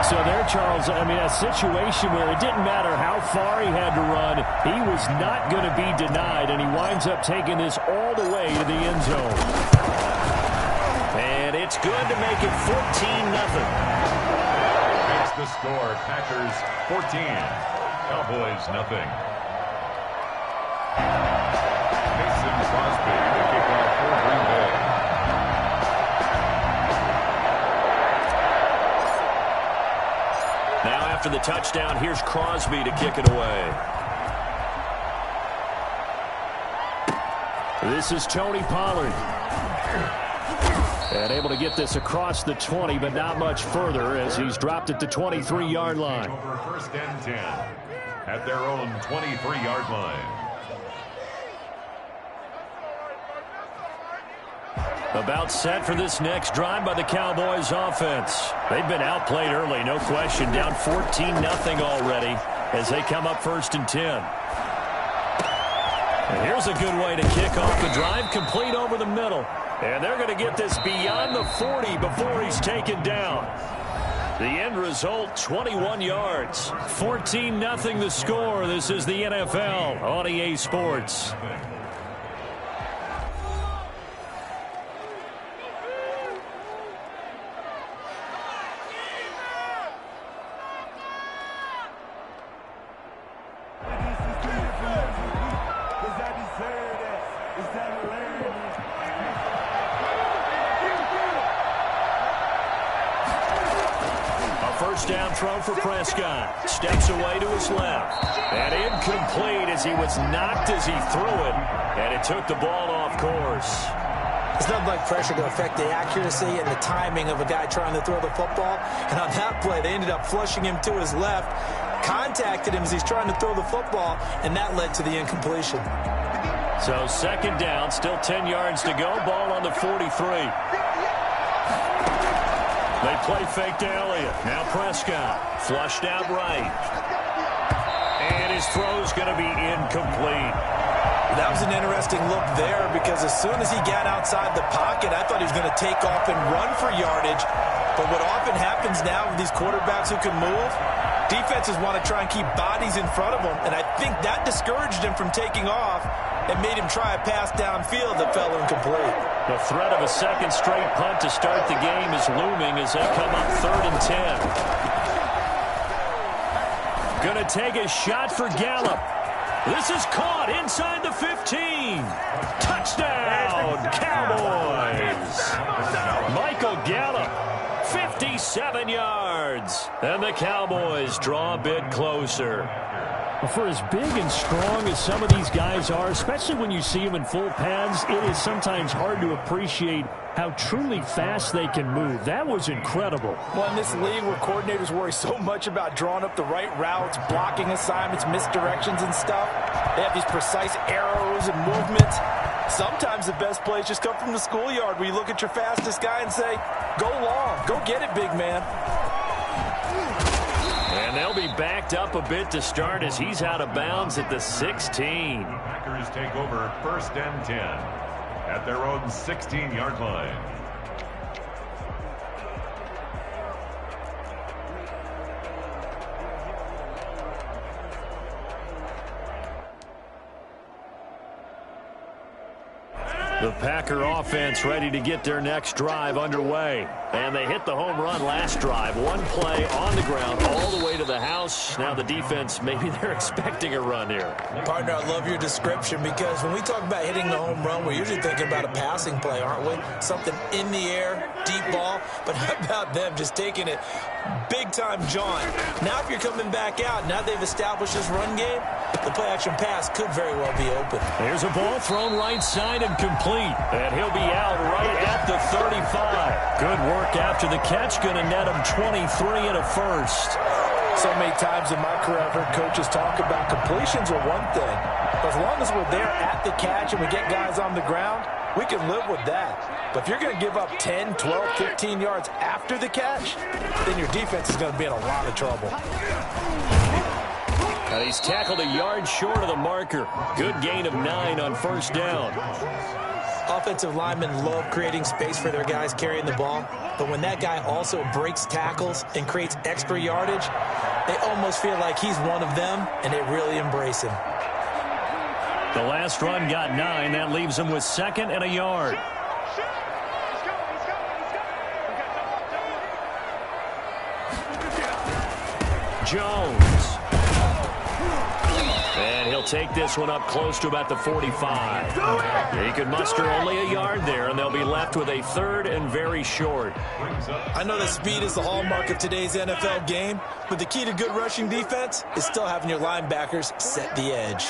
So there, Charles, I mean, a situation where it didn't matter how far he had to run, he was not going to be denied, and he winds up taking this all the way to the end zone. And it's good to make it 14-0. Makes the score Packers 14, Cowboys nothing. Mason Crosby to kick off for Green Bay. After the touchdown, here's Crosby to kick it away. This is Tony Pollard. And able to get this across the 20, but not much further as he's dropped at the 23-yard line. Over 1st and 10 at their own 23-yard line. About set for this next drive by the Cowboys offense. They've been outplayed early, no question. Down 14-0 already as they come up 1st and 10. And here's a good way to kick off the drive, complete over the middle. And they're going to get this beyond the 40 before he's taken down. The end result, 21 yards. 14-0 the score. This is the NFL on EA Sports. throw for Prescott. Steps away to his left. And incomplete as he was knocked as he threw it. And it took the ball off course. It's nothing like pressure to affect the accuracy and the timing of a guy trying to throw the football. And on that play, they ended up flushing him to his left, contacted him as he's trying to throw the football, and that led to the incompletion. So second down, still 10 yards to go. Ball on the 43. They play fake to Elliott. Now Prescott, flushed out right. And his throw's going to be incomplete. That was an interesting look there because as soon as he got outside the pocket, I thought he was going to take off and run for yardage. But what often happens now with these quarterbacks who can move, defenses want to try and keep bodies in front of them. And I think that discouraged him from taking off and made him try a pass downfield that fell incomplete. The threat of a second straight punt to start the game is looming as they come up 3rd and 10. Gonna take a shot for Gallup. This is caught inside the 15. Touchdown, Cowboys. Michael Gallup, 57 yards. And the Cowboys draw a bit closer. For as big and strong as some of these guys are, especially when you see them in full pads, it is sometimes hard to appreciate how truly fast they can move. That was incredible. Well, in this league where coordinators worry so much about drawing up the right routes, blocking assignments, misdirections and stuff, they have these precise arrows and movements. Sometimes the best plays just come from the schoolyard where you look at your fastest guy and say, go long, go get it, big man. And they'll be backed up a bit to start as he's out of bounds at the 16. Packers take over 1st and 10 at their own 16-yard line. The Packer offense ready to get their next drive underway. And they hit the home run last drive. One play on the ground all the way to the house. Now the defense, maybe they're expecting a run here. Partner, I love your description because when we talk about hitting the home run, we're usually thinking about a passing play, aren't we? Something in the air, deep ball. But how about them just taking it big-time jaunt? Now if you're coming back out, now they've established this run game, the play-action pass could very well be open. There's a ball thrown right side and complete. And he'll be out right at the 35. Good work after the catch. Going to net him 23 and a first. So many times in my career I've heard coaches talk about completions are one thing. But as long as we're there at the catch and we get guys on the ground, we can live with that. But if you're going to give up 10, 12, 15 yards after the catch, then your defense is going to be in a lot of trouble. And he's tackled a yard short of the marker. Good gain of 9 on first down. Offensive linemen love creating space for their guys carrying the ball, but when that guy also breaks tackles and creates extra yardage, they almost feel like he's one of them, and they really embrace him. The last run got 9. That leaves him with 2nd and a yard. Jones. And he'll take this one up close to about the 45. He could muster only a yard there, and they'll be left with a 3rd and very short. I know that speed is the hallmark of today's NFL game, but the key to good rushing defense is still having your linebackers set the edge.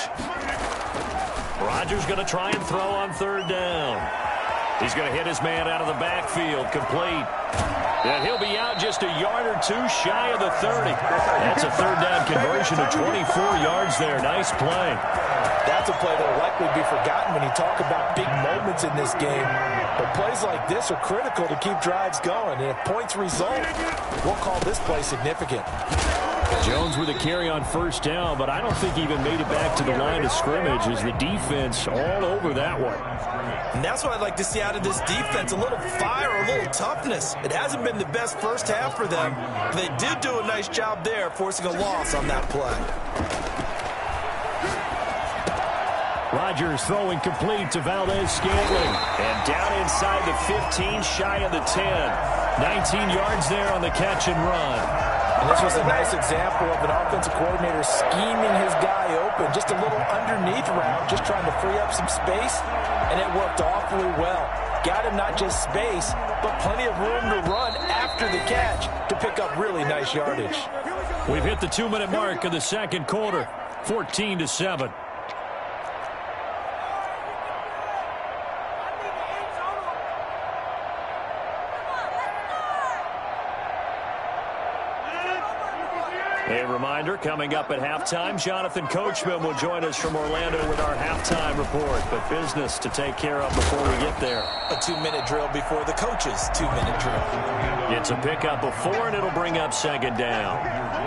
Rodgers going to try and throw on 3rd down. He's going to hit his man out of the backfield, complete. And he'll be out just a yard or two shy of the 30. That's a 3rd down conversion of 24 yards there. Nice play. That's a play that will likely be forgotten when you talk about big moments in this game. But plays like this are critical to keep drives going. And if points result, we'll call this play significant. Jones with a carry on 1st down, but I don't think he even made it back to the line of scrimmage as the defense all over that one. And that's what I'd like to see out of this defense, a little fire, a little toughness. It hasn't been the best first half for them, but they did do a nice job there, forcing a loss on that play. Rodgers throwing complete to Valdez-Scantling. And down inside the 15, shy of the 10. 19 yards there on the catch and run. And this was a nice example of an offensive coordinator scheming his guy open. Just a little underneath route, just trying to free up some space, and it worked awfully well. Got him not just space, but plenty of room to run after the catch to pick up really nice yardage. We've hit the 2-minute mark of the second quarter, 14-7. A reminder, coming up at halftime, Jonathan Coachman will join us from Orlando with our halftime report. But business to take care of before we get there. A 2-minute drill before the coach's 2-minute drill. It's a pickup of 4, and it'll bring up second down.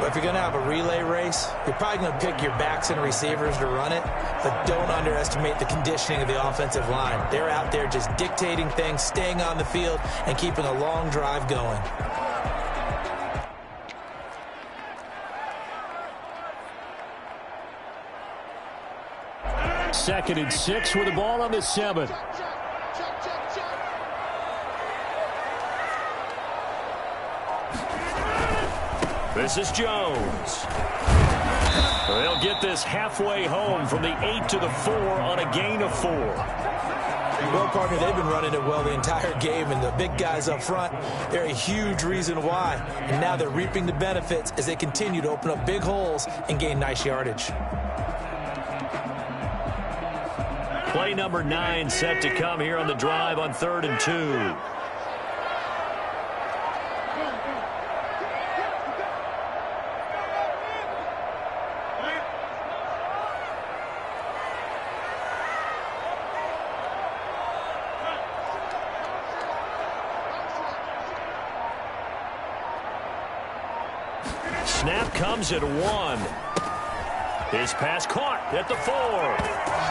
But if you're going to have a relay race, you're probably going to pick your backs and receivers to run it. But don't underestimate the conditioning of the offensive line. They're out there just dictating things, staying on the field, and keeping a long drive going. Second and 6 with the ball on the 7. This is Jones. They'll get this halfway home from the 8 to the 4 on a gain of 4. Well, partner, they've been running it well the entire game, and the big guys up front, they're a huge reason why. And now they're reaping the benefits as they continue to open up big holes and gain nice yardage. Play number 9 set to come here on the drive on 3rd and 2. Snap comes at 1. His pass caught at the 4.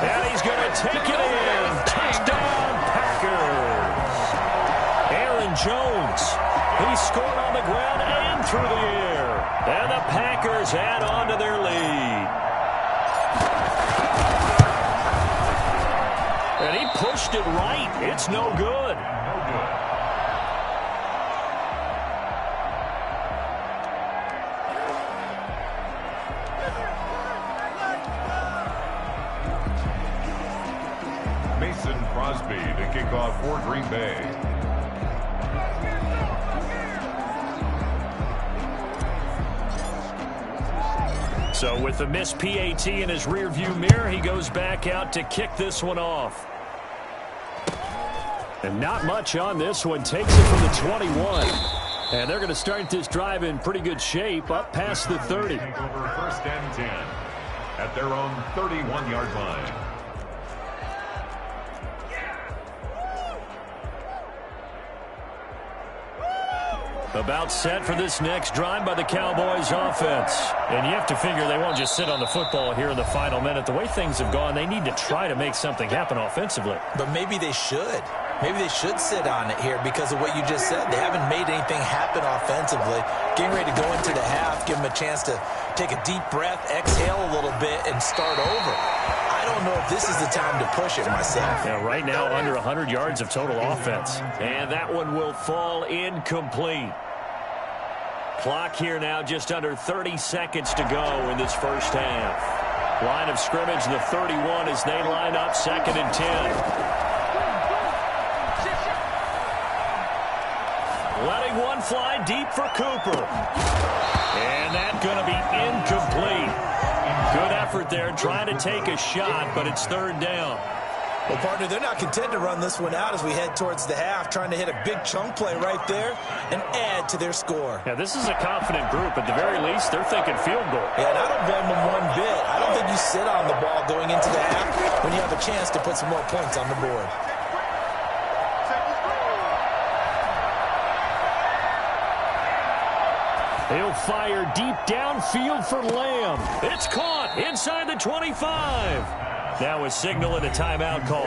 And he's going to take it in. Touchdown, Packers. Aaron Jones. He scored on the ground and through the air. And the Packers add on to their lead. And he pushed it right. It's no good. To kick off for Green Bay. So with the missed PAT in his rearview mirror, he goes back out to kick this one off. And not much on this one. Takes it from the 21. And they're going to start this drive in pretty good shape up past the 30. Take over 1st and 10 at their own 31-yard line. About set for this next drive by the Cowboys offense. And you have to figure they won't just sit on the football here in the final minute. The way things have gone, they need to try to make something happen offensively. But maybe they should. Maybe they should sit on it here because of what you just said. They haven't made anything happen offensively. Getting ready to go into the half, give them a chance to take a deep breath, exhale a little bit, and start over. I don't know if this is the time to push it myself. Yeah, right now under 100 yards of total offense. And that one will fall incomplete. Clock here now just under 30 seconds to go in this first half. Line of scrimmage, the 31 as they line up 2nd and 10. Letting one fly deep for Cooper. And that's going to be incomplete. Good effort there trying to take a shot, but it's 3rd down. Well, partner, they're not content to run this one out as we head towards the half, trying to hit a big chunk play right there and add to their score. Yeah, this is a confident group. At the very least, they're thinking field goal. Yeah, and I don't blame them one bit. I don't think you sit on the ball going into the half when you have a chance to put some more points on the board. He'll fire deep downfield for Lamb. It's caught inside the 25. Now a signal and a timeout call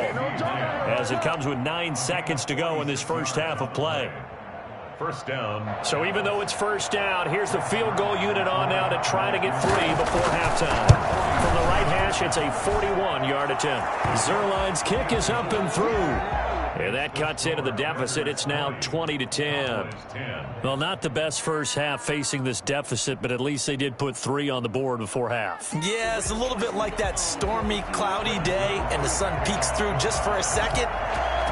as it comes with 9 seconds to go in this first half of play. 1st down. So even though it's 1st down, here's the field goal unit on now to try to get 3 before halftime. From the right hash, it's a 41-yard attempt. Zerline's kick is up and through. And that cuts into the deficit. It's now 20-10. Well, not the best first half facing this deficit, but at least they did put 3 on the board before half. Yeah, it's a little bit like that stormy, cloudy day, and the sun peeks through just for a second.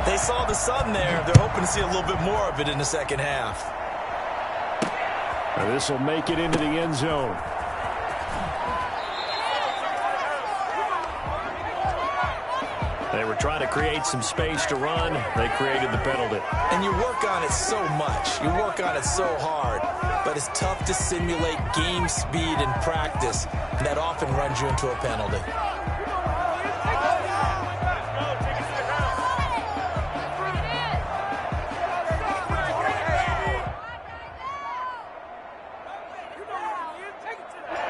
They saw the sun there. They're hoping to see a little bit more of it in the second half. And this will make it into the end zone. They were trying to create some space to run. They created the penalty. And you work on it so much. You work on it so hard. But it's tough to simulate game speed in practice. And that often runs you into a penalty.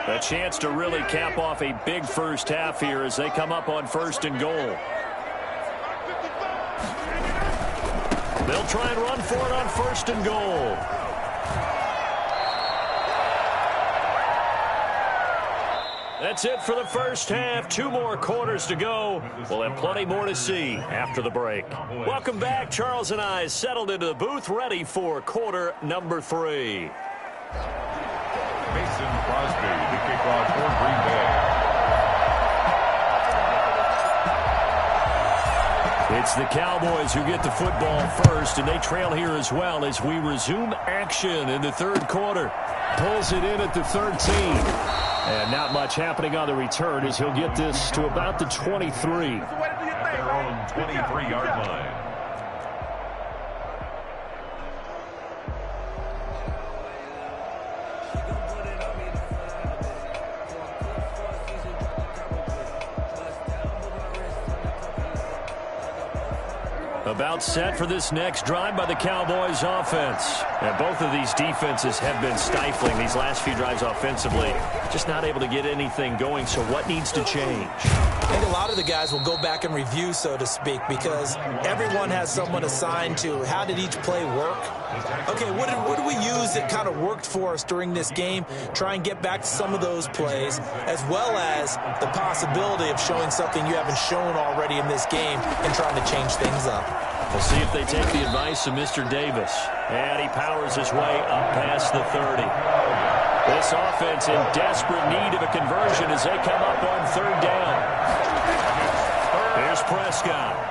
A chance to really cap off a big first half here as they come up on 1st and goal. They'll try and run for it on 1st and goal. That's it for the first half. 2 more quarters to go. We'll have plenty more to see after the break. Welcome back. Charles and I settled into the booth, ready for quarter number 3. Mason Crosby, the kickoff for Green Bay. It's the Cowboys who get the football first, and they trail here as well as we resume action in the 3rd quarter. Pulls it in at the 13. And not much happening on the return as he'll get this to about the 23. Their own 23-yard line. About set for this next drive by the Cowboys offense. And both of these defenses have been stifling these last few drives offensively. Just not able to get anything going, so what needs to change? I think a lot of the guys will go back and review, so to speak, because everyone has someone assigned to how did each play work. Okay, what did we use that kind of worked for us during this game? Try and get back to some of those plays, as well as the possibility of showing something you haven't shown already in this game and trying to change things up. We'll see if they take the advice of Mr. Davis. And he powers his way up past the 30. This offense in desperate need of a conversion as they come up on 3rd down. Here's Prescott.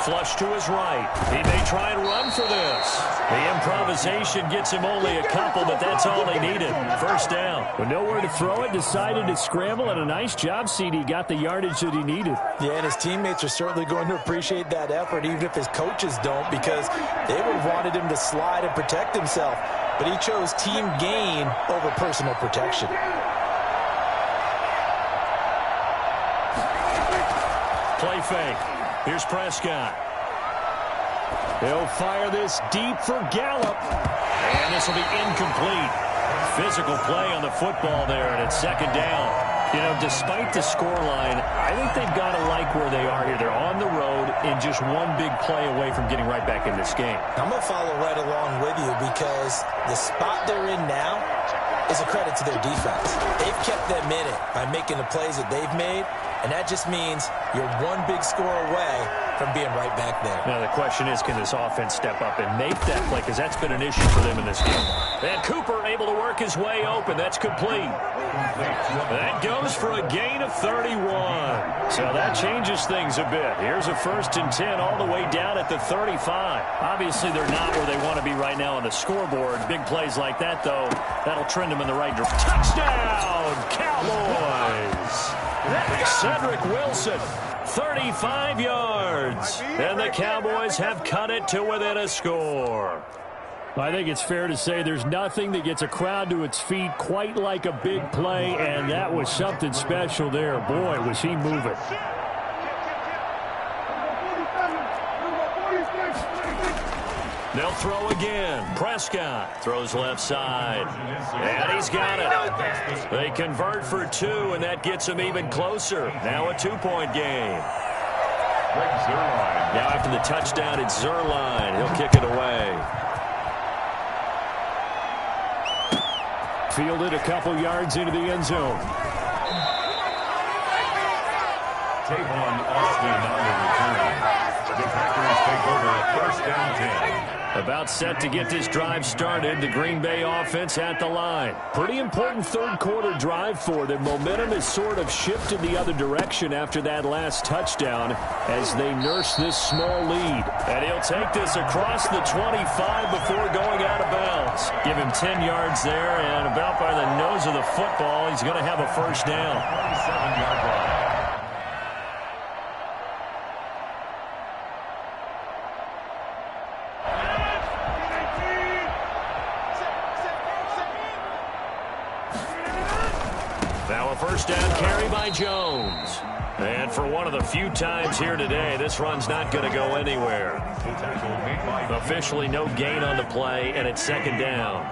Flush to his right. He may try and run for this. The improvisation gets him only a couple, but that's all he needed. 1st down. With nowhere to throw it, decided to scramble, and a nice job, CD. Got the yardage that he needed. Yeah, and his teammates are certainly going to appreciate that effort, even if his coaches don't, because they would have wanted him to slide and protect himself. But he chose team gain over personal protection. Play fake. Here's Prescott. They'll fire this deep for Gallup. And this will be incomplete. Physical play on the football there, and it's 2nd down. You know, despite the scoreline, I think they've got to like where they are here. They're on the road and just one big play away from getting right back in this game. I'm going to follow right along with you because the spot they're in now is a credit to their defense. They've kept them in it by making the plays that they've made, and that just means you're one big score away from being right back there. Now the question is, can this offense step up and make that play? Because that's been an issue for them in this game. And Cooper able to work his way open. That's complete. That goes for a gain of 31. So that changes things a bit. Here's a 1st and 10 all the way down at the 35. Obviously they're not where they want to be right now on the scoreboard. Big plays like that, though, that'll trend them in the right direction. Touchdown, Cowboys! Cedric Wilson, 35 yards. And the Cowboys have cut it to within a score. I think it's fair to say there's nothing that gets a crowd to its feet quite like a big play, and that was something special there. Boy, was he moving. They'll throw again. Prescott throws left side. And he's got it. They convert for 2, and that gets them even closer. Now a 2-point game. Now after the touchdown, it's Zerline. He'll kick it away. Fielded a couple yards into the end zone. Tavon Austin on the return. The Packers take over 1st and 10. About set to get this drive started. The Green Bay offense at the line. Pretty important third quarter drive for them. Momentum has sort of shifted the other direction after that last touchdown as they nurse this small lead. And he'll take this across the 25 before going out of bounds. Give him 10 yards there, and about by the nose of the football, he's going to have a first down. 27-yard line. First down carry by Jones. And for one of the few times here today, this run's not going to go anywhere. Officially no gain on the play, and it's second down.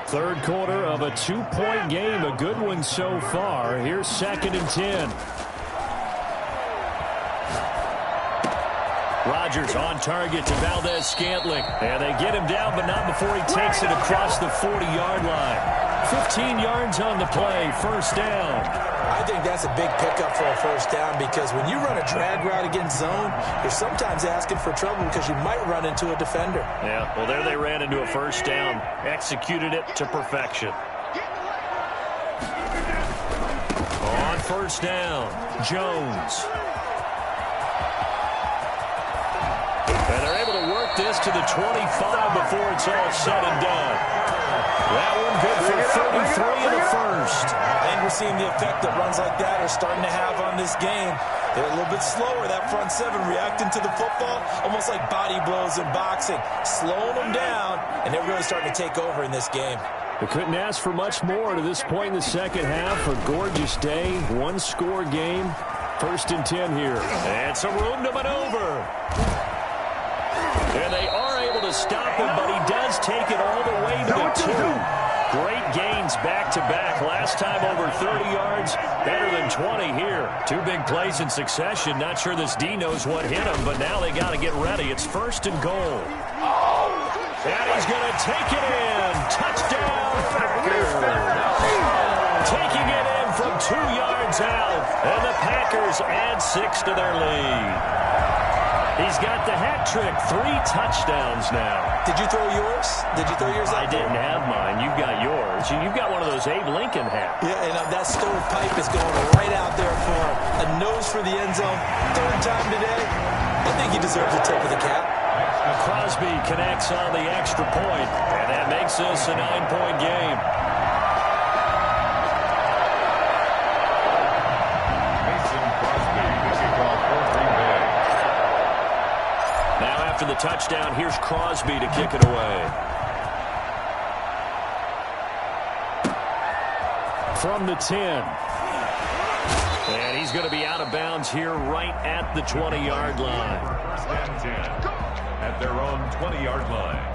Third quarter of a 2-point game, a good one so far. Here's 2nd and 10. Rodgers on target to Valdez-Scantling. And they get him down, but not before he takes it across the 40-yard line. 15 yards on the play, first down. I think that's a big pickup for a first down because when you run a drag route against zone, you're sometimes asking for trouble because you might run into a defender. Yeah, well, there they ran into a first down. Executed it to perfection. On first down, Jones. And they're able to work this to the 25 before it's all said and done. That one good for 33 in the first. And we're seeing the effect that runs like that are starting to have on this game. They're a little bit slower, that front seven, reacting to the football, almost like body blows in boxing, slowing them down, and they're really starting to take over in this game. They couldn't ask for much more to this point in the second half. A gorgeous day, one-score game. 1st and 10 here. And some room to maneuver. And they are able to stop him, but he does take it all the way to the 2. Great gains back-to-back. Last time over 30 yards, better than 20 here. 2 big plays in succession. Not sure this D knows what hit him, but now they got to get ready. It's 1st and goal. And he's going to take it in. Touchdown, Packers. Taking it in from 2 yards out. And the Packers add 6 to their lead. He's got the hat trick, 3 touchdowns now. Did you throw yours? Did you throw yours out? I didn't have mine. You've got yours. You've got one of those Abe Lincoln hats. Yeah, and that stovepipe is going right out there for him. A nose for the end zone. 3rd time today. I think he deserves a tip of the cap. Crosby connects on the extra point, and that makes this a 9-point game. After the touchdown, here's Crosby to kick it away. From the 10. And he's going to be out of bounds here right at the 20-yard line. 1st and 10 at their own 20-yard line.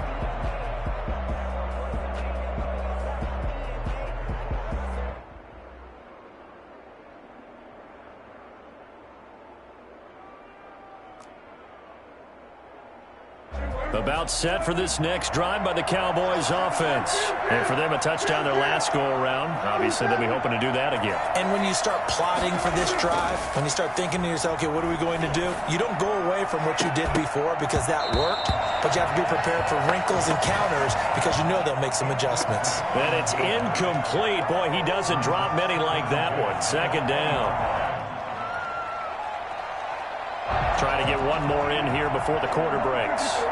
About set for this next drive by the Cowboys offense. And for them, a touchdown their last go-around. Obviously, they'll be hoping to do that again. And when you start plotting for this drive, when you start thinking to yourself, okay, what are we going to do? You don't go away from what you did before because that worked, but you have to be prepared for wrinkles and counters because you know they'll make some adjustments. And it's incomplete. Boy, he doesn't drop many like that one. 2nd down. Trying to get one more in here before the quarter breaks.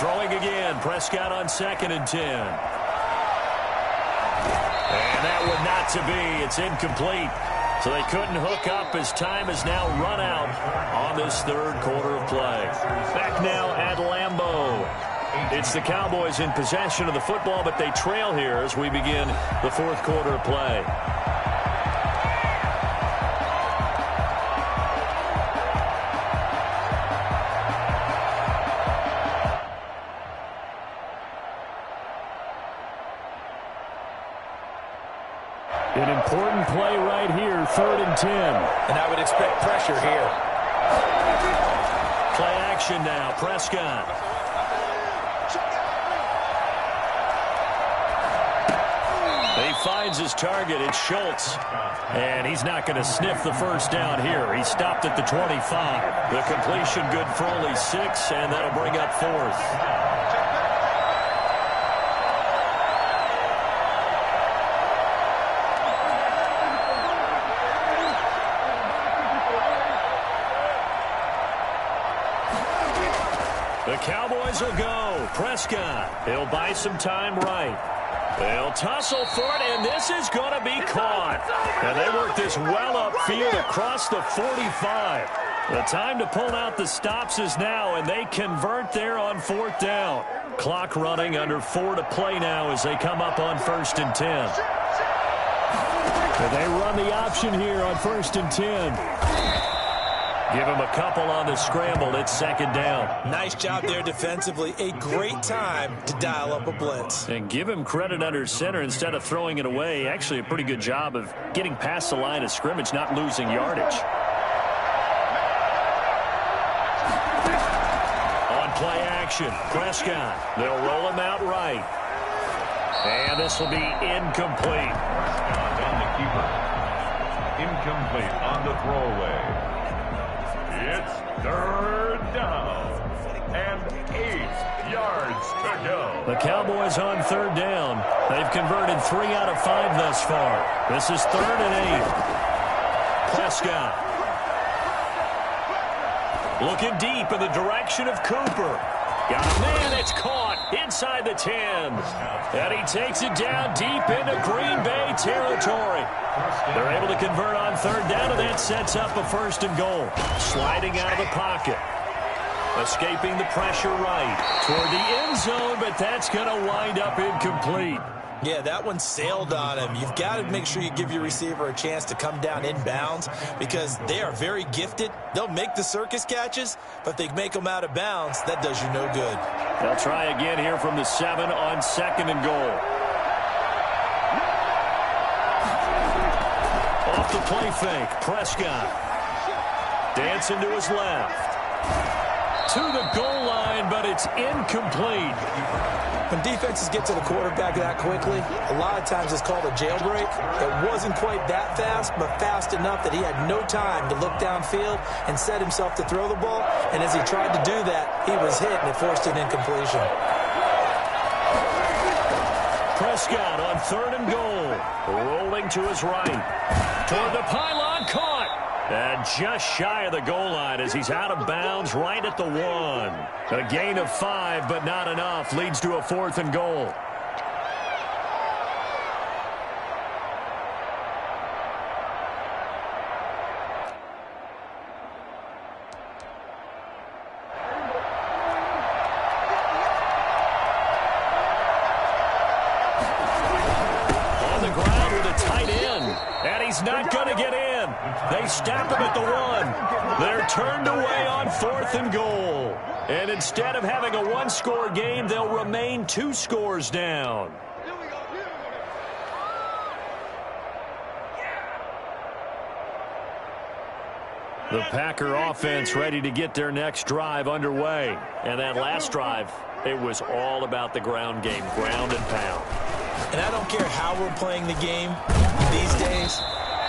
Throwing again, Prescott on 2nd and 10. And that would not to be. It's incomplete. So they couldn't hook up as time has now run out on this 3rd quarter of play. Back now at Lambeau. It's the Cowboys in possession of the football, but they trail here as we begin the 4th quarter of play. An important play right here, 3rd and 10. And I would expect pressure here. Play action now, Prescott. They finds his target. It's Schultz. And he's not going to sniff the first down here. He stopped at the 25. The completion good for only 6, and that'll bring up 4th. The Cowboys will go. Prescott. He'll buy some time right. They'll tussle for it, and this is going to be caught. And they work this well upfield across the 45. The time to pull out the stops is now, and they convert there on 4th down. Clock running, under 4 to play now as they come up on 1st and 10. And they run the option here on 1st and 10. Give him a couple on the scramble. It's 2nd down. Nice job there defensively. A great time to dial up a blitz. And give him credit under center instead of throwing it away. Actually, a pretty good job of getting past the line of scrimmage, not losing yardage. On play action, Prescott. They'll roll him out right. And this will be incomplete. Down the keeper. Incomplete on the throwaway. It's 3rd down and 8 yards to go. The Cowboys on 3rd down. They've converted 3 out of 5 thus far. This is 3rd and 8. Prescott. Looking deep in the direction of Cooper. Got a man, it's caught inside the 10. And he takes it down deep into Green Bay territory. They're able to convert on 3rd down, and that sets up a 1st and goal. Sliding out of the pocket. Escaping the pressure right toward the end zone, but that's going to wind up incomplete. Yeah, that one sailed on him. You've got to make sure you give your receiver a chance to come down inbounds because they are very gifted. They'll make the circus catches, but if they make them out of bounds, that does you no good. They'll try again here from the 7 on 2nd and goal. Off the play fake, Prescott. Dancing to his left. To the goal line, but it's incomplete. When defenses get to the quarterback that quickly, a lot of times it's called a jailbreak. It wasn't quite that fast, but fast enough that he had no time to look downfield and set himself to throw the ball. And as he tried to do that, he was hit, and it forced an incompletion. Prescott on 3rd and goal. Rolling to his right. Toward the pylon, caught. And just shy of the goal line as he's out of bounds right at the 1. A gain of 5, but not enough. Leads to a 4th and goal. On the ground with a tight end. And he's not going to get in. They stop him at the 1. They're turned away on 4th and goal. And instead of having a 1-score game, they'll remain 2 scores down. The Packer offense ready to get their next drive underway. And that last drive, it was all about the ground game, ground and pound. And I don't care how we're playing the game these days,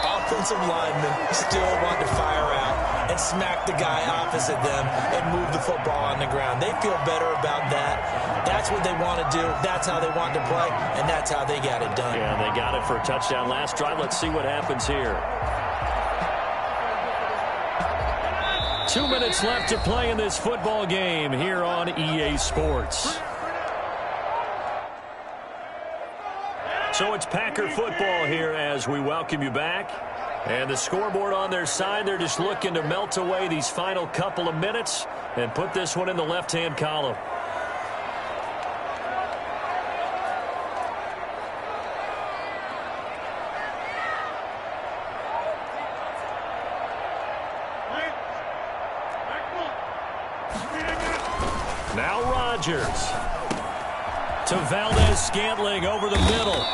offensive linemen still want to fire out and smack the guy opposite them and move the football on the ground. They feel better about that. That's what they want to do. That's how they want to play, and that's how they got it done. Yeah, they got it for a touchdown last drive. Let's see what happens here. 2 minutes left to play in this football game here on EA Sports. So it's Packer football here as we welcome you back. And the scoreboard on their side, they're just looking to melt away these final couple of minutes and put this one in the left-hand column. Now Rodgers to Valdez-Scantling over the middle.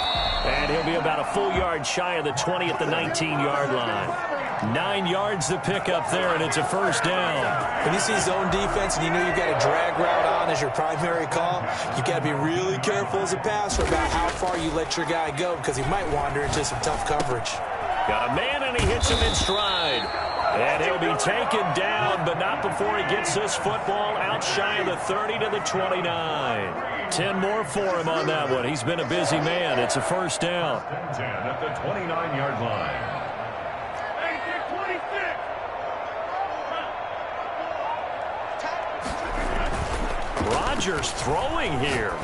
And he'll be about a full yard shy of the 20 at the 19-yard line. 9 yards to pick up there, and it's a first down. When you see zone defense and you know you've got a drag route on as your primary call, you've got to be really careful as a passer about how far you let your guy go because he might wander into some tough coverage. Got a man, and he hits him in stride. And he'll be taken down, but not before he gets this football out shy of the 30 to the 29. 10 more for him on that one. He's been a busy man. It's a first down. 10 at the 29-yard line. Rodgers throwing here.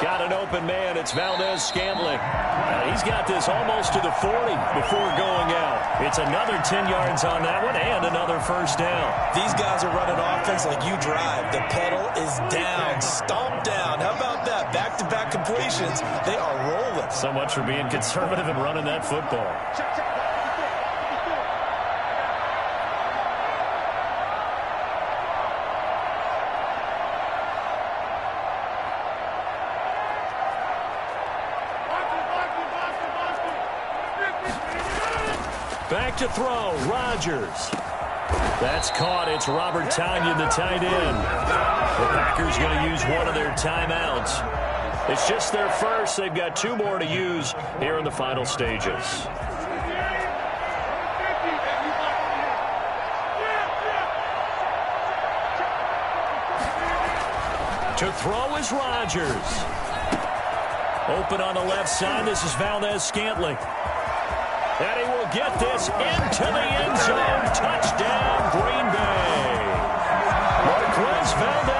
Got an open man. It's Valdez-Scantling. He's got this almost to the 40 before going out. It's another 10 yards on that one and another first down. These guys are running offense like you drive. The pedal is down, stomped down. How about that? Back-to-back completions. They are rolling. So much for being conservative and running that football. Back to throw, Rodgers. That's caught. It's Robert Tonyan, the tight end. The Packers going to use one of their timeouts. It's just their first. They've got 2 more to use here in the final stages. To throw is Rodgers. Open on the left side. This is Valdez-Scantling. And he will get this into the end zone. Touchdown, Green Bay. Marquez Valdez.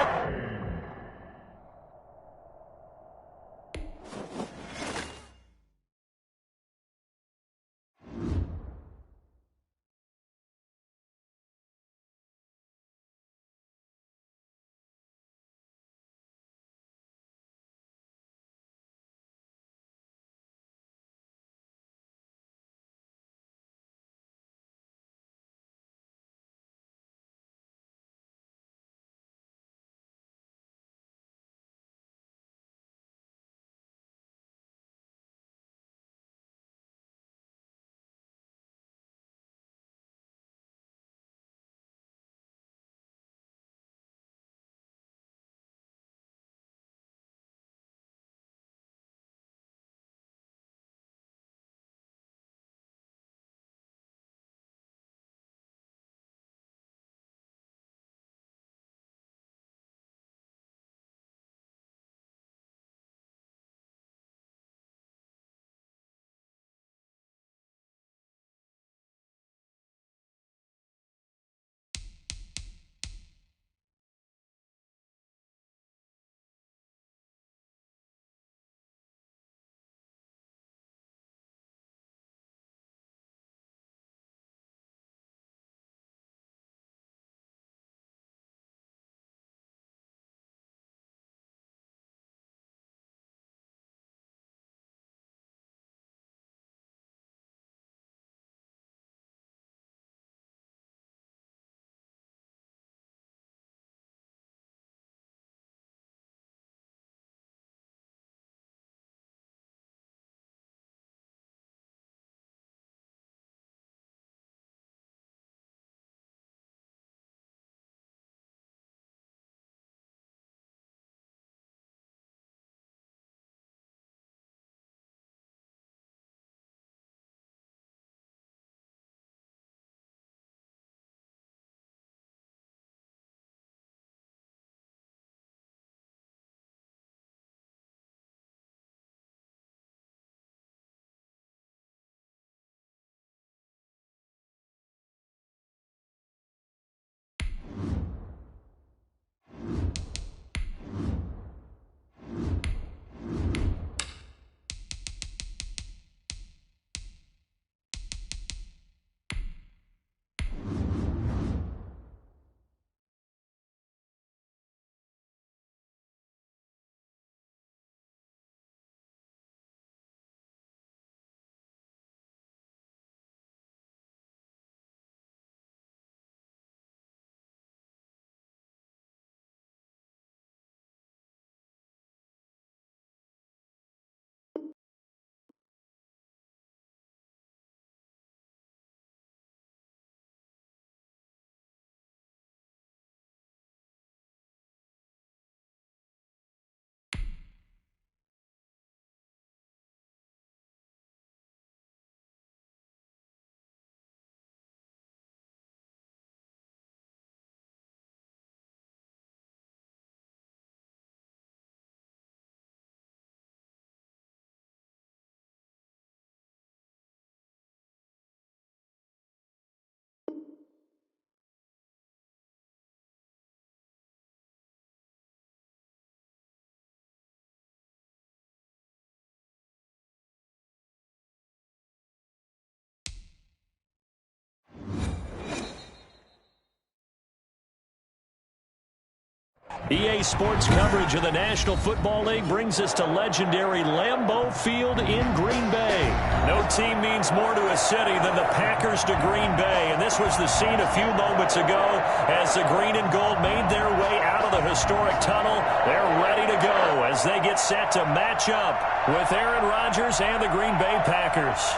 EA Sports coverage of the National Football League brings us to legendary Lambeau Field in Green Bay. No team means more to a city than the Packers to Green Bay, and this was the scene a few moments ago as the green and gold made their way out of the historic tunnel. They're ready to go as they get set to match up with Aaron Rodgers and the Green Bay Packers.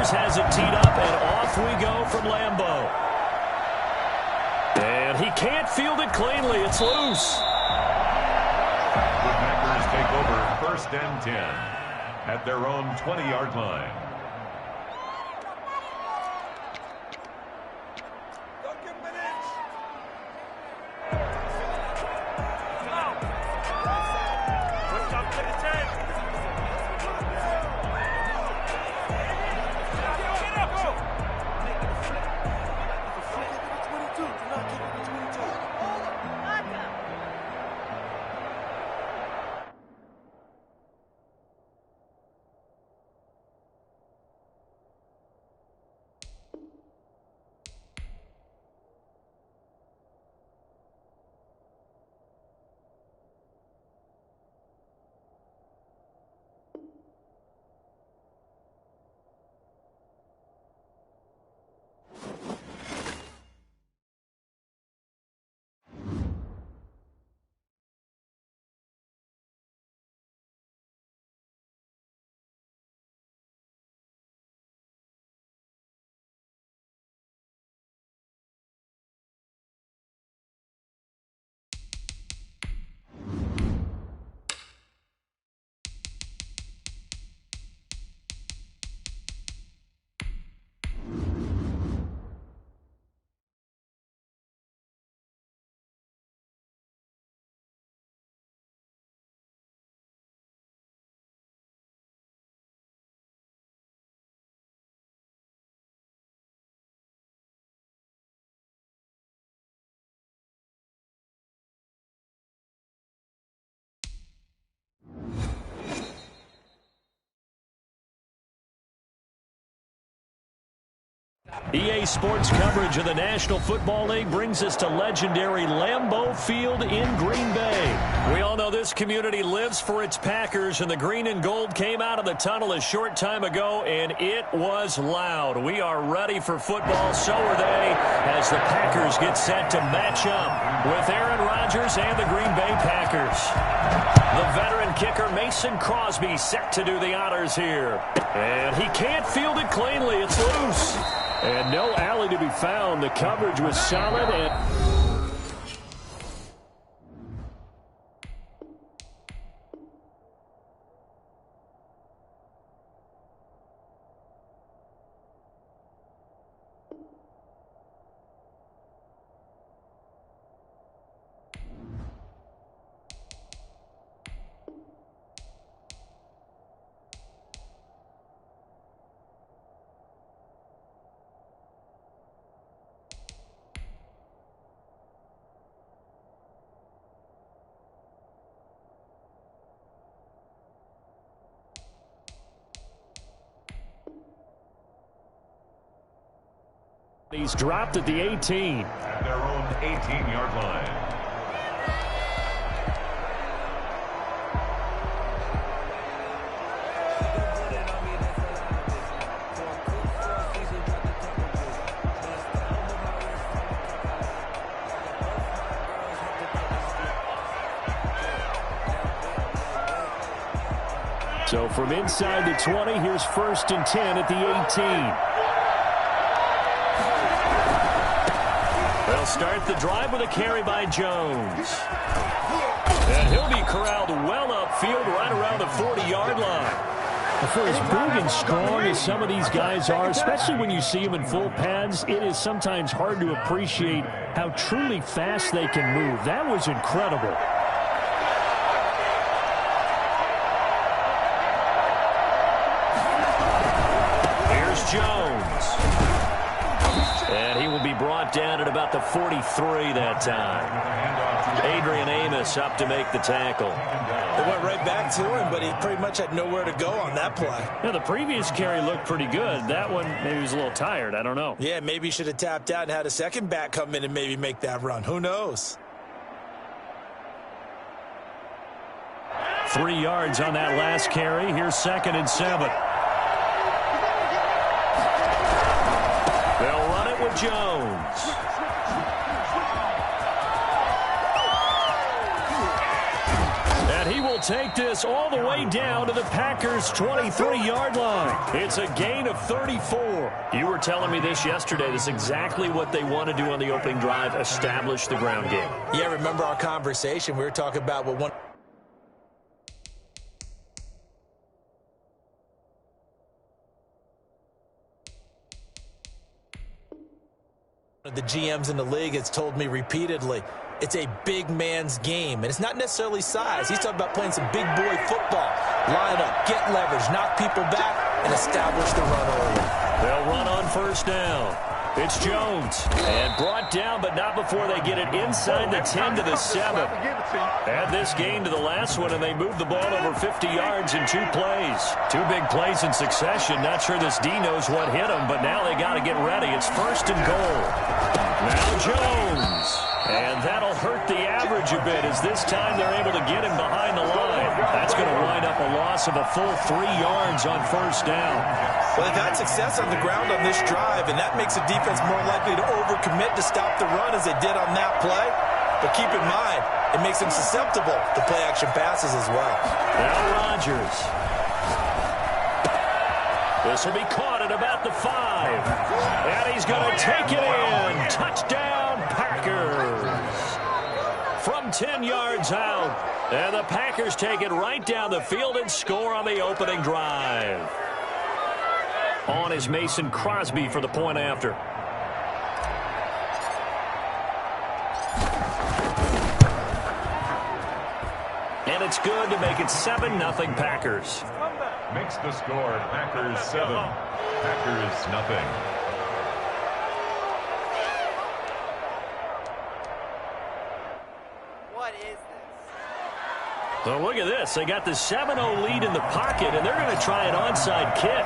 Has it teed up, and off we go from Lambeau. And he can't field it cleanly. It's loose. The Packers take over 1st and 10 at their own 20-yard line. EA Sports coverage of the National Football League brings us to legendary Lambeau Field in Green Bay. We all know this community lives for its Packers, and the green and gold came out of the tunnel a short time ago, and it was loud. We are ready for football, so are they, as the Packers get set to match up with Aaron Rodgers and the Green Bay Packers. The veteran kicker Mason Crosby set to do the honors here. And he can't field it cleanly. It's loose. And no alley to be found. The coverage was solid. And he's dropped at the 18. At their own 18-yard line. So from inside the 20, here's 1st and 10 at the 18. They'll start the drive with a carry by Jones. And he'll be corralled well upfield right around the 40-yard line. For as big and strong as some of these guys are, especially when you see them in full pads, it is sometimes hard to appreciate how truly fast they can move. That was incredible. Here's Jones. And he will be brought down at about the 43 that time. Adrian Amos up to make the tackle. It went right back to him, but he pretty much had nowhere to go on that play. Yeah, the previous carry looked pretty good. That one, maybe he was a little tired. I don't know. Yeah, maybe he should have tapped out and had a second back come in and maybe make that run. Who knows? 3 yards on that last carry. Here's 2nd and 7. They'll run it with Jones. And he will take this all the way down to the Packers' 23-yard line. It's a gain of 34. You were telling me this yesterday. This is exactly what they want to do on the opening drive, establish the ground game. Yeah, remember our conversation? We were talking about what one of the GMs in the league has told me repeatedly. It's a big man's game, and it's not necessarily size. He's talking about playing some big boy football. Line up, get leverage, knock people back, and establish the run early. They'll run on 1st down. It's Jones. And brought down, but not before they get it inside the 10 to the 7. Add this gain to the last one, and they move the ball over 50 yards in 2 plays. 2 big plays in succession. Not sure this D knows what hit him, but now they got to get ready. It's 1st and goal. Now Jones. And that'll hurt the average a bit as this time they're able to get him behind the line. That's going to wind up a loss of a full 3 yards on 1st down. Well, they've had success on the ground on this drive, and that makes the defense more likely to overcommit to stop the run as they did on that play. But keep in mind, it makes them susceptible to play-action passes as well. Now Rodgers. This will be caught at about the 5. And he's going to take it in. Touchdown, Packers. From 10 yards out. And the Packers take it right down the field and score on the opening drive. On is Mason Crosby for the point after. And it's good to make it 7-0 Packers. Makes the score Packers 7, Packers nothing. What is this? So look at this. They got the 7-0 lead in the pocket, and they're going to try an onside kick.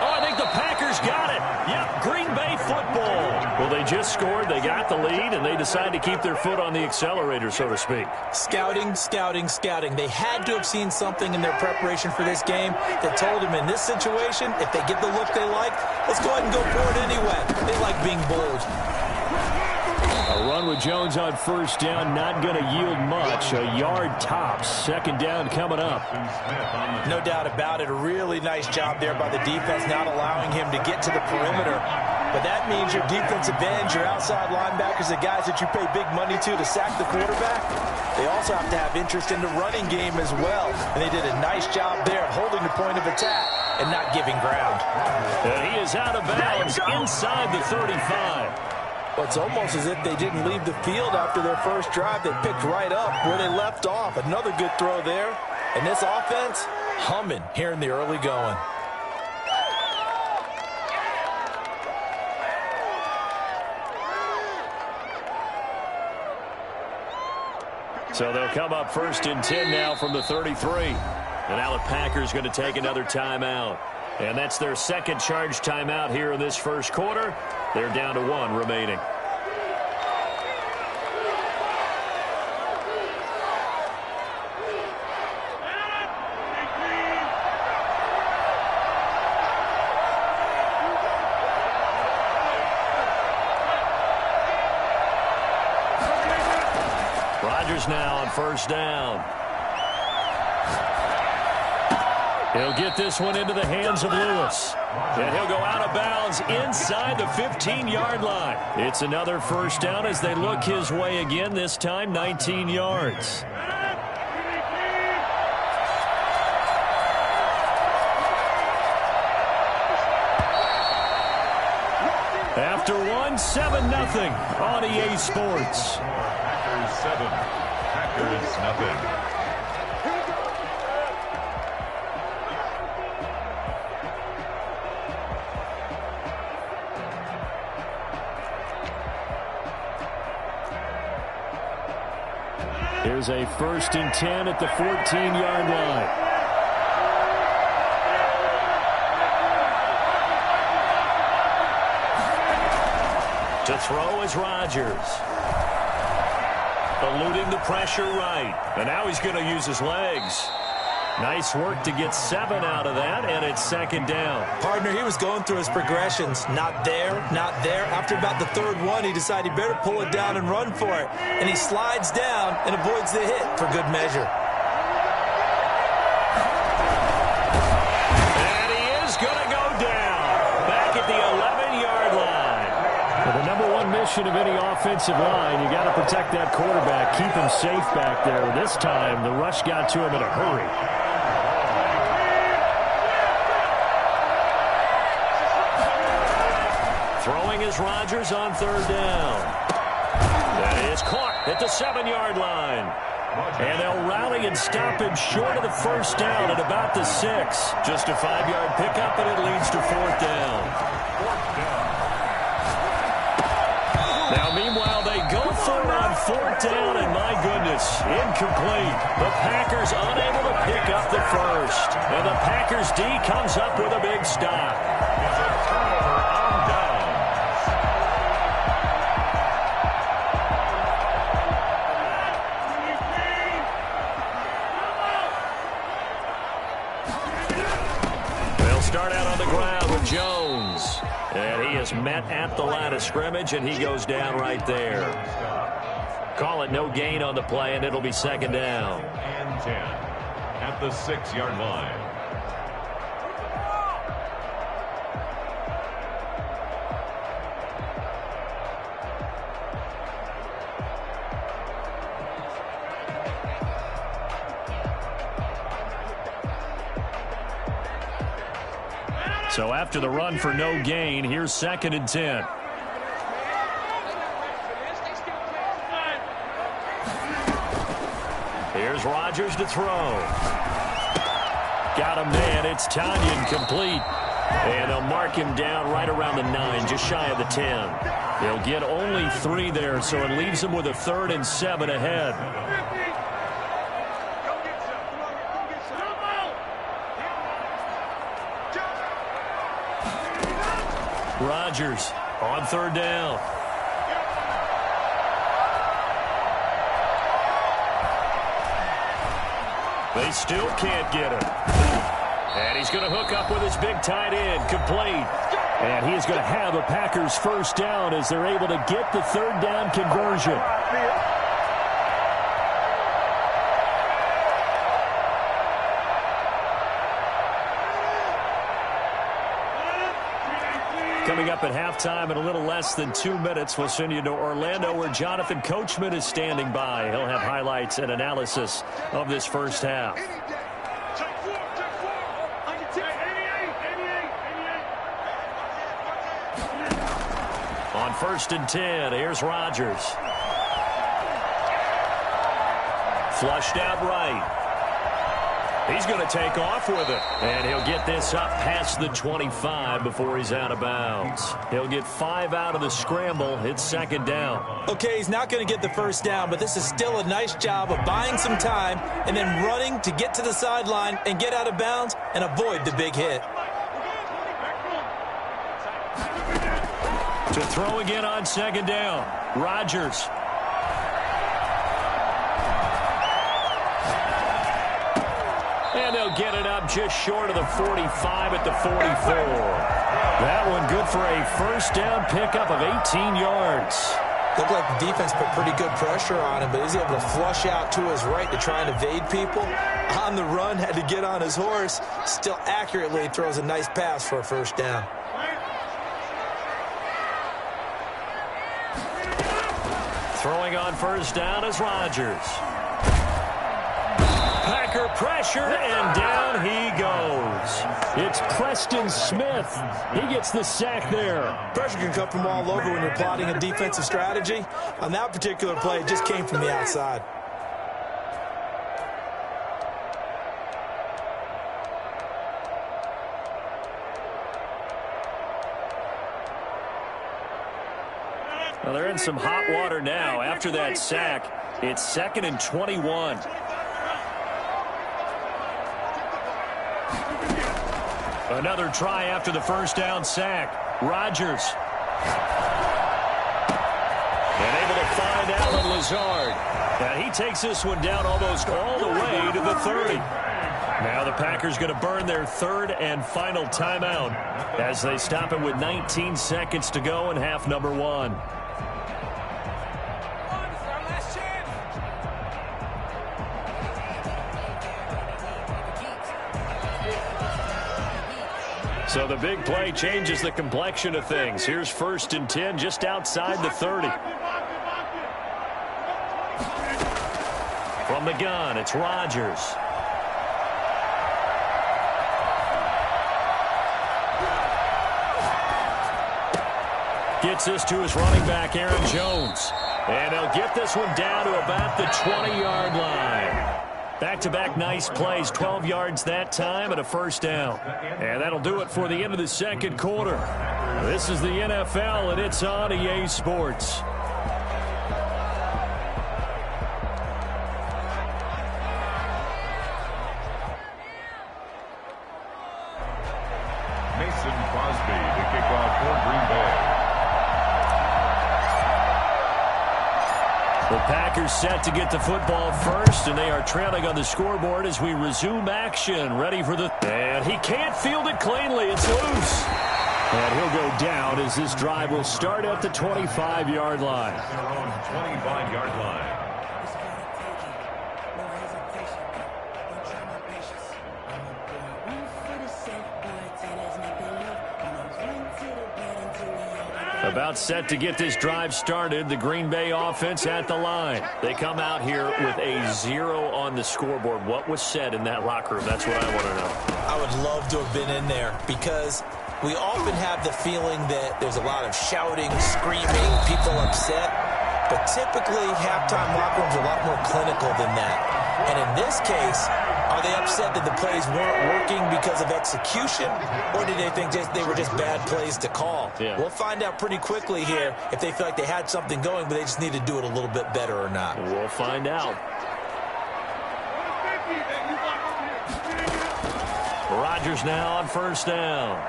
Oh, I think the Packers got it. Yep, Green Bay football. Well, they just scored. They got the lead, and they decide to keep their foot on the accelerator, so to speak. Scouting, scouting, scouting. They had to have seen something in their preparation for this game that told them in this situation, if they get the look they like, let's go ahead and go for it anyway. They like being bold. A run with Jones on 1st down, not going to yield much. A yard tops. 2nd down coming up. No doubt about it. A really nice job there by the defense, not allowing him to get to the perimeter. But that means your defensive ends, your outside linebackers, the guys that you pay big money to sack the quarterback, they also have to have interest in the running game as well. And they did a nice job there of holding the point of attack and not giving ground. And he is out of bounds inside the 35. Well, it's almost as if they didn't leave the field after their first drive. They picked right up where they left off. Another good throw there. And this offense, humming here in the early going. So they'll come up 1st and 10 now from the 33. And now the Packers going to take another timeout. And that's their 2nd charge timeout here in this 1st quarter. They're down to 1 remaining. Rodgers now on 1st down. He'll get this one into the hands of Lewis. And he'll go out of bounds inside the 15-yard line. It's another 1st down as they look his way again, this time 19 yards. After 1, 7-0 on EA Sports. Packers 7, Packers nothing. Here's a 1st and 10 at the 14-yard line. To throw is Rodgers. Eluding the pressure right. And now he's going to use his legs. Nice work to get 7 out of that, and it's 2nd down. Partner, he was going through his progressions. Not there, not there. After about the 3rd one, he decided he better pull it down and run for it. And he slides down and avoids the hit for good measure. And he is going to go down. Back at the 11-yard line. Well, the number one mission of any offensive line, you got to protect that quarterback, keep him safe back there. This time, the rush got to him in a hurry. Throwing is Rodgers on 3rd down. That is caught at the 7-yard line. And they'll rally and stop him short of the 1st down at about the 6. Just a 5-yard pickup, and it leads to 4th down. Now, meanwhile, they go for it on 4th down, and my goodness, incomplete. The Packers unable to pick up the 1st. And the Packers D comes up with a big stop. It's a turnover on downs. They'll start out on the ground with Jones. And he is met at the line of scrimmage, and he goes down right there. Call it no gain on the play, and it'll be 2nd down. And 10 at the 6-yard line. So after the run for no gain, here's 2nd and 10. Here's Rodgers to throw. Got a man. It's Tanyan complete. And they'll mark him down right around the 9, just shy of the 10. They'll get only 3 there, so it leaves them with a 3rd and 7 ahead. Rodgers on 3rd down. They still can't get him. And he's going to hook up with his big tight end, complete. And he is going to have a Packers 1st down as they're able to get the 3rd down conversion. Coming up at halftime in a little less than 2 minutes, we'll send you to Orlando where Jonathan Coachman is standing by. He'll have highlights and analysis of this 1st half. On 1st and 10, here's Rodgers. Flushed out right. He's going to take off with it. And he'll get this up past the 25 before he's out of bounds. He'll get 5 out of the scramble. It's 2nd down. Okay, he's not going to get the 1st down, but this is still a nice job of buying some time and then running to get to the sideline and get out of bounds and avoid the big hit. To throw again on 2nd down. Rodgers. And they'll get it up just short of the 45 at the 44. That one good for a 1st down pickup of 18 yards. Looked like the defense put pretty good pressure on him, but he's able to flush out to his right to try and evade people. On the run, had to get on his horse. Still accurately throws a nice pass for a 1st down. Throwing on 1st down is Rodgers. Packer pressure, and down he goes. It's Preston Smith. He gets the sack there. Pressure can come from all over when you're plotting a defensive strategy. On that particular play, it just came from the outside. Well, they're in some hot water now. After that sack, it's 2nd and 21. Another try after the first down sack. Rodgers. And able to find Alan Lazard. And he takes this one down almost all the way to the 30. Now the Packers going to burn their 3rd and final timeout as they stop it with 19 seconds to go in half number 1. So the big play changes the complexion of things. Here's 1st and 10 just outside the 30. From the gun, it's Rodgers. Gets this to his running back, Aaron Jones. And he'll get this one down to about the 20-yard line. Back-to-back nice plays, 12 yards that time and a first down. And that'll do it for the end of the second quarter. This is the NFL, and it's on EA Sports. Mason Crosby to kick off for Green Bay. The Packers set to get the football first, and they are trailing on the scoreboard as we resume action. Ready for the... And he can't field it cleanly. It's loose. And he'll go down as this drive will start at the 25-yard line. 25-yard line. About set to get this drive started. The Green Bay offense at the line. They come out here with a 0 on the scoreboard. What was said in that locker room? That's what I want to know. I would love to have been in there because we often have the feeling that there's a lot of shouting, screaming, people upset. But typically, halftime locker rooms are a lot more clinical than that. And in this case, are they upset that the plays weren't working because of execution, or did they think they were just bad plays to call? Yeah. We'll find out pretty quickly here if they feel like they had something going, but they just need to do it a little bit better or not. We'll find out. Rodgers now on first down.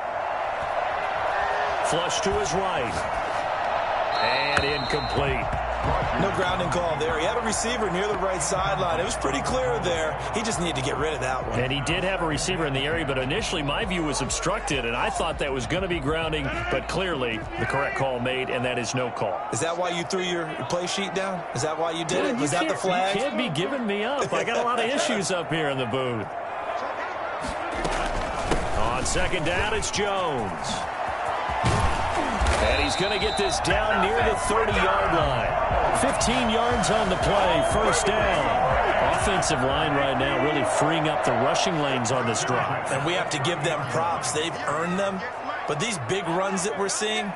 Flush to his right. And incomplete. No grounding call there. He had a receiver near the right sideline. It was pretty clear there. He just needed to get rid of that one. And he did have a receiver in the area, but initially my view was obstructed, and I thought that was going to be grounding, but clearly the correct call made, and that is no call. Is that why you threw your play sheet down? Is that why you did it? Was that the flag? You can't be giving me up. I got a lot of issues up here in the booth. On second down, it's Jones. And he's going to get this down near the 30-yard line. 15 yards on the play, first down. Offensive line right now really freeing up the rushing lanes on this drive. And we have to give them props. They've earned them. But these big runs that we're seeing,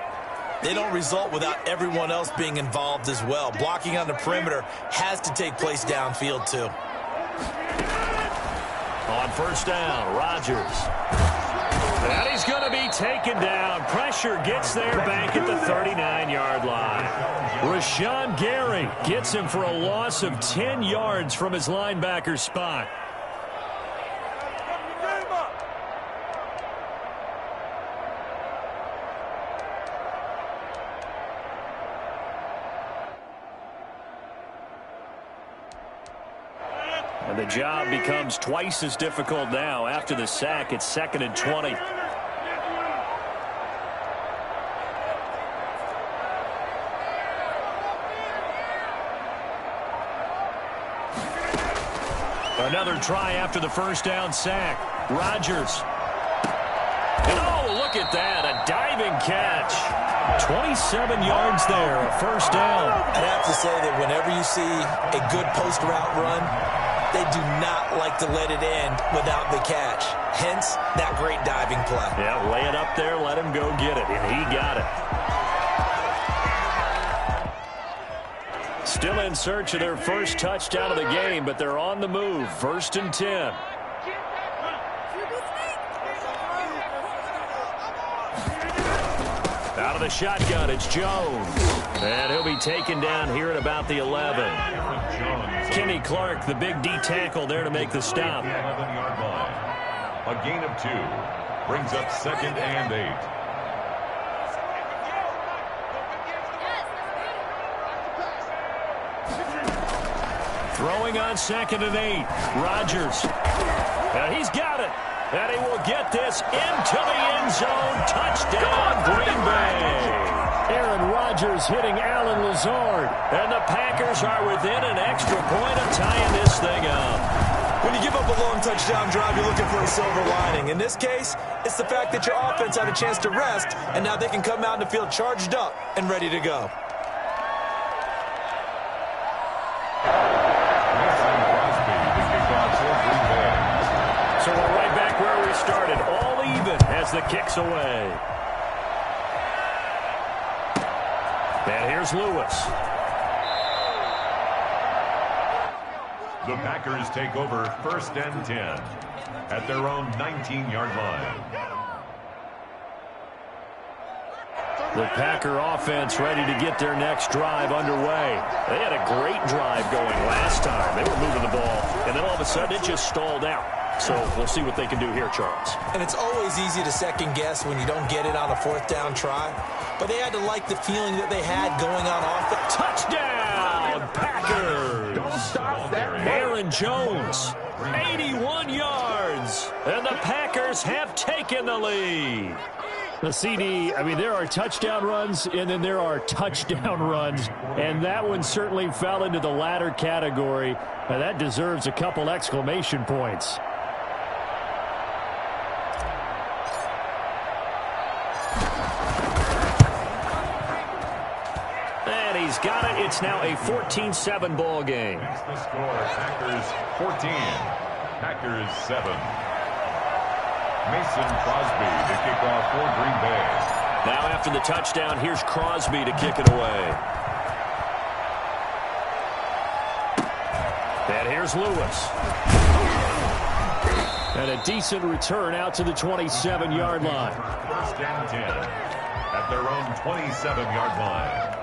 they don't result without everyone else being involved as well. Blocking on the perimeter has to take place downfield too. On first down, Rodgers. And he's going to be taken down. Pressure gets there back at the 39-yard line. Rashawn Gary gets him for a loss of 10 yards from his linebacker spot. And the job becomes twice as difficult now. After the sack, it's 2nd and 20. Another try after the first down sack. Rodgers. And oh, look at that, a diving catch. 27 yards there, a first down. I'd have to say that whenever you see a good post route run, they do not like to let it end without the catch. Hence, that great diving play. Yeah, lay it up there, let him go get it, and he got it. Still in search of their first touchdown of the game, but they're on the move. 1st and 10. Out Out of the shotgun, it's Jones. And he'll be taken down here at about the 11. Kenny Clark, the big D tackle there to make the stop. 11-yard line. A gain of 2 brings up 2nd and 8. Throwing on 2nd and 8. Rodgers. He's got it. And he will get this into the end zone. Touchdown, Green Bay. Aaron Rodgers hitting Alan Lazard. And the Packers are within an extra point of tying this thing up. When you give up a long touchdown drive, you're looking for a silver lining. In this case, it's the fact that your offense had a chance to rest, and now they can come out in the field charged up and ready to go. So we're right back where we started, all even as the kick's away. And here's Lewis. The Packers take over 1st and 10 at their own 19-yard line. The Packer offense ready to get their next drive underway. They had a great drive going last time. They were moving the ball, and then all of a sudden it just stalled out. So we'll see what they can do here, Charles. And it's always easy to second guess when you don't get it on a 4th down try. But they had to like the feeling that they had going on offense. Touchdown, Packers! Don't stop that. Aaron Jones, 81 yards. And the Packers have taken the lead. The CD, I mean, there are touchdown runs, and then there are touchdown runs. And that one certainly fell into the latter category. Now, that deserves a couple exclamation points. And he's got it. It's now a 14-7 ball game. That's the score. Packers 14. Packers 7. Mason Crosby to kick off for Green Bay. Now after the touchdown, here's Crosby to kick it away. And here's Lewis. And a decent return out to the 27-yard line. 1st and 10 at their own 27-yard line.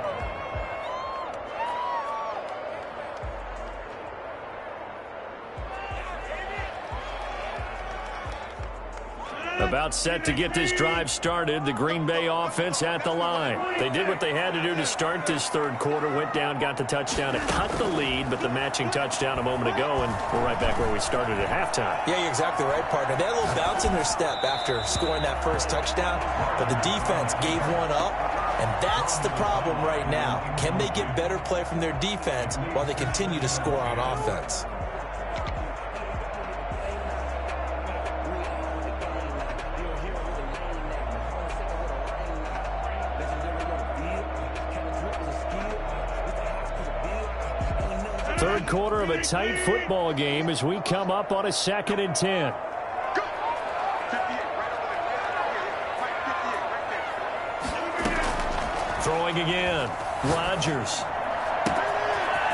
About set to get this drive started. The Green Bay offense at the line. They did what they had to do to start this 3rd quarter. Went down, got the touchdown to cut the lead, but the matching touchdown a moment ago, and we're right back where we started at halftime. Yeah, you're exactly right, partner. They had a little bounce in their step after scoring that first touchdown, but the defense gave one up, and that's the problem right now. Can they get better play from their defense while they continue to score on offense? Third quarter of a tight football game as we come up on a 2nd and 10. Throwing again. Rodgers.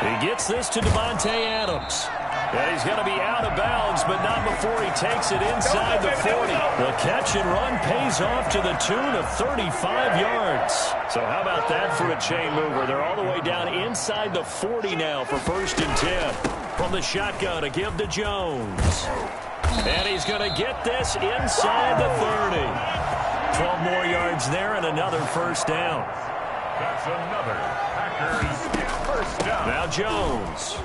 He gets this to Devontae Adams. And he's going to be out of bounds, but not before he takes it inside the 40. The catch and run pays off to the tune of 35 yards. So how about that for a chain mover? They're all the way down inside the 40 now for 1st and 10. From the shotgun to give to Jones. And he's going to get this inside the 30. 12 more yards there and another 1st down. That's another Packers 1st down. Now Jones.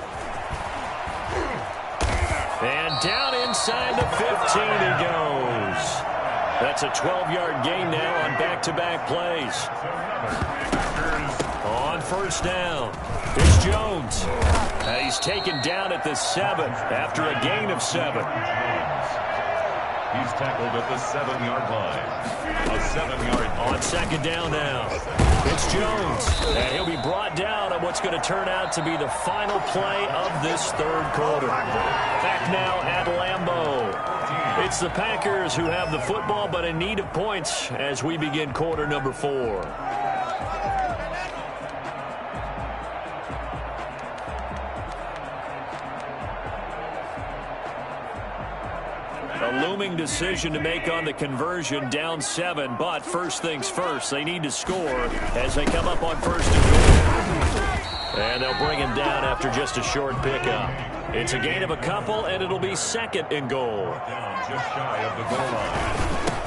And down inside the 15 he goes. That's a 12-yard gain now on back-to-back plays. On 1st down, it's Jones. And he's taken down at the 7 after a gain of 7. He's tackled at the 7-yard line. A 7-yard on 2nd down now. It's Jones. And he'll be brought down on what's going to turn out to be the final play of this 3rd quarter. Back now at Lambeau. It's the Packers who have the football but in need of points as we begin quarter number 4. looming decision to make on the conversion, down 7. But first things first, they need to score as they come up on first and goal. And they'll bring him down after just a short pickup. It's a gain of a couple, and it'll be second and goal. Down just shy of the goal line.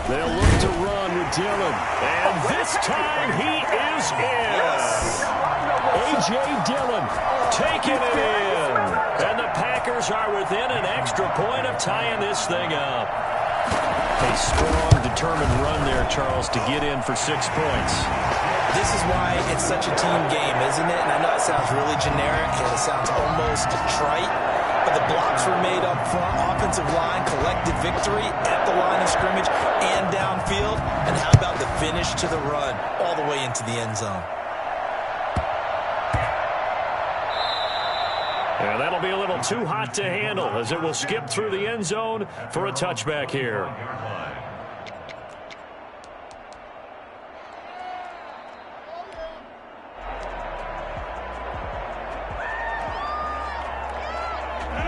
They'll look to run with Dillon. And this time he is in. A.J. Dillon taking it in. And the Packers are within an extra point of tying this thing up. A strong, determined run there, Charles, to get in for 6 points. This is why it's such a team game, isn't it? And I know it sounds really generic and it sounds almost trite, but the blocks were made up front, offensive line, collective victory at the line of scrimmage and downfield. And how about the finish to the run all the way into the end zone? And that'll be a little too hot to handle as it will skip through the end zone for a touchback here.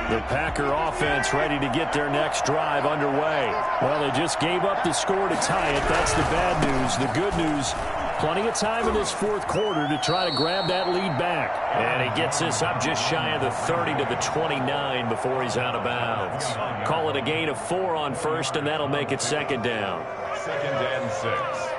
The Packer offense ready to get their next drive underway. Well, they just gave up the score to tie it. That's the bad news. The good news, plenty of time in this fourth quarter to try to grab that lead back. And he gets this up just shy of the 30 to the 29 before he's out of bounds. Call it a gain of 4 on first, and that'll make it second down. 2nd and 6.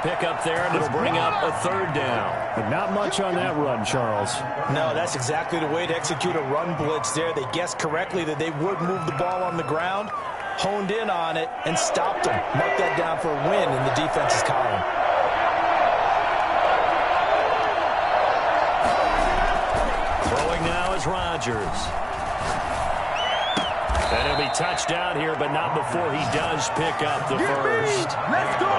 Pick up there, and it'll bring up a 3rd down. But not much on that run, Charles. No, that's exactly the way to execute a run blitz there. They guessed correctly that they would move the ball on the ground, honed in on it, and stopped them. Mark that down for a win in the defense's column. Throwing now is Rodgers. And he'll be touched down here, but not before he does pick up the first. Let's go!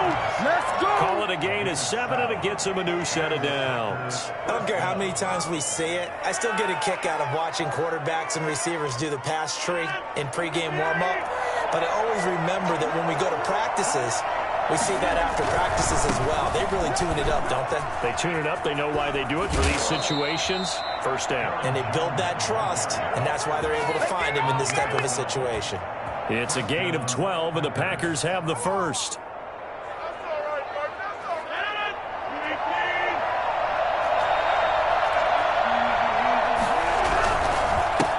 Let's go! Call it a gain of 7, and it gets him a new set of downs. I don't care how many times we see it. I still get a kick out of watching quarterbacks and receivers do the pass tree in pregame warm-up. But I always remember that when we go to practices, we see that after practices as well. They really tune it up, don't they? They tune it up. They know why they do it for these situations. First down. And they build that trust, and that's why they're able to find him in this type of a situation. It's a gain of 12, and the Packers have the first.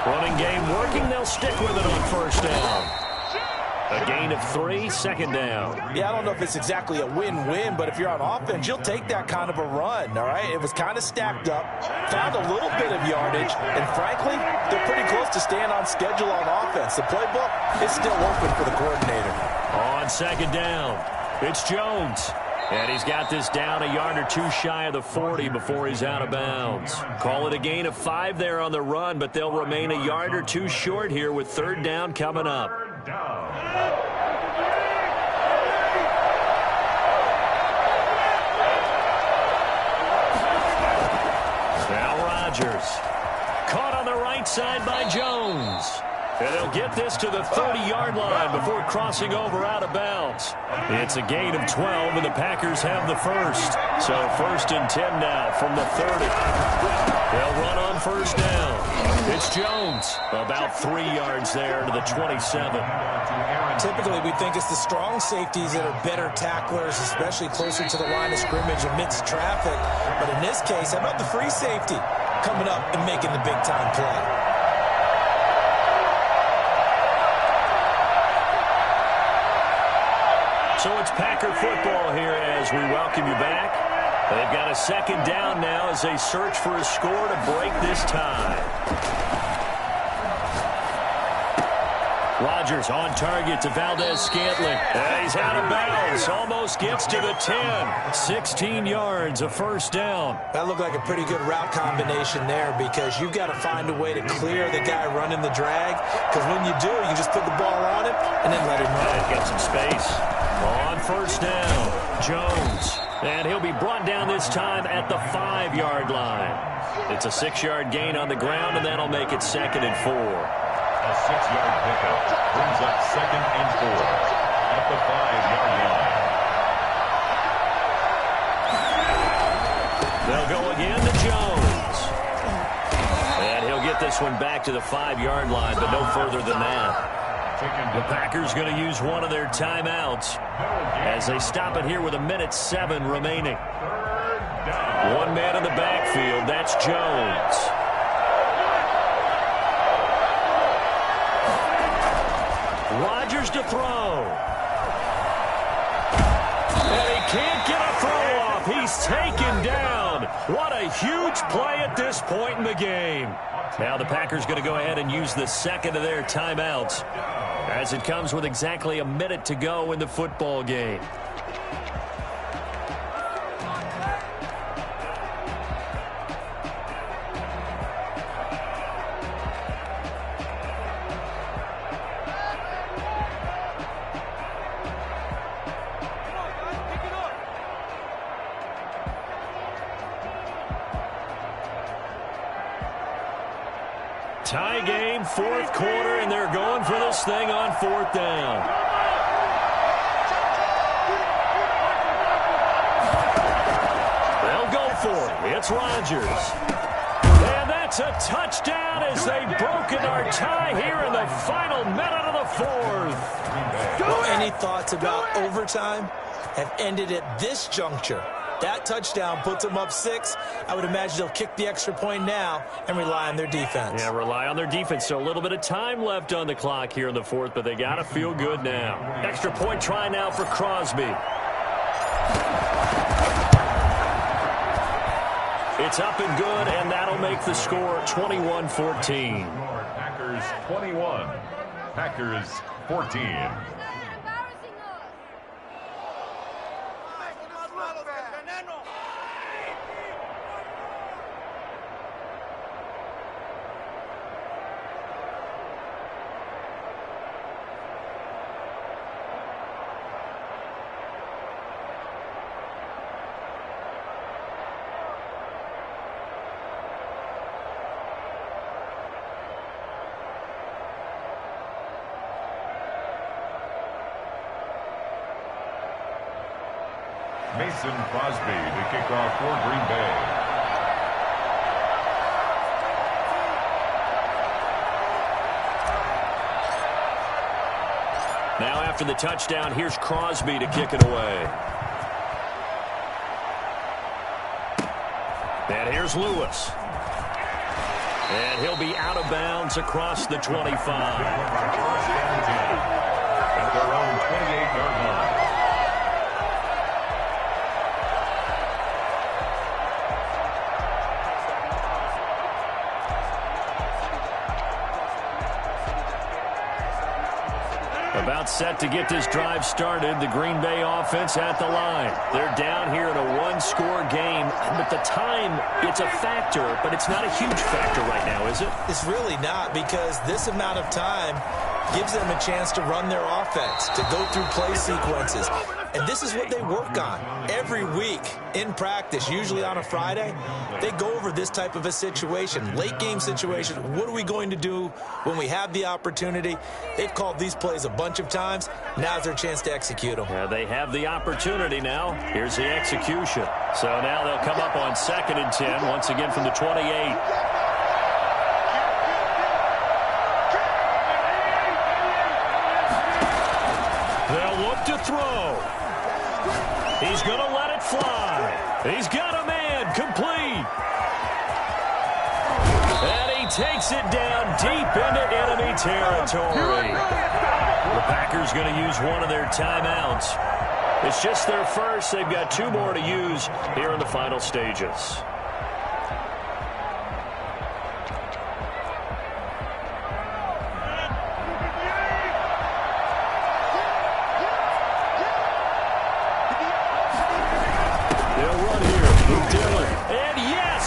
Running game working. They'll stick with it on first down. A gain of 3, second down. Yeah, I don't know if it's exactly a win-win, but if you're on offense, you'll take that kind of a run, all right? It was kind of stacked up, found a little bit of yardage, and frankly, they're pretty close to staying on schedule on offense. The playbook is still open for the coordinator. On second down, it's Jones. And he's got this down a yard or 2 shy of the 40 before he's out of bounds. Call it a gain of 5 there on the run, but they'll remain a yard or 2 short here with 3rd down coming up. Now Rodgers. Caught on the right side by Jones. And they'll get this to the 30-yard line before crossing over out of bounds. It's a gain of 12, and the Packers have the first. So 1st and 10 now from the 30. They'll run on first down. It's Jones. About 3 yards there to the 27. Typically, we think it's the strong safeties that are better tacklers, especially closer to the line of scrimmage amidst traffic. But in this case, how about the free safety coming up and making the big-time play? So it's Packer football here as we welcome you back. They've got a 2nd down now as they search for a score to break this tie. Rodgers on target to Valdez-Scantling. He's out of bounds. Almost gets to the 10. 16 yards, a first down. That looked like a pretty good route combination there because you've got to find a way to clear the guy running the drag. Because when you do, you just put the ball on him and then let him run. Get some space. On first down. Jones. And he'll be brought down this time at the 5-yard line. It's a 6-yard gain on the ground, and that'll make it 2nd and 4. A 6-yard pickup brings up 2nd and 4 at the 5-yard line. They'll go again to Jones. And he'll get this one back to the 5-yard line, but no further than that. The Packers going to use one of their timeouts as they stop it here with 1:07 remaining. One man in the backfield. That's Jones. Rodgers to throw. And he can't get a throw off. He's taken down. What a huge play at this point in the game. Now the Packers going to go ahead and use the second of their timeouts as it comes with exactly 1 minute to go in the football game. Tie game, 4th quarter, and they're going for this thing on 4th down. They'll go for it. It's Rodgers. And that's a touchdown as they've broken our tie here in the final minute of the 4th. Well, any thoughts about overtime have ended at this juncture. That touchdown puts them up 6. I would imagine they'll kick the extra point now and rely on their defense. Yeah, rely on their defense. So a little bit of time left on the clock here in the 4th, but they got to feel good now. Extra point try now for Crosby. It's up and good, and that'll make the score 21-14. Packers 21, Packers 14. Mason Crosby to kick off for Green Bay. Now after the touchdown, here's Crosby to kick it away. And here's Lewis. And he'll be out of bounds across the 25. At their own 28-yard line. About set to get this drive started. The Green Bay offense at the line. They're down here in a 1-score game. But the time, it's a factor, but it's not a huge factor right now, is it? It's really not, because this amount of time gives them a chance to run their offense, to go through play sequences. And this is what they work on every week in practice, usually on a Friday. They go over this type of a situation, late game situation. What are we going to do when we have the opportunity? They've called these plays a bunch of times. Now's their chance to execute them. Yeah, they have the opportunity now. Here's the execution. So now they'll come up on 2nd and 10, once again from the 28. They'll look to throw. He's going to let it fly. He's got a man complete. And he takes it down deep into enemy territory. The Packers going to use one of their timeouts. It's just their first. They've got 2 more to use here in the final stages.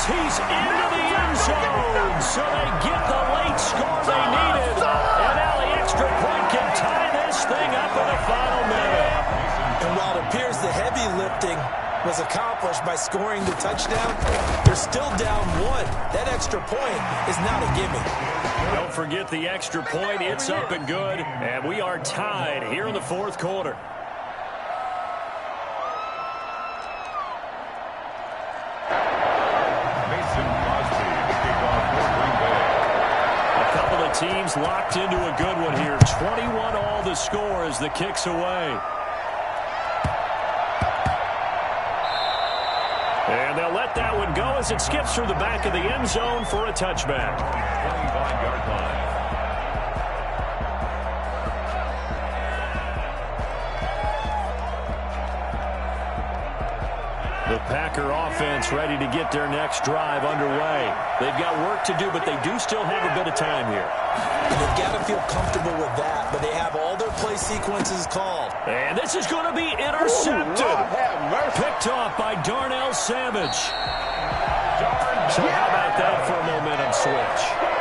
He's into the end zone, so they get the late score they needed. And now the extra point can tie this thing up in the final minute. And while it appears the heavy lift scripting was accomplished by scoring the touchdown. They're still down 1. That extra point is not a gimme. Don't forget the extra point. It's up and good. And we are tied here in the fourth quarter. Teams locked into a good one here. 21 all the score as the kick's away. And they'll let that one go as it skips through the back of the end zone for a touchback. 25-yard line. The Packer offense ready to get their next drive underway. They've got work to do, but they do still have a bit of time here. And they've got to feel comfortable with that, but they have all their play sequences called. And this is going to be intercepted. Picked off by Darnell Savage. So how about that for a momentum switch?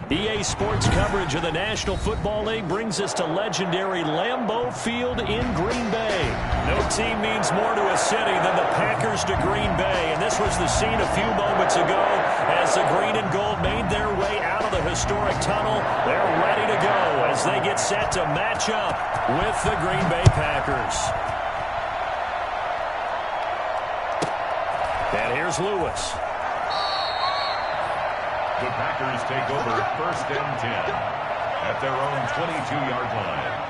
EA Sports coverage of the National Football League brings us to legendary Lambeau Field in Green Bay. No team means more to a city than the Packers to Green Bay, and this was the scene a few moments ago as the green and gold made their way out of the historic tunnel. They're ready to go as they get set to match up with the Green Bay Packers. And here's Lewis. The Packers take over 1st and 10 at their own 22-yard line.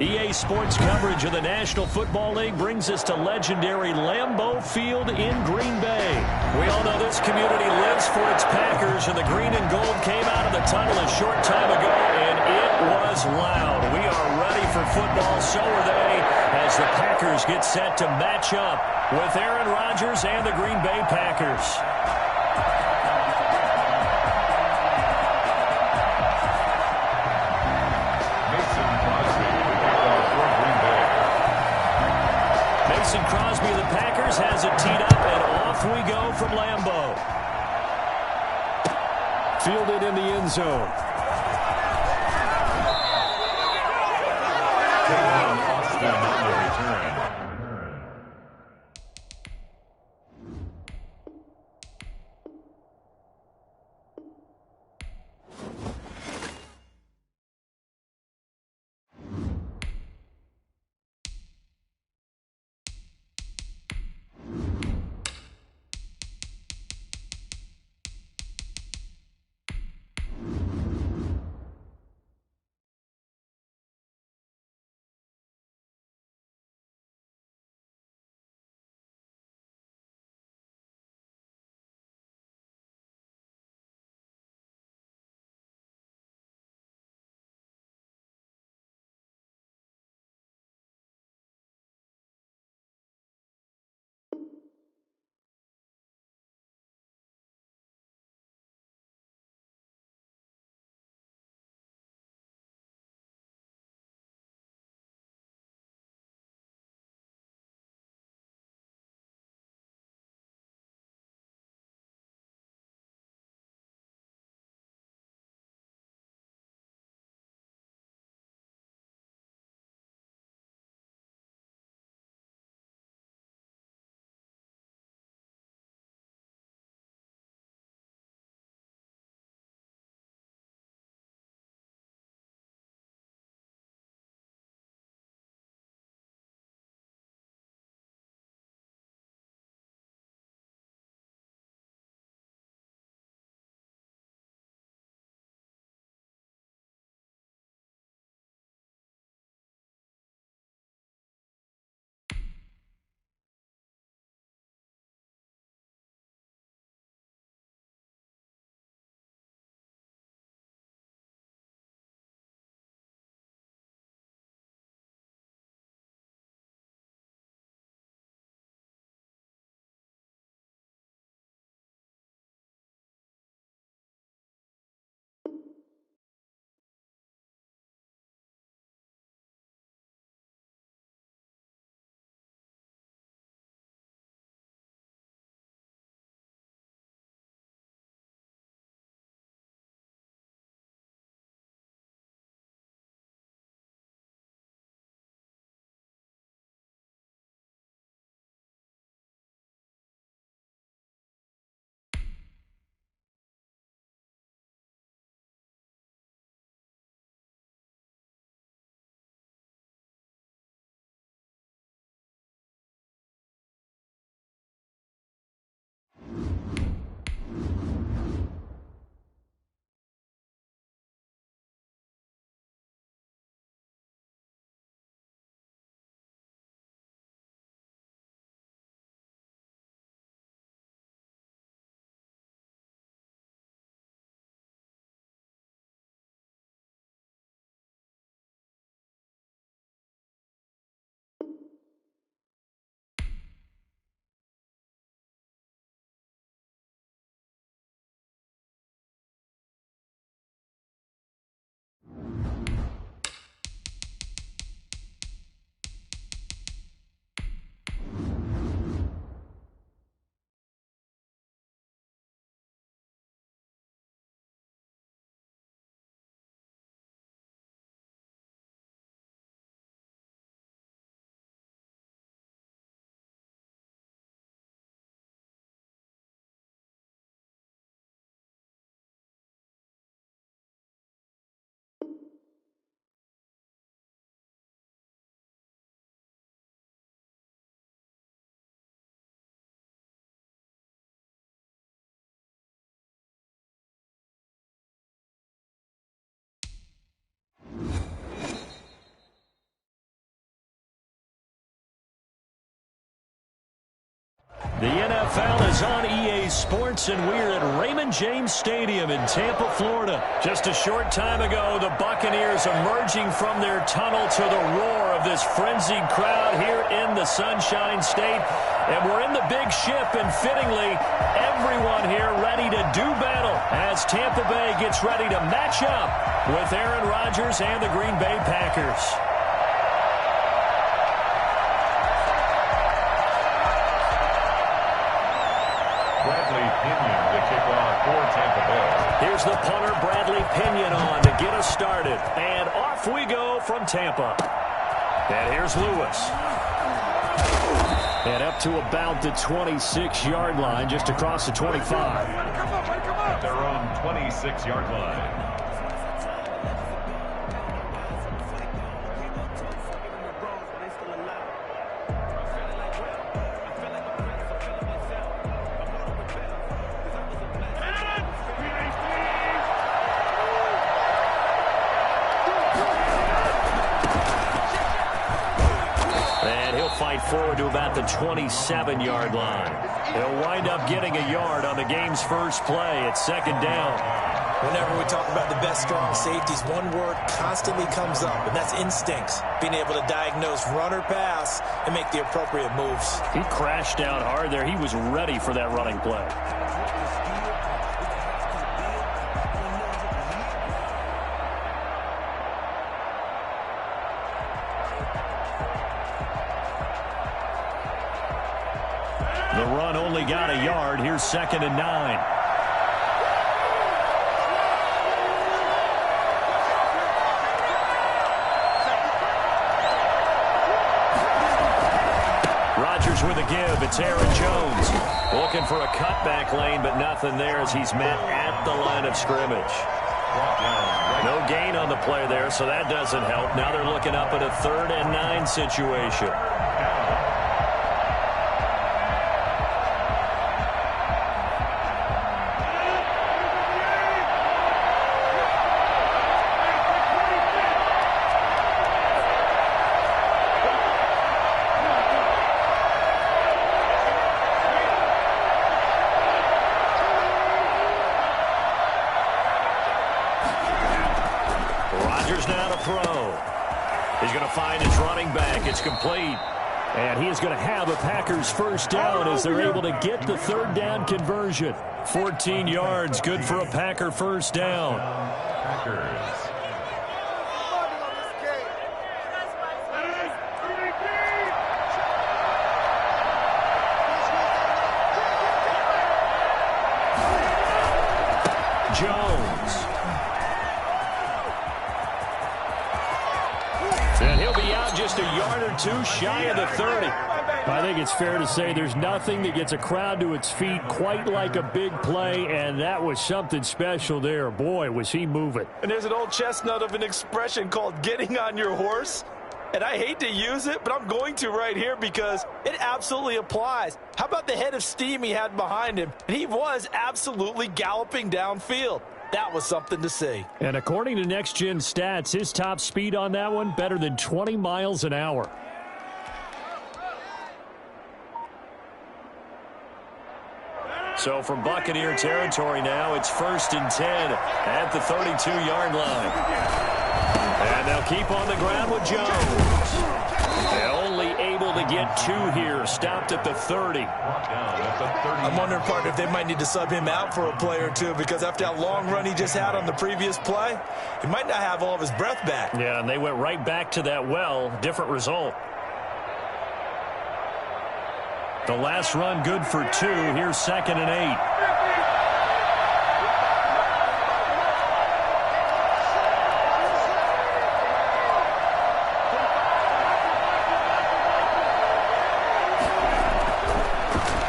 EA Sports coverage of the National Football League brings us to legendary Lambeau Field in Green Bay. We all know this community lives for its Packers, and the green and gold came out of the tunnel a short time ago, and it was loud. We are ready for football, so are they, as the Packers get set to match up with Aaron Rodgers and the Green Bay Packers. Crosby of the Packers has it teed up, and off we go from Lambeau. Fielded in the end zone. The NFL is on EA Sports, and we're at Raymond James Stadium in Tampa, Florida. Just a short time ago, the Buccaneers emerging from their tunnel to the roar of this frenzied crowd here in the Sunshine State. And we're in the big ship, and fittingly, everyone here ready to do battle as Tampa Bay gets ready to match up with Aaron Rodgers and the Green Bay Packers. The kickoff for Tampa Bay. Here's the punter, Bradley Pinion, on to get us started. And off we go from Tampa. And here's Lewis. And up to about the 26-yard line, just across the 25. At their own 26-yard line. Forward to about the 27-yard line. They'll wind up getting a yard on the game's first play. It's second down. Whenever we talk about the best strong safeties, one word constantly comes up, and that's instincts. Being able to diagnose run or pass and make the appropriate moves. He crashed down hard there. He was ready for that running play. The run only got a yard. Here's 2nd and 9. Rodgers with a give. It's Aaron Jones. Looking for a cutback lane, but nothing there as he's met at the line of scrimmage. No gain on the play there, so that doesn't help. Now they're looking up at a 3rd and 9 situation. Now to throw. He's going to find his running back. It's complete. And he is going to have a Packers first down as they're able to get the 3rd down conversion. 14 yards, good for a Packer first down. Packers. Jones. And he'll be out just a yard or two shy of the 30. I think it's fair to say there's nothing that gets a crowd to its feet quite like a big play, and that was something special there. Boy, was he moving. And there's an old chestnut of an expression called getting on your horse. And I hate to use it, but I'm going to right here because it absolutely applies. How about the head of steam he had behind him? And he was absolutely galloping downfield. That was something to see. And according to Next Gen Stats, his top speed on that one, better than 20 miles an hour. So from Buccaneer territory now, it's 1st and 10 at the 32-yard line. And they'll keep on the ground with Jones. They're only able to get 2 here, stopped at the 30. I'm wondering, partner, if they might need to sub him out for a play or two because after that long run he just had on the previous play, he might not have all of his breath back. Yeah, and they went right back to that well. Different result. The last run good for 2. Here's 2nd and 8.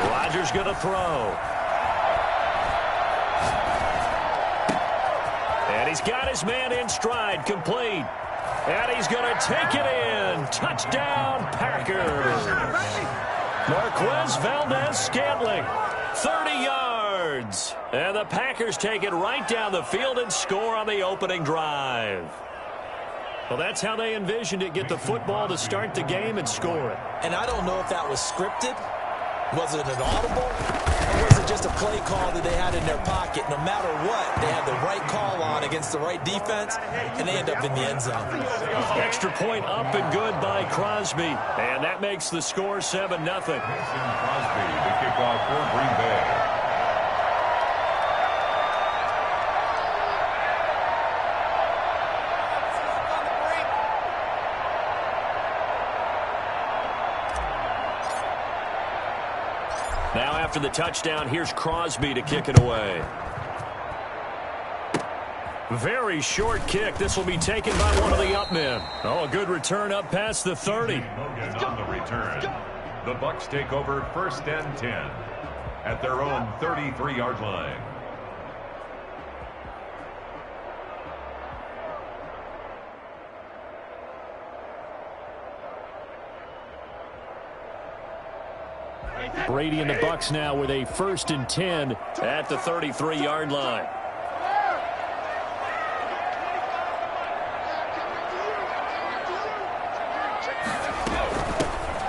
Rodgers going to throw. And he's got his man in stride, complete. And he's going to take it in. Touchdown, Packers. Marquez Valdez-Scantling, 30 yards. And the Packers take it right down the field and score on the opening drive. Well, that's how they envisioned it. Get the football to start the game and score it. And I don't know if that was scripted Was it an audible? Or was it just a play call that they had in their pocket? No matter what, they had the right call on against the right defense, and they end up in the end zone. Extra point up and good by Crosby. And that makes the score 7-0. Crosby, the kickoff for Green Bay. Now after the touchdown, here's Crosby to kick it away. Very short kick. This will be taken by one of the up men. Oh, a good return up past the 30. On the return, the Bucs take over 1st and 10 at their own 33-yard line. Brady and the Bucs now with a 1st and 10 at the 33-yard line.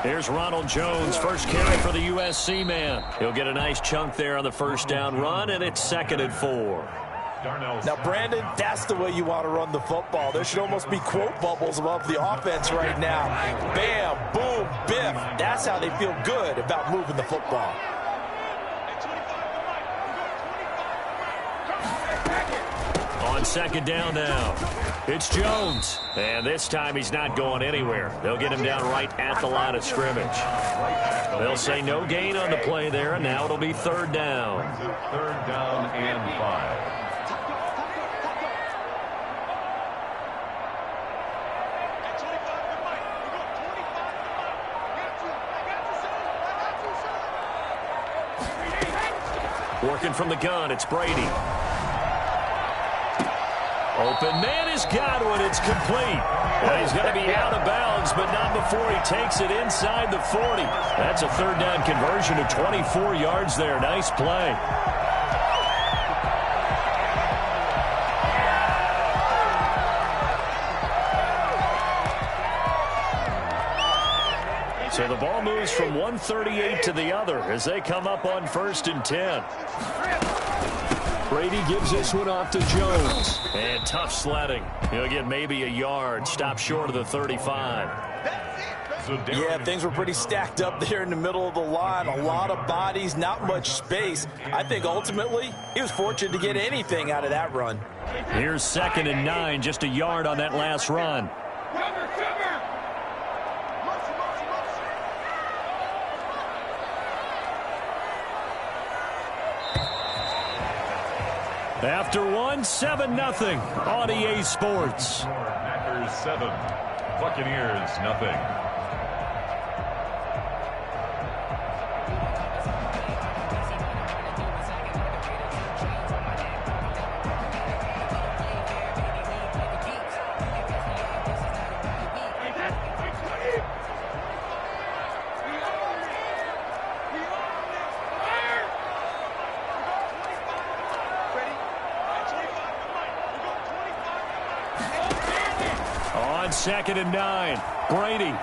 Here's Ronald Jones, first carry for the USC man. He'll get a nice chunk there on the first down run, and it's 2nd and 4. Now, Brandon, that's the way you want to run the football. There should almost be quote bubbles above the offense right now. Bam, boom, biff. That's how they feel good about moving the football. On 2nd down now, it's Jones. And this time he's not going anywhere. They'll get him down right at the line of scrimmage. They'll say no gain on the play there, and now it'll be 3rd down. 3rd down and 5. Working from the gun, it's Brady. Open man has got one. It's complete. Well, he's going to be out of bounds, but not before he takes it inside the 40. That's a 3rd down conversion of 24 yards there. Nice play. So the ball moves from 138 to the other as they come up on 1st and 10. Brady gives this one off to Jones. And tough sledding. He'll get maybe a yard. Stop short of the 35. Yeah, things were pretty stacked up there in the middle of the line. A lot of bodies, not much space. I think ultimately he was fortunate to get anything out of that run. Here's 2nd and 9, just a yard on that last run. After 7-0 on EA Sports. Packers 7, Buccaneers nothing. On 2nd and 9, Brady.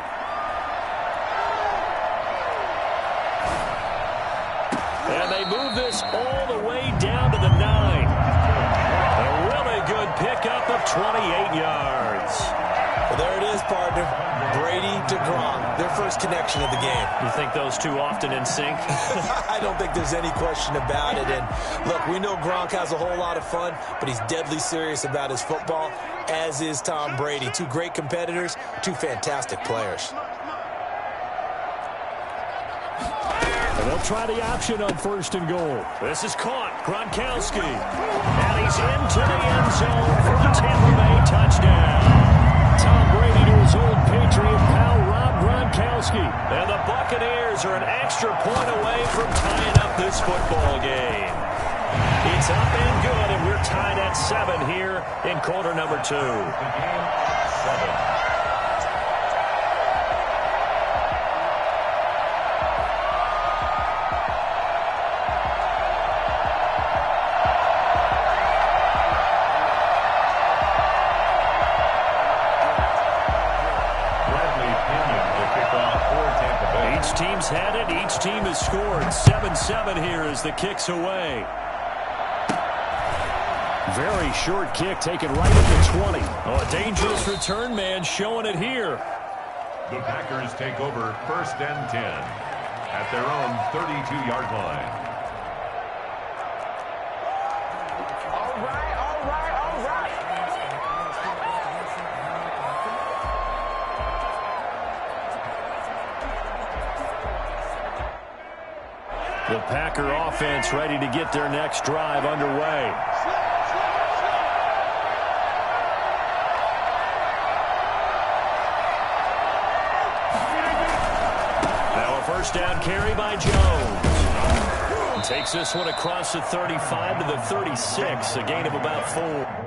And they move this all the way down to the 9. A really good pickup of 28 yards. Well, there it is, partner. Brady to Gronk, their first connection of the game. You think those two often in sync? I don't think there's any question about it. And look, we know Gronk has a whole lot of fun, but he's deadly serious about his football, as is Tom Brady. Two great competitors, two fantastic players. And they'll try the option on 1st and goal. This is caught. Gronkowski. And he's into the end zone for a Tampa Bay touchdown. Tom Brady to his old Patriot pal, Rob Gronkowski. And the Buccaneers are an extra point away from tying up this football game. It's up and good, and we're tied at 7 here in quarter number 2. teams had it. Each team has scored. 7-7 here as the kick's away. Very short kick taken right at the 20. Oh, a dangerous return man showing it here. The Packers take over 1st and 10 at their own 32-yard line. The Packer offense ready to get their next drive underway. Now a first down carry by Jones. Takes this one across the 35 to the 36, a gain of about 4.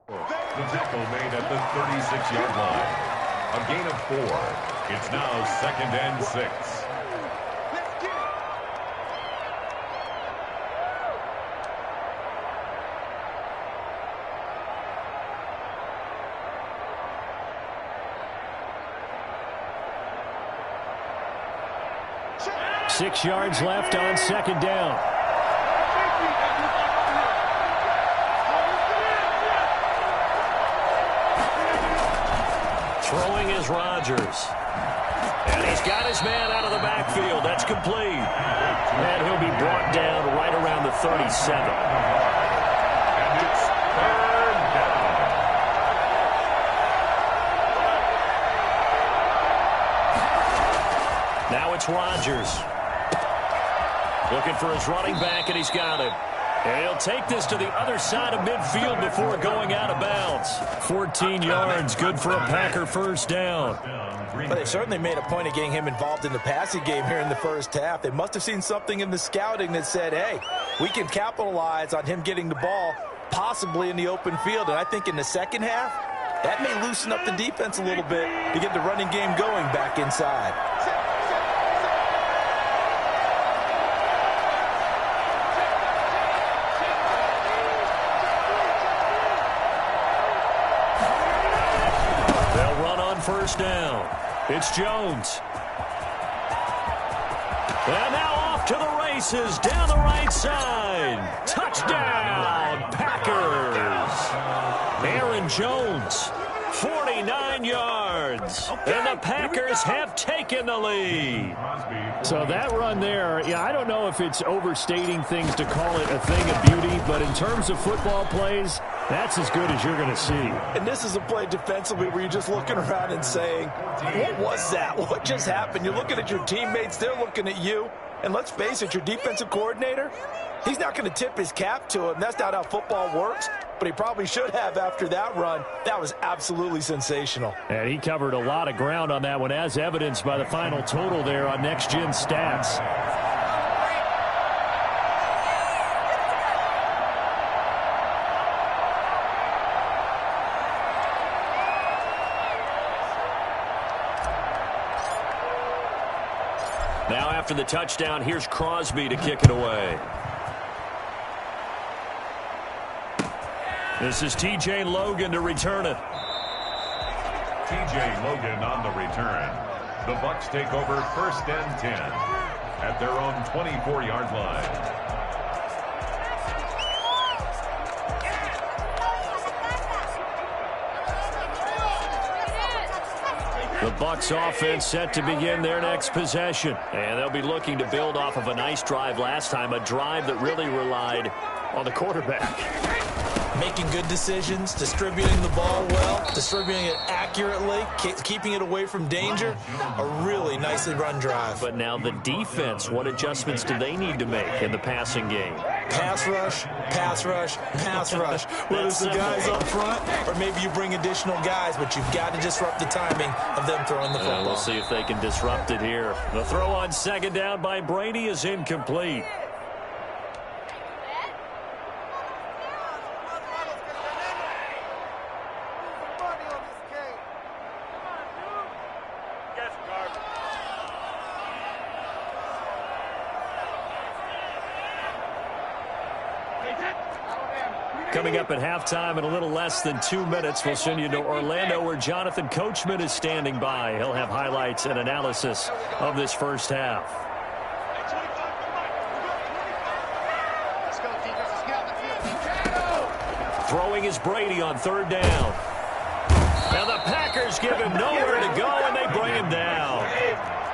The tackle made at the 36-yard line. A gain of 4. It's now 2nd and 6. Let's get it. Check. 6 yards left on 2nd down. Throwing is Rodgers. And he's got his man out of the backfield. That's complete. And he'll be brought down right around the 37. And it's 3rd down. Now it's Rodgers. Looking for his running back, and he's got him. And he'll take this to the other side of midfield before going out of bounds. 14 yards, good for a Packer first down. Well, they certainly made a point of getting him involved in the passing game here in the first half. They must have seen something in the scouting that said, hey, we can capitalize on him getting the ball possibly in the open field. And I think in the second half, that may loosen up the defense a little bit to get the running game going back inside. First down. It's Jones. And now off to the races down the right side. Touchdown, Packers. Aaron Jones, 49 yards. And the Packers have taken the lead. So that run there, yeah, I don't know if it's overstating things to call it a thing of beauty, but in terms of football plays, that's as good as you're going to see. And this is a play defensively where you're just looking around and saying, what was that? What just happened? You're looking at your teammates. They're looking at you. And let's face it, your defensive coordinator, he's not going to tip his cap to him. That's not how football works. But he probably should have after that run. That was absolutely sensational. And he covered a lot of ground on that one, as evidenced by the final total there on Next Gen Stats. Now after the touchdown, here's Crosby to kick it away. This is T.J. Logan to return it. T.J. Logan on the return. The Bucs take over 1st and 10 at their own 24-yard line. The Bucs offense set to begin their next possession. And they'll be looking to build off of a nice drive last time, a drive that really relied on the quarterback. Making good decisions, distributing the ball well, distributing it accurately, keeping it away from danger. A really nicely run drive. But now the defense, what adjustments do they need to make in the passing game? Pass rush, pass rush, pass rush. Whether it's the guys up front or maybe you bring additional guys, but you've got to disrupt the timing of them throwing the football. We'll see if they can disrupt it here. The throw on second down by Brady is incomplete. Coming up at halftime in a little less than 2 minutes, we'll send you to Orlando where Jonathan Coachman is standing by. He'll have highlights and analysis of this first half. Throwing is Brady on third down. And the Packers give him nowhere to go, and they bring him down.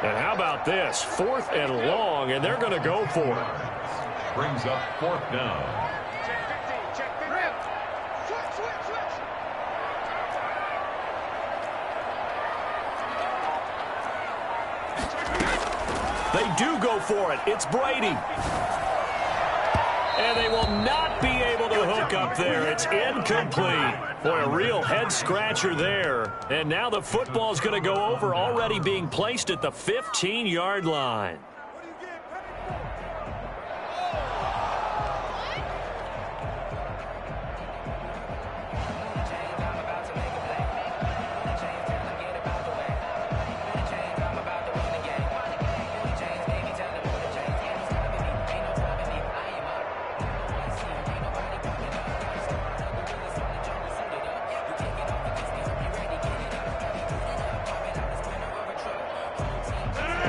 And how about this? 4th and long, and they're going to go for it. Brings up 4th down. They do go for it. It's Brady. And they will not be able to hook up there. It's incomplete. Boy, a real head-scratcher there. And now the football's going to go over, already being placed at the 15-yard line.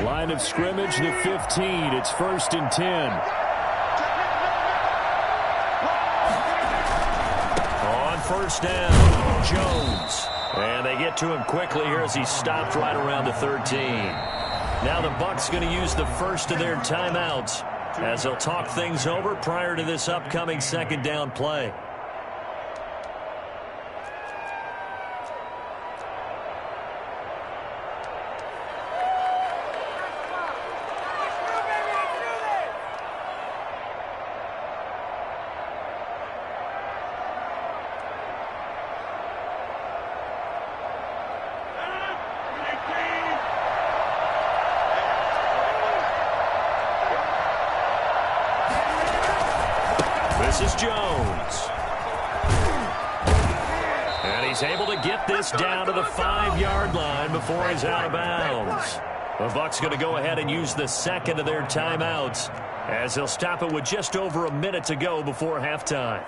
Line of scrimmage, the 15. It's 1st and 10. On first down, Jones. And they get to him quickly here as he stopped right around the 13. Now the Bucs going to use the first of their timeouts as they'll talk things over prior to this upcoming second down play. This is Jones. And he's able to get this down to the 5-yard line before he's out of bounds. The Bucs going to go ahead and use the second of their timeouts as they'll stop it with just over a minute to go before halftime.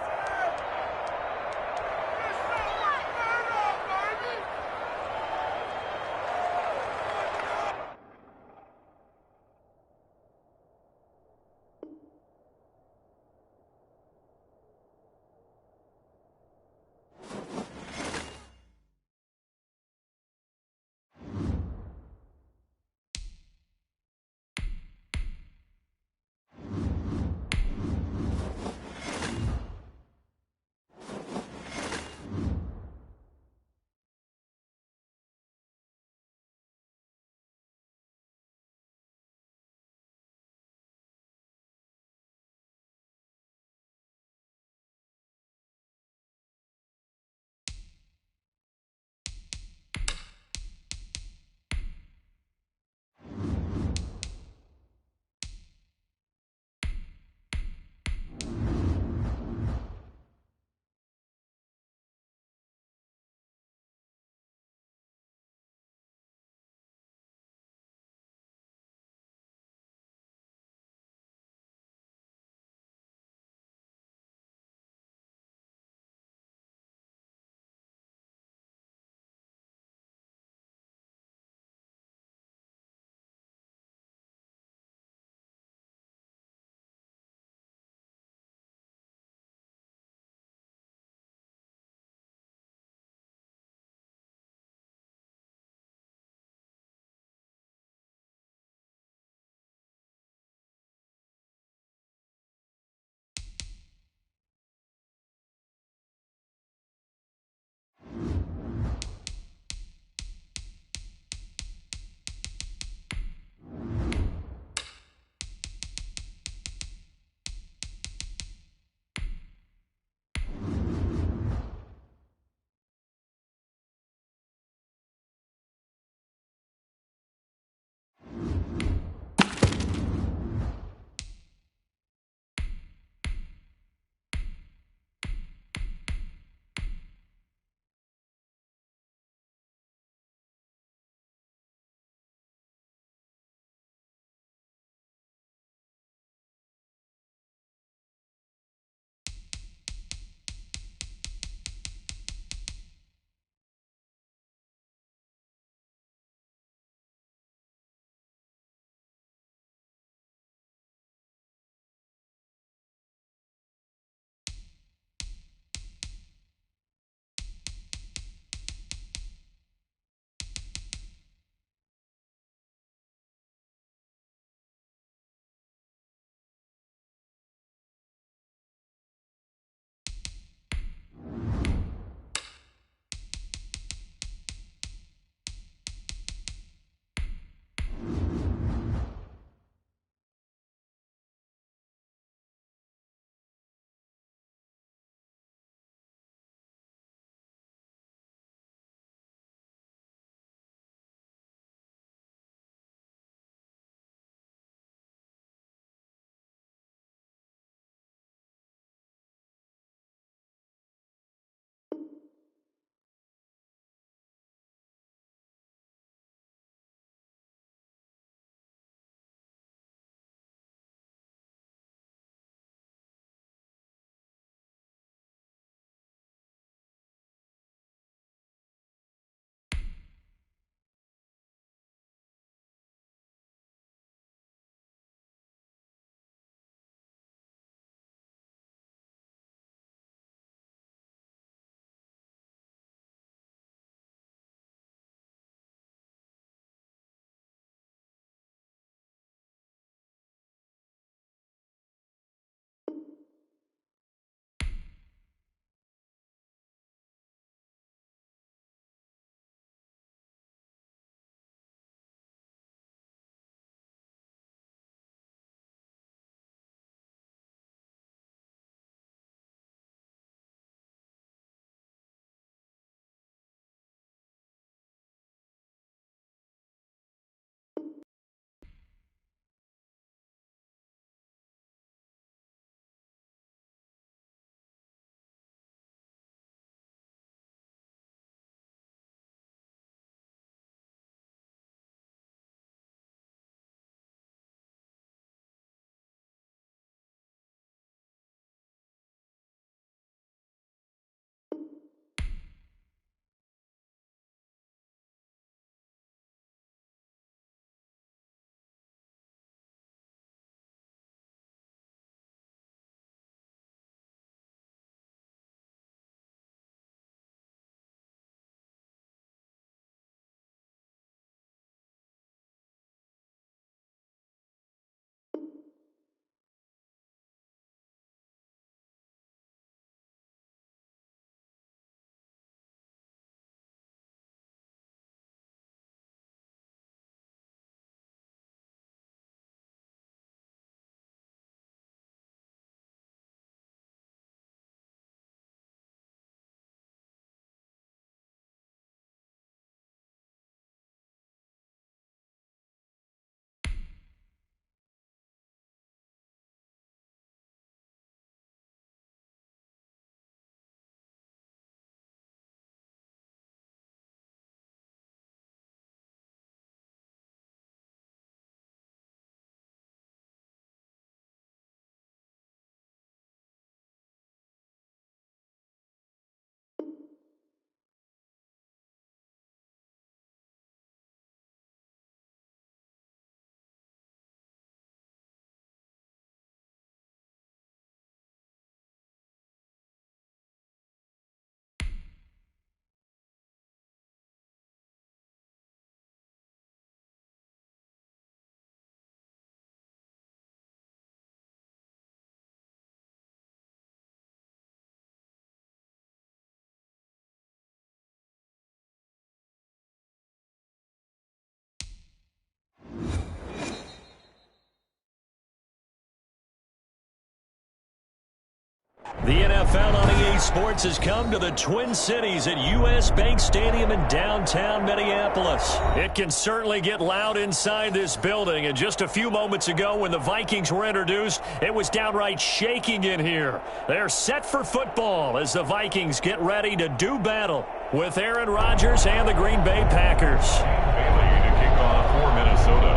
The NFL on EA Sports has come to the Twin Cities at U.S. Bank Stadium in downtown Minneapolis. It can certainly get loud inside this building, and just a few moments ago when the Vikings were introduced, it was downright shaking in here. They're set for football as the Vikings get ready to do battle with Aaron Rodgers and the Green Bay Packers. Bailey to kick off for Minnesota.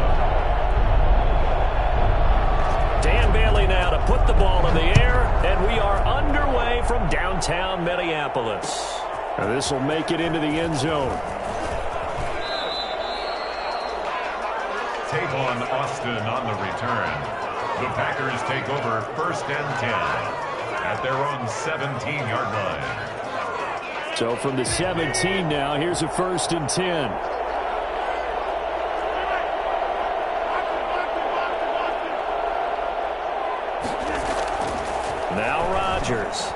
Dan Bailey now to put the ball in the air, and we are underway from downtown Minneapolis. This will make it into the end zone. Tavon Austin on the return. The Packers take over 1st and 10 at their own 17-yard line. So from the 17 now, here's a 1st and 10. Now Rodgers.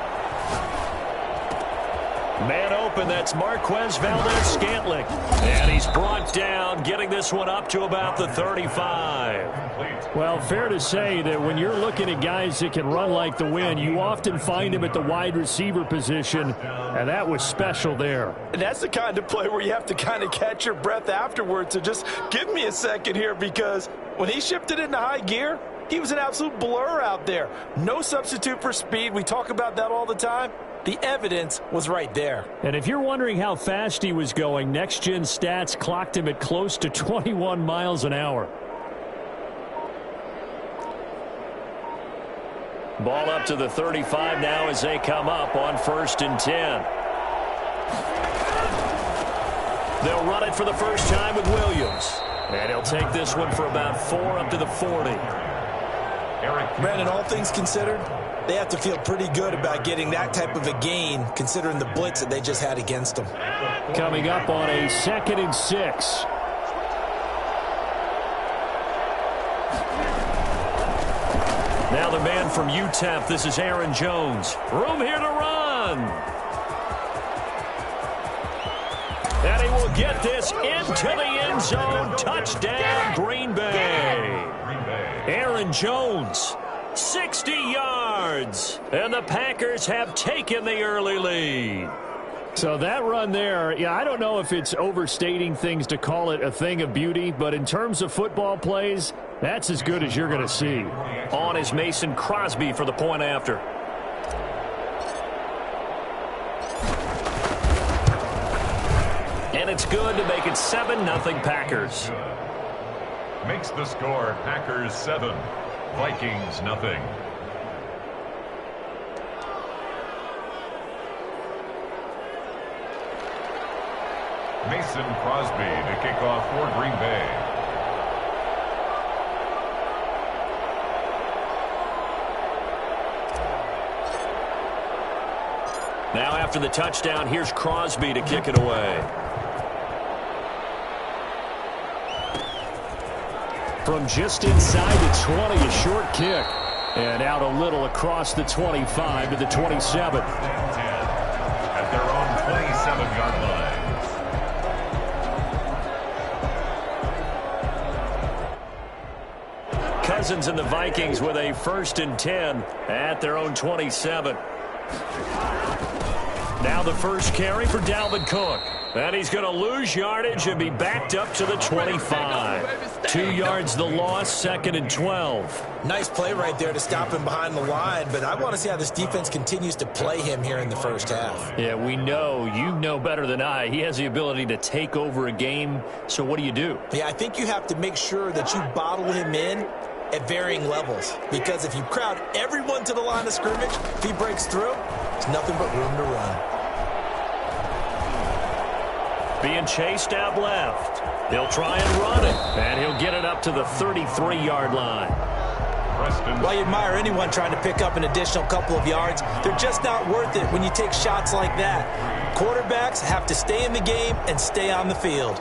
Man open, that's Marquez Valdez-Scantling. And he's brought down, getting this one up to about the 35. Well, fair to say that when you're looking at guys that can run like the wind, you often find him at the wide receiver position, and that was special there. And that's the kind of play where you have to kind of catch your breath afterwards. So just give me a second here, because when he shifted into high gear, he was an absolute blur out there. No substitute for speed. We talk about that all the time. The evidence was right there. And if you're wondering how fast he was going, Next Gen Stats clocked him at close to 21 miles an hour. Ball up to the 35 now as they come up on 1st and 10. They'll run it for the first time with Williams. And he'll take this one for about 4 up to the 40. Brandon, all things considered, they have to feel pretty good about getting that type of a gain, considering the blitz that they just had against them. Coming up on a 2nd and 6. Now the man from UTEP, this is Aaron Jones. Room here to run. And he will get this into the end zone. Touchdown, Green Bay. Aaron Jones, 60 yards. And the Packers have taken the early lead. So that run there, yeah, I don't know if it's overstating things to call it a thing of beauty, but in terms of football plays, that's as good as you're going to see. On is Mason Crosby for the point after. And it's good to make it 7-0 Packers. Makes the score Packers 7, Vikings nothing. Mason Crosby to kick off for Green Bay. Now after the touchdown, here's Crosby to kick it away. From just inside the 20, a short kick. And out a little across the 25 to the 27. At their own 27-yard line. Cousins and the Vikings with a 1st and 10 at their own 27. Now the first carry for Dalvin Cook. And he's going to lose yardage and be backed up to the 25. 2 yards the loss, 2nd and 12. Nice play right there to stop him behind the line, but I want to see how this defense continues to play him here in the first half. Yeah, we know. You know better than I. He has the ability to take over a game, so what do you do? Yeah, I think you have to make sure that you bottle him in at varying levels, because if you crowd everyone to the line of scrimmage, if he breaks through, there's nothing but room to run. Being chased out left. He'll try and run it, and he'll get it up to the 33-yard line. While you admire anyone trying to pick up an additional couple of yards, they're just not worth it when you take shots like that. Quarterbacks have to stay in the game and stay on the field.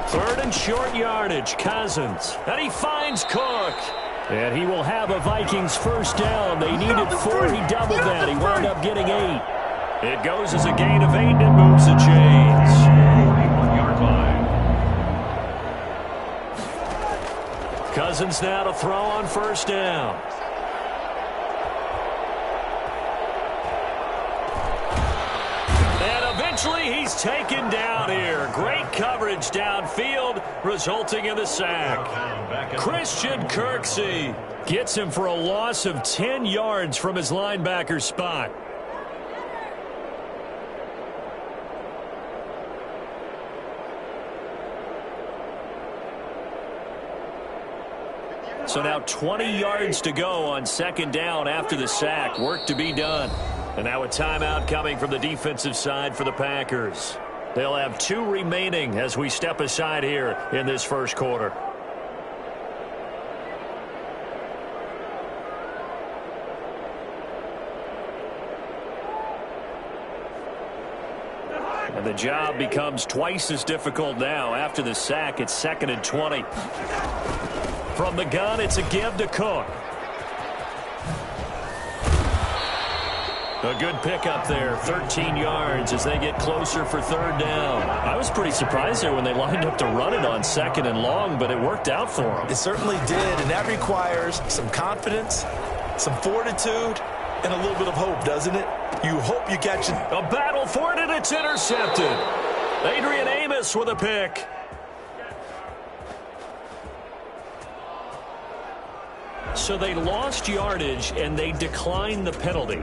Third and short yardage, Cousins. And he finds Cook. And he will have a Vikings first down. They needed 4. He doubled that. He wound up getting 8. It goes as a gain of 8 and moves the chains. 41-yard line. Cousins now to throw on first down. And eventually he's taken down here. Great coverage downfield, resulting in the sack. Christian Kirksey gets him for a loss of 10 yards from his linebacker spot. So now 20 yards to go on second down after the sack. Work to be done. And now a timeout coming from the defensive side for the Packers. They'll have 2 remaining as we step aside here in this first quarter. And the job becomes twice as difficult now. After the sack, it's 2nd and 20. From the gun, it's a give to Cook. A good pickup there, 13 yards as they get closer for third down. I was pretty surprised there when they lined up to run it on 2nd and long, but it worked out for them. It certainly did, and that requires some confidence, some fortitude, and a little bit of hope, doesn't it? You hope you catch it. A battle for it, and it's intercepted. Adrian Amos with a pick. So they lost yardage, and they declined the penalty.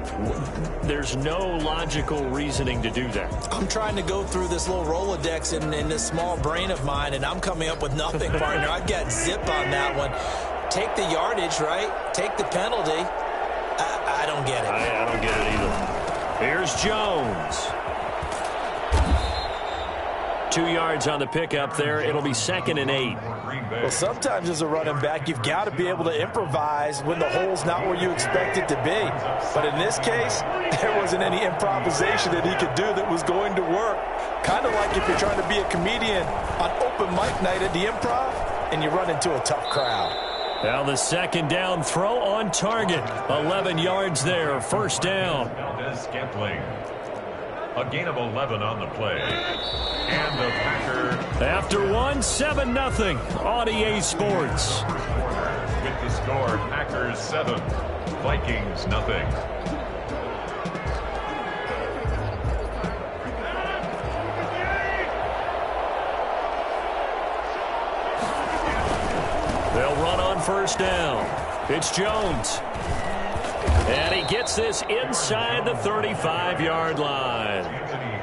There's no logical reasoning to do that. I'm trying to go through this little Rolodex in this small brain of mine, and I'm coming up with nothing, partner. I've got zip on that one. Take the yardage, right? Take the penalty. I don't get it. I don't get it either. Here's Jones. 2 yards on the pickup there. It'll be 2nd and 8. Well, sometimes as a running back, you've got to be able to improvise when the hole's not where you expect it to be. But in this case, there wasn't any improvisation that he could do that was going to work. Kind of like if you're trying to be a comedian on open mic night at the Improv and you run into a tough crowd. Now the second down throw on target. 11 yards there, first down. A gain of 11 on the play. And the Packer. After one, 7-0 on EA Sports. With the score, Packers 7, Vikings nothing. They'll run on first down. It's Jones. And he gets this inside the 35-yard line.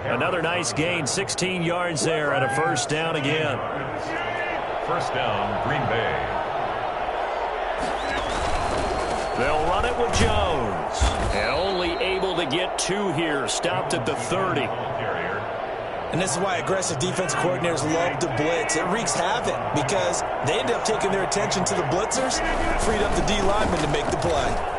Another nice gain, 16 yards there at a first down again. First down, Green Bay. They'll run it with Jones. And only able to get 2 here, stopped at the 30. And this is why aggressive defense coordinators love to blitz. It wreaks havoc because they end up taking their attention to the blitzers, freed up the D lineman to make the play.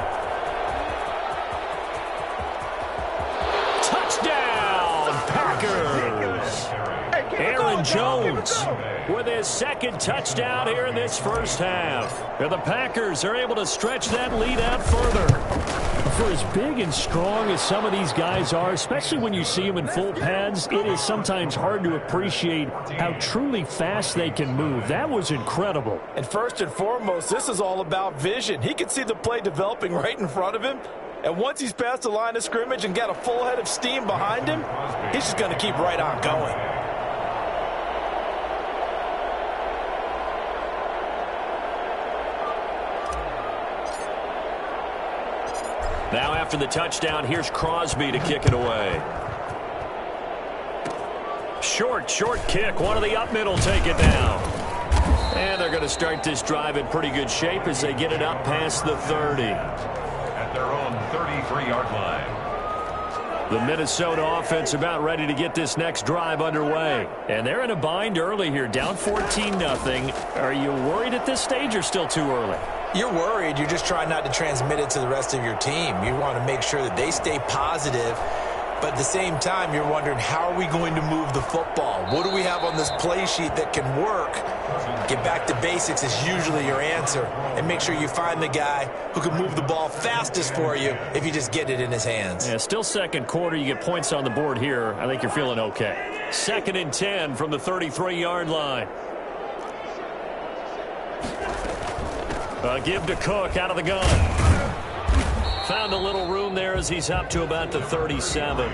Aaron Jones with his second touchdown here in this first half. And the Packers are able to stretch that lead out further. For as big and strong as some of these guys are, especially when you see them in full pads, it is sometimes hard to appreciate how truly fast they can move. That was incredible. And first and foremost, this is all about vision. He can see the play developing right in front of him. And once he's past the line of scrimmage and got a full head of steam behind him, he's just going to keep right on going. Now after the touchdown, here's Crosby to kick it away. Short kick. One of the up middle take it down. And they're going to start this drive in pretty good shape as they get it up past the 30. At their own 33-yard line. The Minnesota offense about ready to get this next drive underway. And they're in a bind early here, down 14-0. Are you worried at this stage or still too early? You're worried. You're just trying not to transmit it to the rest of your team. You want to make sure that they stay positive. But at the same time, you're wondering, how are we going to move the football? What do we have on this play sheet that can work? Get back to basics is usually your answer. And make sure you find the guy who can move the ball fastest for you if you just get it in his hands. Yeah, still second quarter. You get points on the board here. I think you're feeling okay. 2nd and 10 from the 33-yard line. Give to Cook out of the gun. Found a little room there as he's up to about the 37.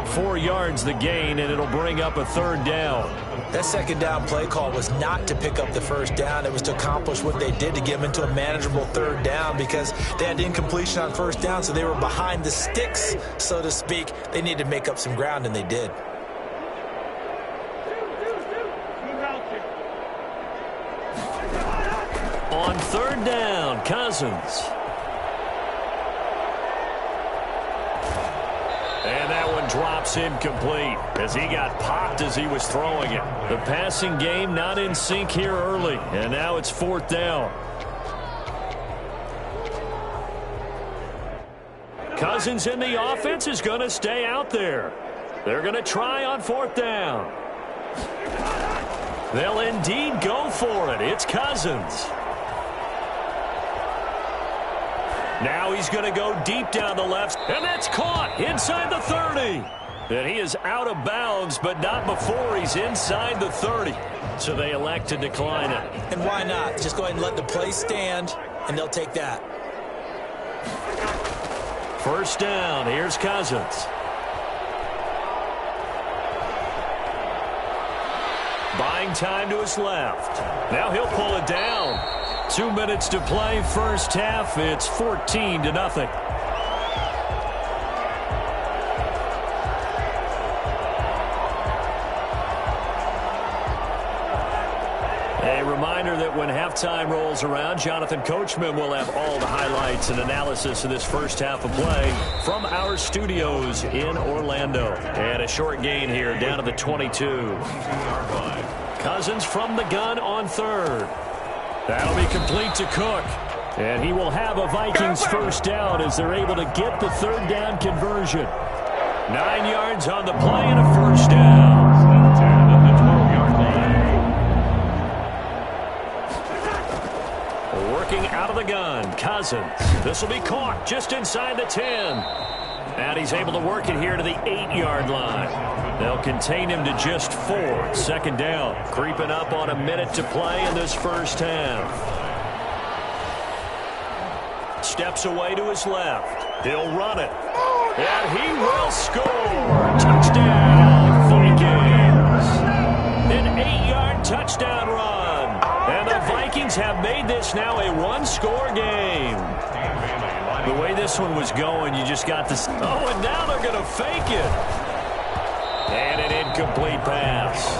4 yards the gain, and it'll bring up a 3rd down. That second down play call was not to pick up the first down. It was to accomplish what they did to get them into a manageable 3rd down because they had incompletion on first down, so they were behind the sticks, so to speak. They needed to make up some ground, and they did. On 3rd down, Cousins. And that one drops incomplete as he got popped as he was throwing it. The passing game not in sync here early, and now it's 4th down. Cousins in the offense is going to stay out there. They're going to try on 4th down. They'll indeed go for it. It's Cousins. Now he's going to go deep down the left, and that's caught inside the 30. And he is out of bounds, but not before he's inside the 30. So they elect to decline it. And why not? Just go ahead and let the play stand, and they'll take that. 1st down. Here's Cousins. Buying time to his left. Now he'll pull it down. 2 minutes to play, first half. It's 14-0. A reminder that when halftime rolls around, Jonathan Coachman will have all the highlights and analysis of this first half of play from our studios in Orlando. And a short gain here down to the 22. Cousins from the gun on 3rd. That'll be complete to Cook. And he will have a Vikings first down as they're able to get the 3rd down conversion. 9 yards on the play and a first down. 10 at the 12-yard line. Working out of the gun, Cousins. This will be caught just inside the 10. And he's able to work it here to the 8-yard line. They'll contain him to just 4. 2nd down. Creeping up on a minute to play in this first half. Steps away to his left. He'll run it. And he will score. Touchdown, Vikings. An 8-yard touchdown run. And the Vikings have made this now a 1-score game. The way this one was going, you just got this. Oh, and now they're going to fake it. And an incomplete pass.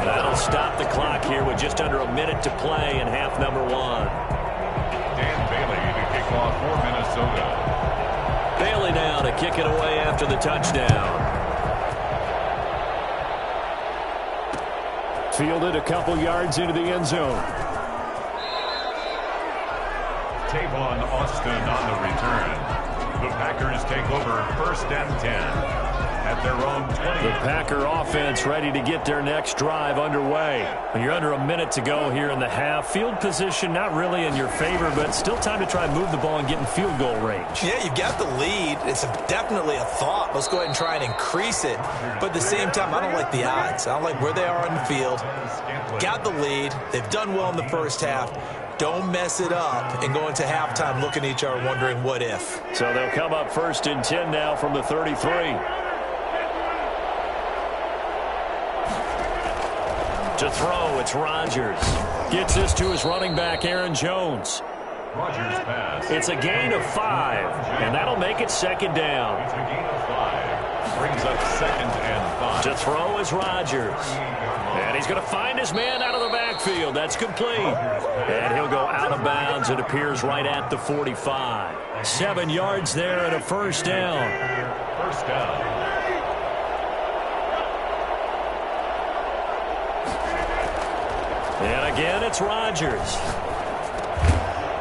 That'll stop the clock here with just under a minute to play in half number 1. Dan Bailey to kick off for Minnesota. Bailey now to kick it away after the touchdown. Fielded a couple yards into the end zone. Tavon Austin on the return. The Packers take over 1st and 10. At their own 20. The Packer offense ready to get their next drive underway. You're under a minute to go here in the half. Field position not really in your favor, but still time to try and move the ball and get in field goal range. Yeah, you've got the lead. It's definitely a thought. Let's go ahead and try and increase it. But at the same time, I don't like the odds. I don't like where they are on the field. Got the lead. They've done well in the first half. Don't mess it up and go into halftime looking at each other wondering what if. So they'll come up 1st and 10 now from the 33. To throw, it's Rodgers. Gets this to his running back, Aaron Jones. Rodgers pass. It's a gain of 5, and that'll make it 2nd down. It's a gain of 5. Brings up 2nd and 5. To throw is Rodgers. And he's going to find his man out of the backfield. That's complete. And he'll go out of bounds. It appears right at the 45. 7 yards there and a first down. First down. And again, it's Rodgers.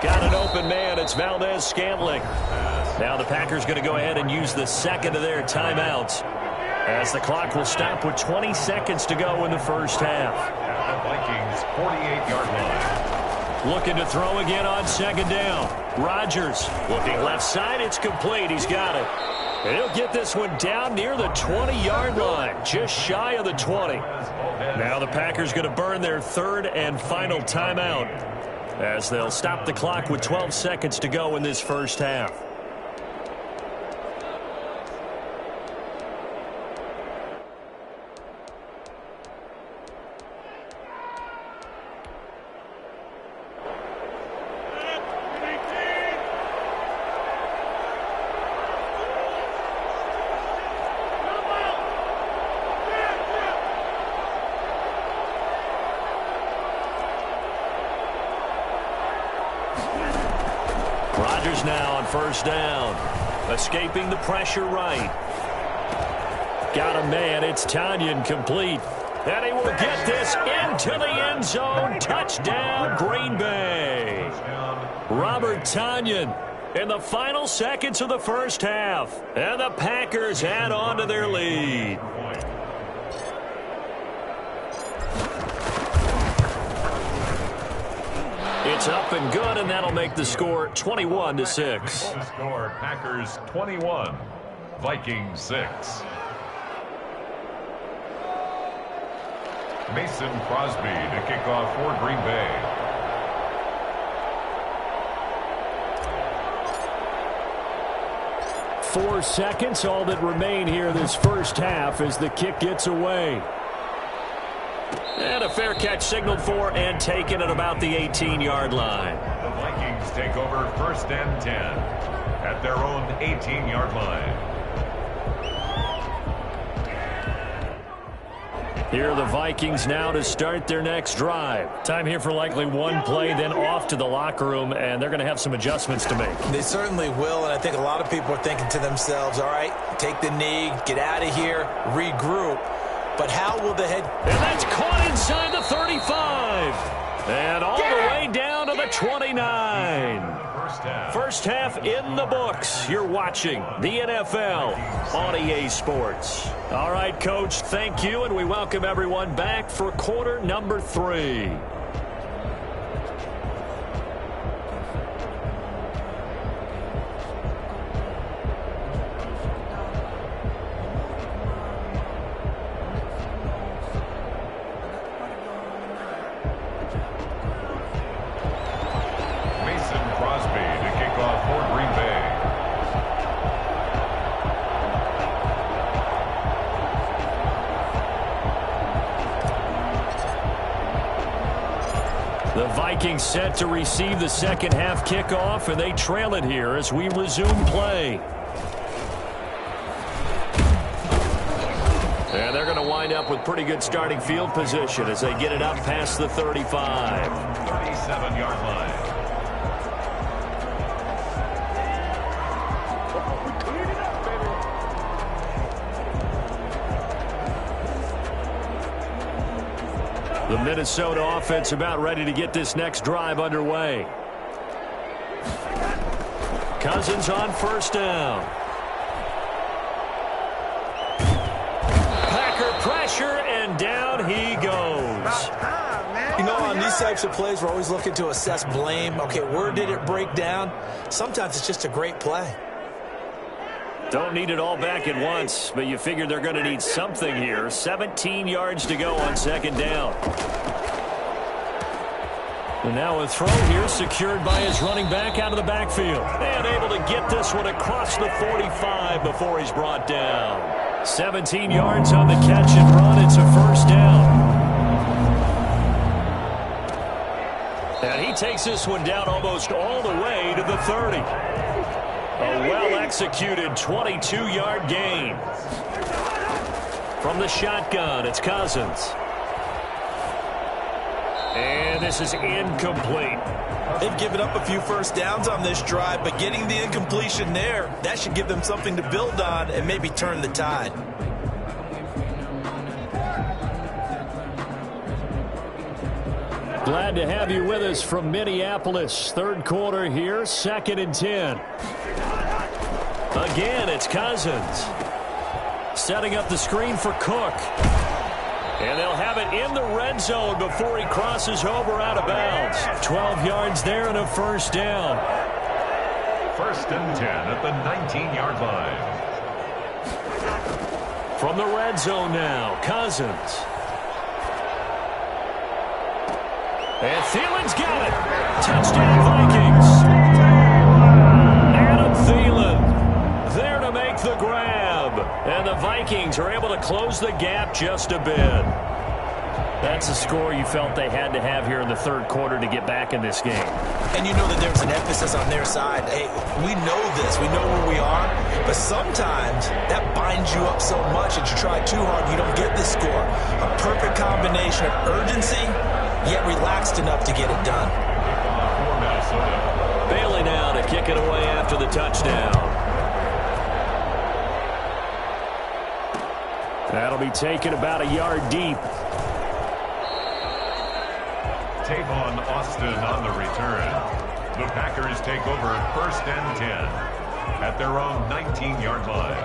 Got an open man. It's Valdez-Scantling. Now the Packers going to go ahead and use the 2nd of their timeouts as the clock will stop with 20 seconds to go in the first half. The Vikings 48-yard line. Looking to throw again on 2nd down. Rodgers looking left side. It's complete. He's got it. And he'll get this one down near the 20-yard line, just shy of the 20. Now the Packers going to burn their 3rd and final timeout as they'll stop the clock with 12 seconds to go in this first half. Rodgers now on first down. Escaping the pressure right. Got a man. It's Tanyan complete. And he will get this into the end zone. Touchdown, Green Bay. Robert Tanyan in the final seconds of the first half. And the Packers add on to their lead. It's up and good, and that'll make the score 21-6. The score, Packers 21, Vikings 6. Mason Crosby to kick off for Green Bay. Four seconds, all that remain here this first half as the kick gets away. And a fair catch signaled for and taken at about the 18-yard line. The Vikings take over first and 10 at their own 18-yard line. Here are the Vikings now to start their next drive. Time here for likely one play, then off to the locker room, and they're going to have some adjustments to make. They certainly will, and I think a lot of people are thinking to themselves, all right, take the knee, get out of here, regroup. But how will the head... And that's caught inside the 35. And all the way down to the 29. First half in the books. You're watching the NFL on EA Sports. All right, Coach, thank you, and we welcome everyone back for quarter number 3. The Vikings set to receive the second half kickoff, and they trail it here as we resume play. And they're going to wind up with pretty good starting field position as they get it up past the 35. 37-yard line. The Minnesota offense about ready to get this next drive underway. Cousins on first down. Packer pressure, and down he goes. You know, on these types of plays, we're always looking to assess blame. Okay, where did it break down? Sometimes it's just a great play. Don't need it all back at once, but you figure they're going to need something here. 17 yards to go on second down. And now a throw here secured by his running back out of the backfield. And able to get this one across the 45 before he's brought down. 17 yards on the catch and run. It's a first down. And he takes this one down almost all the way to the 30. A well-executed 22-yard gain. From the shotgun, it's Cousins. And this is incomplete. They've given up a few first downs on this drive, but getting the incompletion there, that should give them something to build on and maybe turn the tide. Glad to have you with us from Minneapolis. Third quarter here, 2nd and 10. Again, it's Cousins. Setting up the screen for Cook. And they'll have it in the red zone before he crosses over out of bounds. 12 yards there and a first down. First and 10 at the 19-yard line. From the red zone now, Cousins. And Thielen's got it. Touchdown, Vikings. Adam Thielen there to make the grab. And the Vikings are able to close the gap just a bit. That's a score you felt they had to have here in the third quarter to get back in this game. And you know that there's an emphasis on their side. Hey, we know this. We know where we are. But sometimes that binds you up so much that you try too hard, you don't get the score. A perfect combination of urgency, yet relaxed enough to get it done. Bailey now to kick it away after the touchdown. That'll be taken about a yard deep. Tavon Austin on the return. The Packers take over 1st and 10 at their own 19-yard line.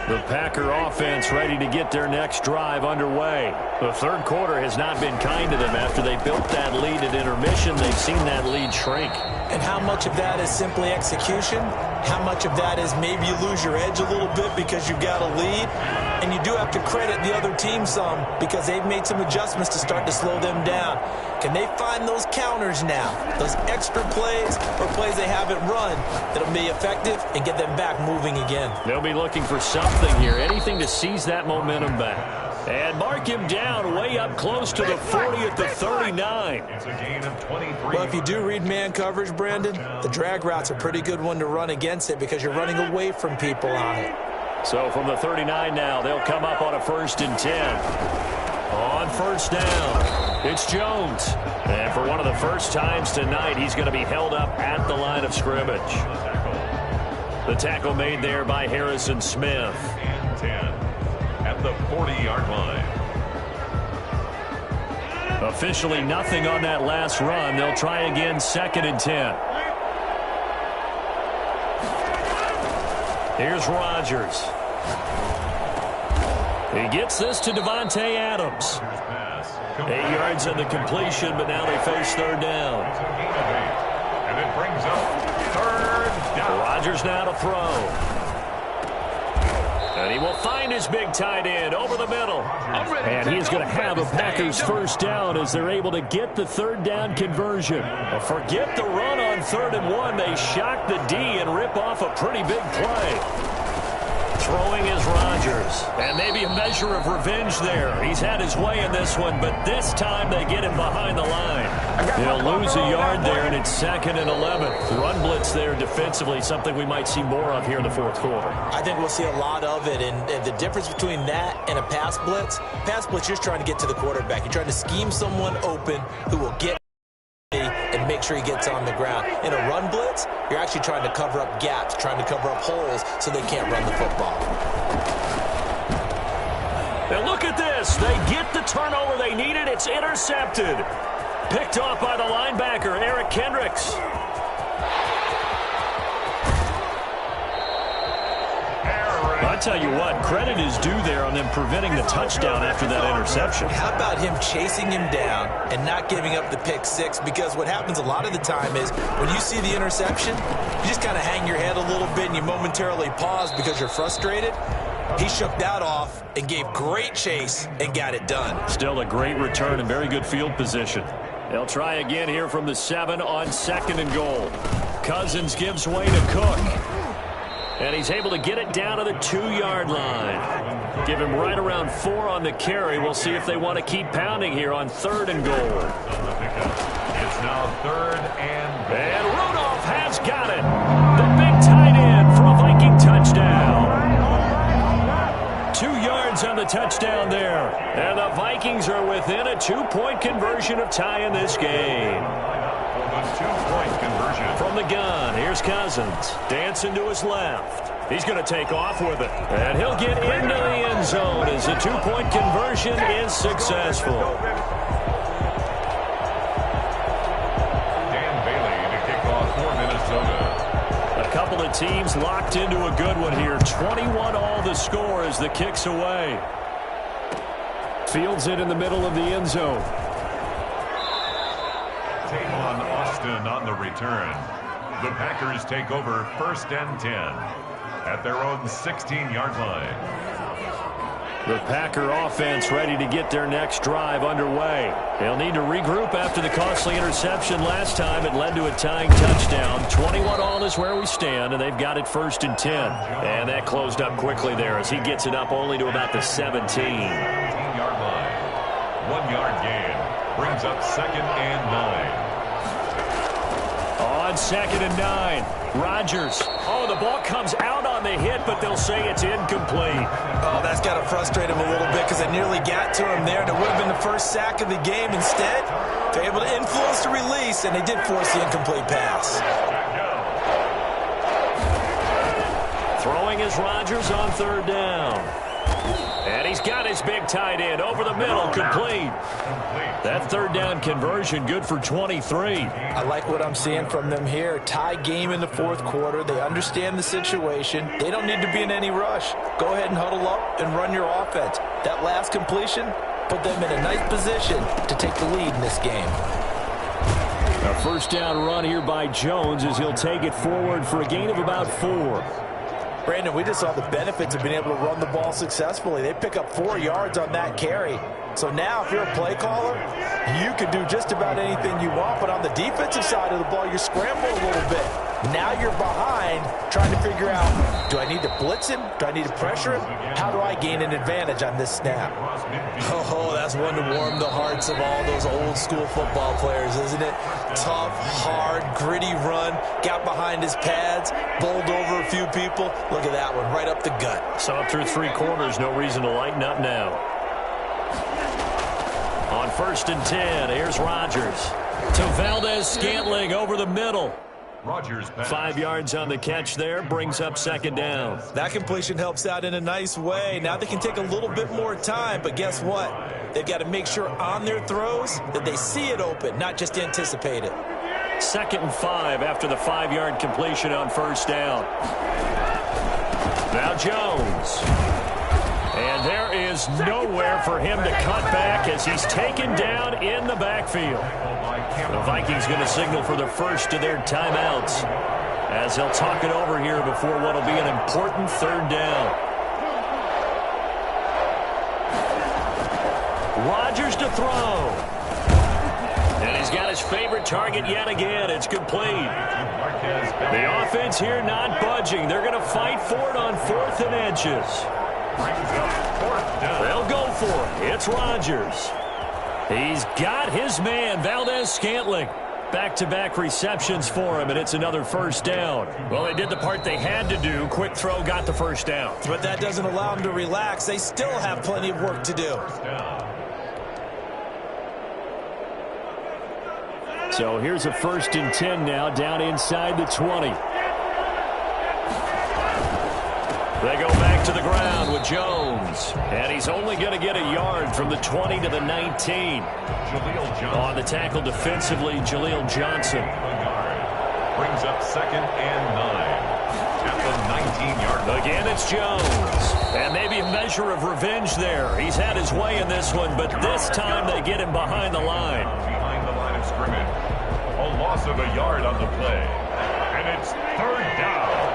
The Packer offense ready to get their next drive underway. The third quarter has not been kind to them after they built that lead at intermission. They've seen that lead shrink. And how much of that is simply execution? How much of that is maybe you lose your edge a little bit because you've got a lead? And you do have to credit the other team some because they've made some adjustments to start to slow them down. Can they find those counters now, those extra plays or plays they haven't run that'll be effective and get them back moving again? They'll be looking for something here, anything to seize that momentum back. And mark him down way up close to the 40 at the 39. It's a gain of 23. Well, if you do read man coverage, Brandon, the drag route's a pretty good one to run against it because you're running away from people on it. So from the 39 now, they'll come up on a 1st and 10. On 1st down, it's Jones. And for one of the first times tonight, he's going to be held up at the line of scrimmage. The tackle made there by Harrison Smith. And 10 at the 40-yard line. Officially nothing on that last run. They'll try again 2nd and 10. Here's Rodgers. He gets this to Devontae Adams. 8 yards on the completion, but now they face 3rd down. And it brings up 3rd down. Rodgers now to throw. And he will find his big tight end over the middle. And he is going to have a Packers 1st down as they're able to get the 3rd down conversion. But forget the run on 3rd and 1. They shock the D and rip off a pretty big play. Throwing is Rodgers. And maybe a measure of revenge there. He's had his way in this one, but this time they get him behind the line. He'll lose a yard there, and it's 2nd and 11. Run blitz there defensively, something we might see more of here in the 4th quarter. I think we'll see a lot of it, and the difference between that and a pass blitz, you're just trying to get to the quarterback. You're trying to scheme someone open who will get and make sure he gets on the ground. In a run blitz, you're actually trying to cover up gaps, trying to cover up holes so they can't run the football. And look at this. They get the turnover they needed. It's intercepted. Picked off by the linebacker, Eric Kendricks. I tell you what, credit is due there on them preventing the touchdown after that interception. How about him chasing him down and not giving up the pick six? Because what happens a lot of the time is when you see the interception, you just kind of hang your head a little bit and you momentarily pause because you're frustrated. He shook that off and gave great chase and got it done. Still a great return and very good field position. They'll try again here from the 7 on 2nd and goal. Cousins gives way to Cook. And he's able to get it down to the 2-yard line. Give him right around 4 on the carry. We'll see if they want to keep pounding here on 3rd and goal. It's now 3rd and goal. And Rudolph has got it. The big tight end for a Viking touchdown. 2 yards on the touchdown there. And the Vikings are within a 2-point conversion of tying this game. The 2-point conversion. From the gun, here's Cousins. Dancing to his left. He's going to take off with it. And he'll get into the end zone as the 2-point conversion is successful. Dan Bailey to kick off for Minnesota. A couple of teams locked into a good one here. 21-all the score as the kick's away. Fields it in the middle of the end zone. Tavon Austin on the return. The Packers take over 1st and 10 at their own 16-yard line. The Packer offense ready to get their next drive underway. They'll need to regroup after the costly interception last time. It led to a tying touchdown. 21-all is where we stand, and they've got it 1st and 10. And that closed up quickly there as he gets it up only to about the 17. 17-yard line. 1-yard gain. Brings up 2nd and 9. On 2nd and 9. Rodgers. Oh, the ball comes out on the hit, but they'll say it's incomplete. Oh, that's got to frustrate him a little bit because they nearly got to him there. That would have been the first sack of the game. Instead, they're able to influence the release, and they did force the incomplete pass. Throwing is Rodgers on 3rd down. And he's got his big tight end over the middle, complete. That 3rd down conversion good for 23. I like what I'm seeing from them here. Tie game in the 4th quarter. They understand the situation. They don't need to be in any rush. Go ahead and huddle up and run your offense. That last completion put them in a nice position to take the lead in this game. A 1st down run here by Jones as he'll take it forward for a gain of about 4. Brandon, we just saw the benefits of being able to run the ball successfully. They pick up 4 yards on that carry. So now if you're a play caller, you can do just about anything you want. But on the defensive side of the ball, you scramble a little bit. Now you're behind trying to figure out, do I need to blitz him? Do I need to pressure him? How do I gain an advantage on this snap? Oh, that's one to warm the hearts of all those old school football players, isn't it? Tough, hard, gritty run. Got behind his pads, bowled over a few people. Look at that one, right up the gut. Saw through 3 quarters, no reason to lighten up now. On 1st and 10, here's Rodgers. To Valdez-Scantling over the middle. Rodgers 5 yards on the catch there, brings up 2nd down. That completion helps out in a nice way. Now they can take a little bit more time, but guess what? They've got to make sure on their throws that they see it open, not just anticipate it. 2nd and 5 after the 5-yard completion on 1st down. Now Jones. And there is nowhere for him to cut back as he's taken down in the backfield. The Vikings going to signal for the first of their timeouts as he'll talk it over here before what will be an important 3rd down. Rodgers to throw. And he's got his favorite target yet again. It's complete. The offense here not budging. They're going to fight for it on 4th and inches. They'll go for it. It's Rodgers. He's got his man, Valdez-Scantling. Back-to-back receptions for him, and it's another 1st down. Well, they did the part they had to do. Quick throw got the 1st down. But that doesn't allow them to relax. They still have plenty of work to do. So here's a 1st and 10 now, down inside the 20. They go back to the ground with Jones. And he's only going to get a yard from the 20 to the 19. On the tackle defensively, Jaleel Johnson. Brings up 2nd and 9. At the 19-yard line. Again, it's Jones. And maybe a measure of revenge there. He's had his way in this one, but this time they get him behind the line. Behind the line of scrimmage. A loss of a yard on the play. And it's 3rd down.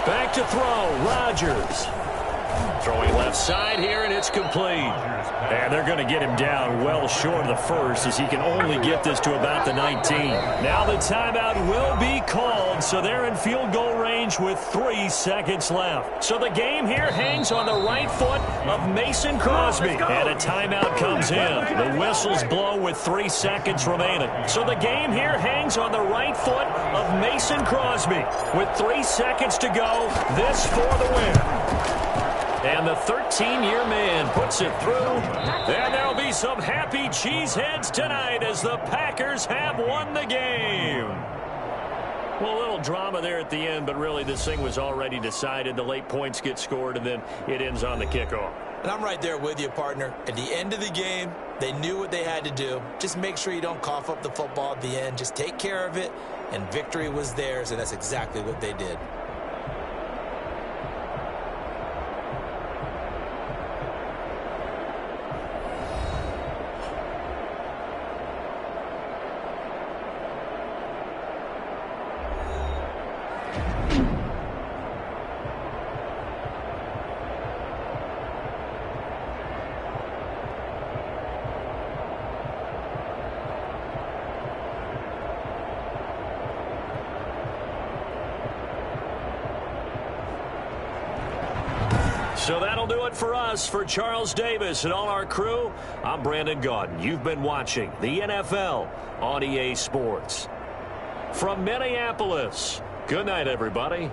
Back to throw, Rodgers. Throwing left side here, and it's complete. And they're going to get him down well short of the first as he can only get this to about the 19. Now the timeout will be called, so they're in field goal range with 3 seconds left. So the game here hangs on the right foot of Mason Crosby. And a timeout comes in. The whistles blow with 3 seconds remaining. So the game here hangs on the right foot of Mason Crosby. With 3 seconds to go, this for the win. And the 13-year man puts it through. And there'll be some happy cheeseheads tonight as the Packers have won the game. Well, a little drama there at the end, but really this thing was already decided. The late points get scored, and then it ends on the kickoff. And I'm right there with you, partner. At the end of the game, they knew what they had to do. Just make sure you don't cough up the football at the end. Just take care of it, and victory was theirs, and that's exactly what they did. So that'll do it for us. For Charles Davis and all our crew, I'm Brandon Gaudin. You've been watching the NFL on EA Sports. From Minneapolis, good night, everybody.